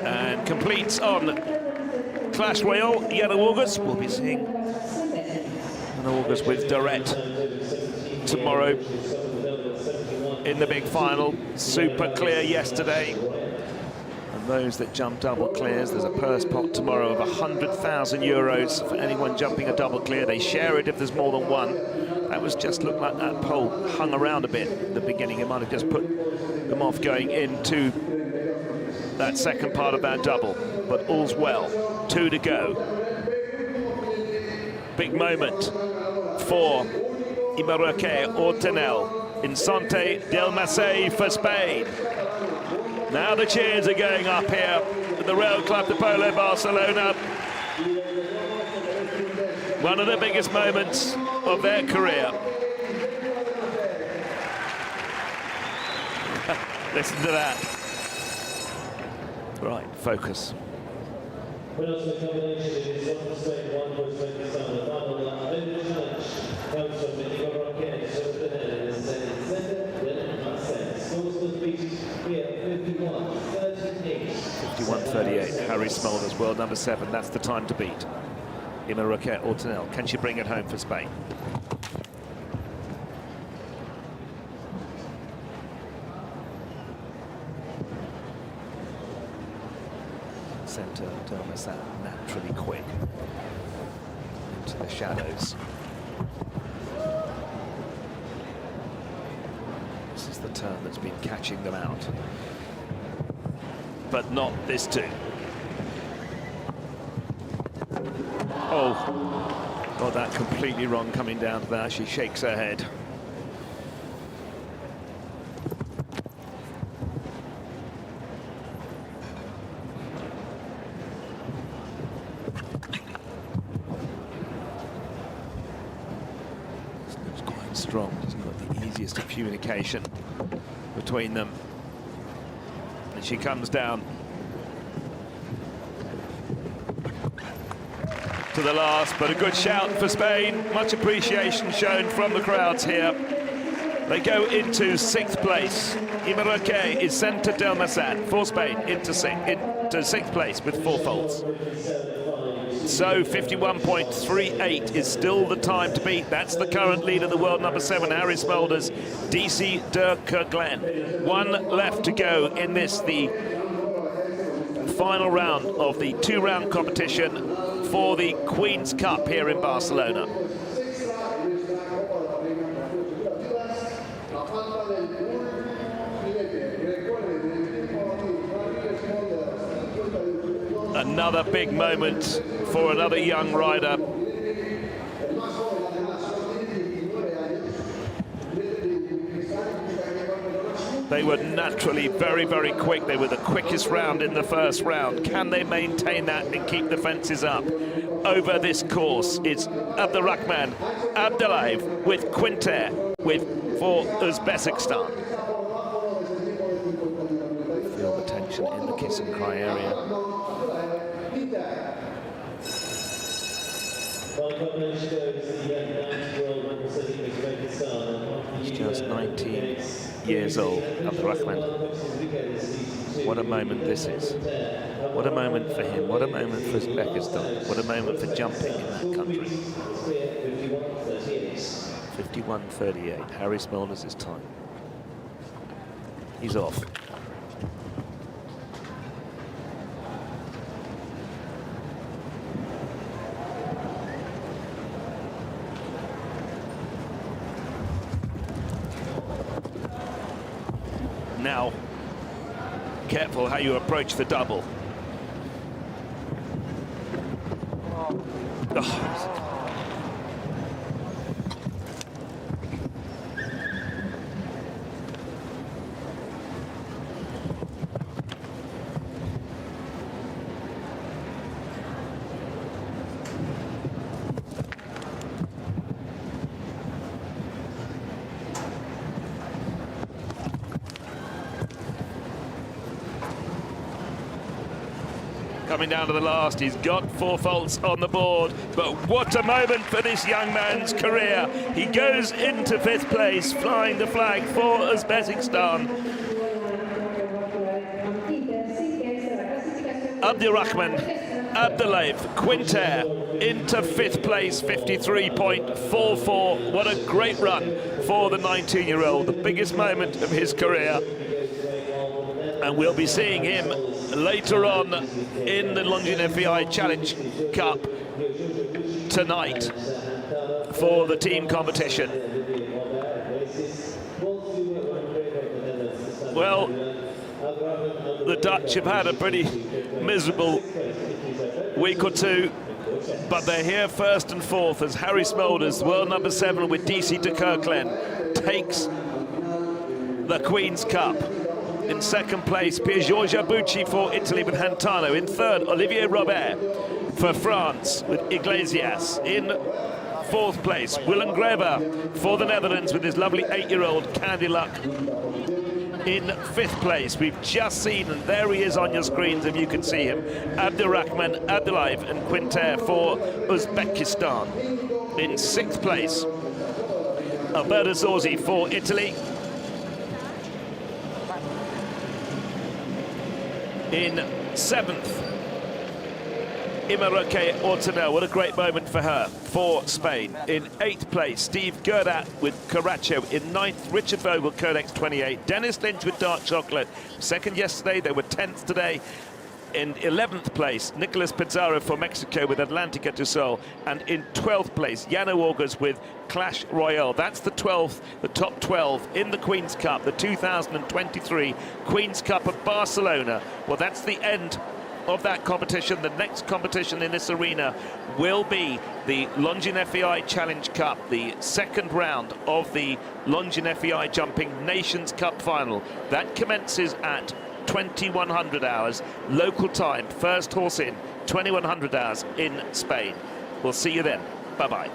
And completes on Clash Royale. Jana August, we'll be seeing Jana August with Dorette tomorrow in the big final. Super clear yesterday. And those that jump double clears, there's a purse pot tomorrow of €100,000 for anyone jumping a double clear. They share it if there's more than one. That was just looked like that pole hung around a bit at the beginning. It might have just put them off going into that second part of that double, but all's well. 2 to go. Big moment for Imarroquet Ortenel. Insante del Macei for Spain. Now the cheers are going up here at the Rail Club de Polo Barcelona. One of the biggest moments of their career. Listen to that. Right, focus. $51.38, Harry Smulders, world number 7. That's the time to beat. Imarroquet Ortenel. Can she bring it home for Spain? centre, Delmasan naturally quick into the shadows. This is the turn that's been catching them out, but not this two. Oh, got that completely wrong coming down to that. She shakes her head. It's quite strong. It's not the easiest of communication between them. And she comes down to the last, but a good shout for Spain. Much appreciation shown from the crowds here. They go into 6th place. Ima Roque is sent to Delmasan for Spain into sixth place with 4 faults. So 51.38 is still the time to beat. That's the current leader, the world number 7, Harry Smulders, DC de Kerguelen. 1 left to go in this, the final round of the 2-round competition for the Queen's Cup here in Barcelona. Another big moment for another young rider. They were naturally very, very quick. They were the quickest round in the first round. Can they maintain that and keep the fences up over this course? It's Abdurrahman Abdullayev with Quinter for Uzbekistan. Feel the tension in the kiss and cry area. He's just 19 years old, Abdurrahman. What a moment this is. What a moment for him. What a moment for Uzbekistan. What a moment for jumping in that country. 51.38. Harry Smulders' time. He's off. Now, careful how you approach the double. Oh. Coming down to the last, he's got 4 faults on the board, but what a moment for this young man's career. He goes into 5th place, flying the flag for Uzbekistan. Abdurrahman Abdullayev Quinter into 5th place, 53.44. What a great run for the 19-year-old, the biggest moment of his career. And we'll be seeing him later on in the Longines FEI Challenge Cup tonight for the team competition. Well, the Dutch have had a pretty miserable week or two, but they're here first and fourth as Harry Smulders, world number 7 with DC de Kerguelen, takes the Queen's Cup. In 2nd place, Giorgio Bucci for Italy with Hantano. In 3rd, Olivier Robert for France with Iglesias. In 4th place, Willem Greber for the Netherlands with his lovely 8-year-old Candy Luck. In 5th place, we've just seen, and there he is on your screens if you can see him, Abdurrahman Abdullayev and Quinter for Uzbekistan. In 6th place, Alberto Zorzi for Italy. In 7th, Ima Roque Ortonel, what a great moment for her, for Spain. In 8th place, Steve Gerdat with Caracho. In 9th, Richard Vogel, Codex 28. Dennis Lynch with Dark Chocolate. 2nd yesterday, they were 10th today. In 11th place, Nicolas Pizarro for Mexico with Atlantica to Sol. And in 12th place, Jano Augers with Clash Royale. That's the 12th, the top 12 in the Queen's Cup, the 2023 Queen's Cup of Barcelona. Well, that's the end of that competition. The next competition in this arena will be the Longines FEI Challenge Cup, the second round of the Longines FEI Jumping Nations Cup final. That commences at 2100 hours local time. First horse in 2100 hours in Spain. We'll see you then. Bye-bye.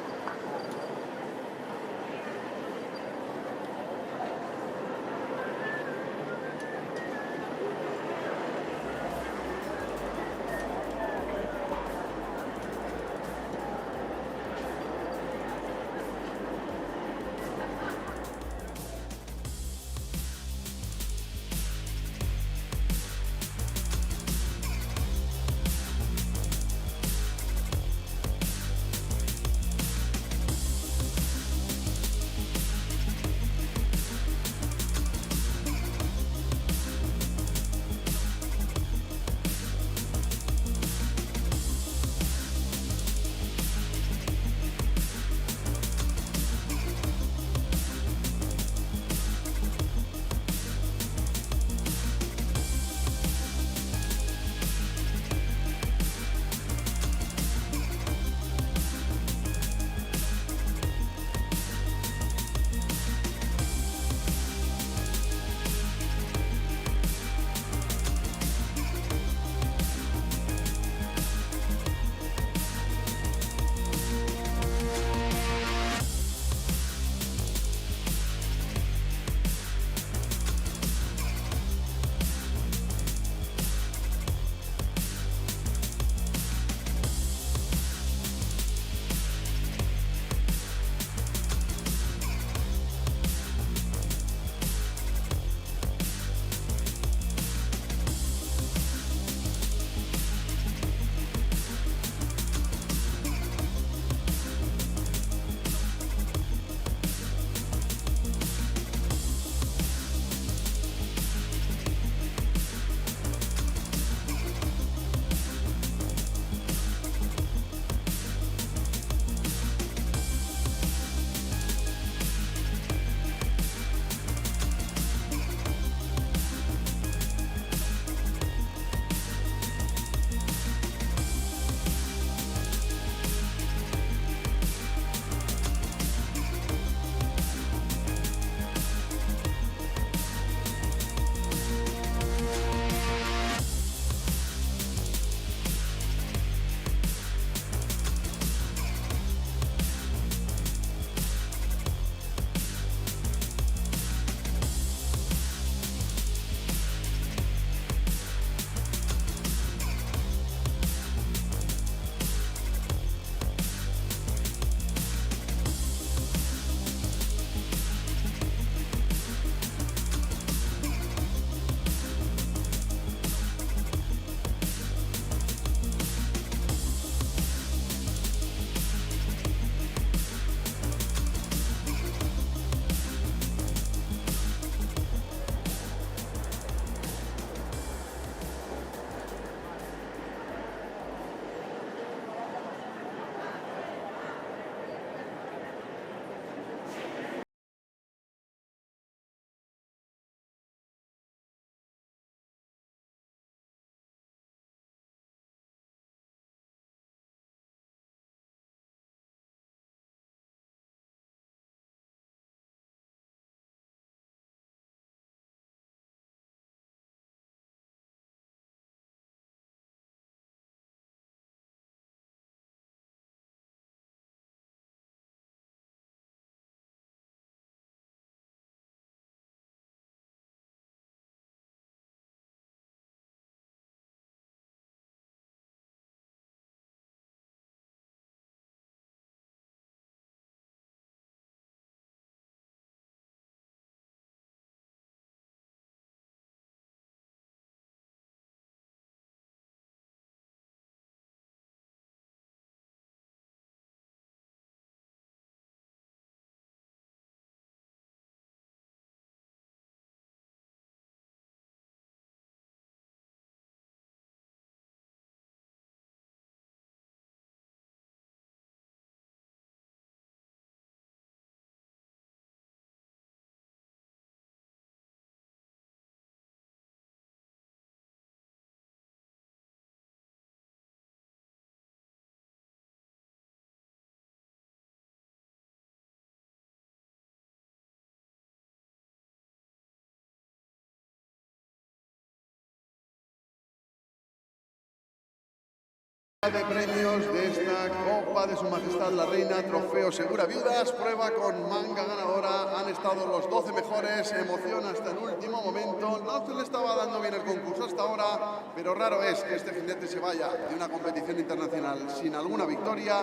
De premios de esta Copa de Su Majestad la Reina, trofeo Segura Viudas, prueba con manga ganadora. Han estado los 12 mejores, emoción hasta el último momento. No se le estaba dando bien el concurso hasta ahora, pero raro es que este jinete se vaya de una competición internacional sin alguna victoria.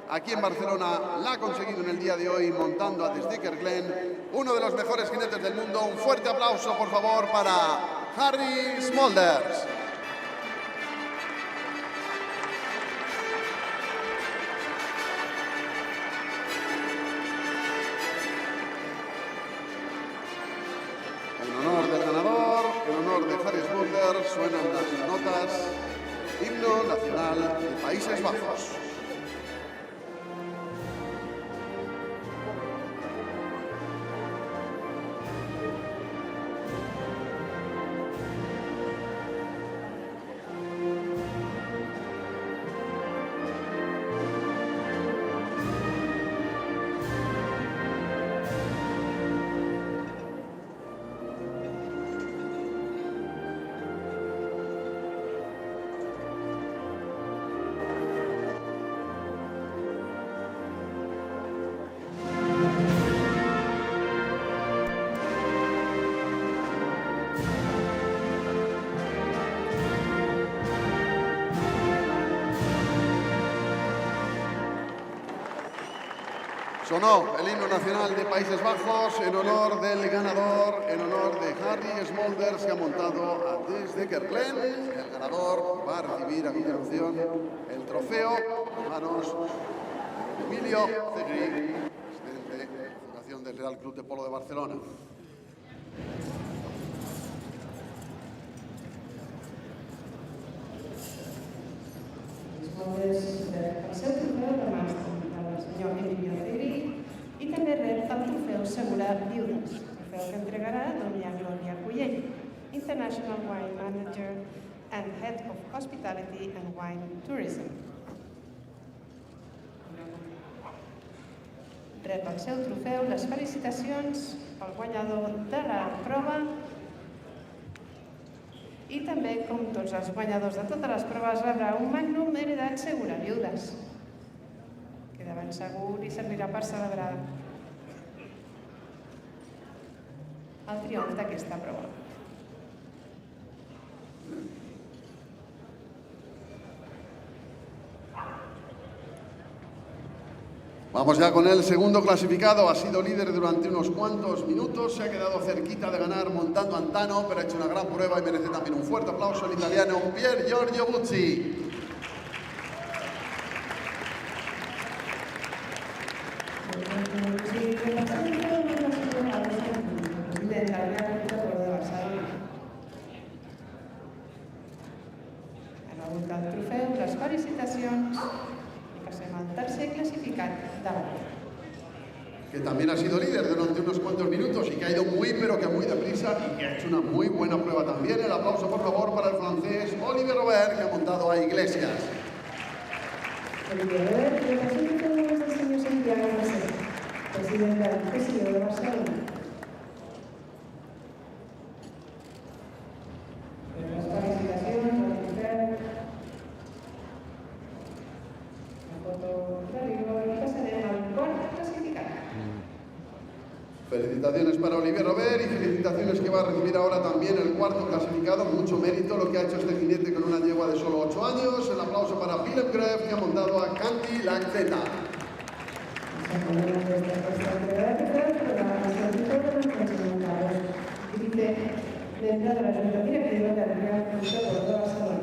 Aquí en Barcelona la ha conseguido en el día de hoy montando a Desdiker Glen, uno de los mejores jinetes del mundo. Un fuerte aplauso, por favor, para Harry Smolders. Suenan las notas, himno nacional de Países Bajos. Sonó el himno nacional de Países Bajos en honor del ganador, en honor de Harry Smolders, que ha montado a Desdiker Glen. El ganador va a recibir a continuación el trofeo en manos de Emilio Cegri, presidente de la Fundación del Real Club de Polo de Barcelona. El seu trofeu de màster del senyor Emilio Cegri i també rep el trofeu Segura Viudes, trofeu que entregarà doña Gloria Cuyell, International Wine Manager and Head of Hospitality and Wine Tourism. Rep el seu trofeu les felicitacions al guanyador de la prova i també, com tots els guanyadors de totes les proves, rebrà un Magnum Heredat Segura Viudes, que de ben segur li servirà per celebrar el triomf d'aquesta prova. Vamos ya con el segundo clasificado. Ha sido líder durante unos cuantos minutos, se ha quedado cerquita de ganar montando a Antano, pero ha hecho una gran prueba y merece también un fuerte aplauso al italiano Pier Giorgio Buzzi. Han hagut el trofeu, les felicitacions i passem al tercer classificat de la prova. Que también ha sido líder durante unos cuantos minutos y que ha ido muy pero que muy deprisa y que ha hecho una muy buena prueba también. El aplauso por favor para el francés Olivier Robert, que ha montado a Iglesias. Olivier Robert, representa del señor Santiago Macet, presidente del Presidio de Barcelona. Las felicitacions al trofeu, la foto de rigor i passarem al quart classificat. Felicitaciones para Olivier Robert y felicitaciones que va a recibir ahora también el cuarto clasificado. Mucho mérito lo que ha hecho este jinete con una yegua de solo 8 años. El aplauso para Philip Greff, que ha montado a Canti Laczeta. Dentro de la Junta Directiva del Real Club de Polo de Barcelona.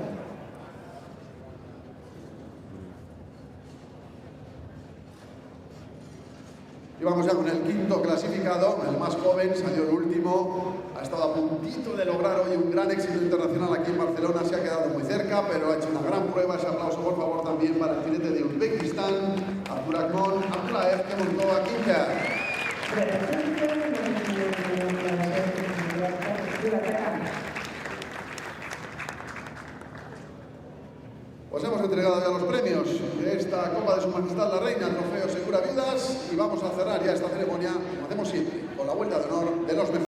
Y vamos ya con el quinto clasificado, el más joven, salió el último, ha estado a puntito de lograr hoy un gran éxito internacional aquí en Barcelona, se ha quedado muy cerca, pero ha hecho una gran prueba. Ese aplauso por favor también para el jinete de Uzbekistán, Abdurakhman Abdullaev, que montó a Kinker. Pues hemos entregado ya los premios de esta Copa de Su Majestad la Reina, el trofeo Segura Viudas, y vamos a cerrar ya esta ceremonia, como hacemos siempre, con la vuelta de honor de los mejores.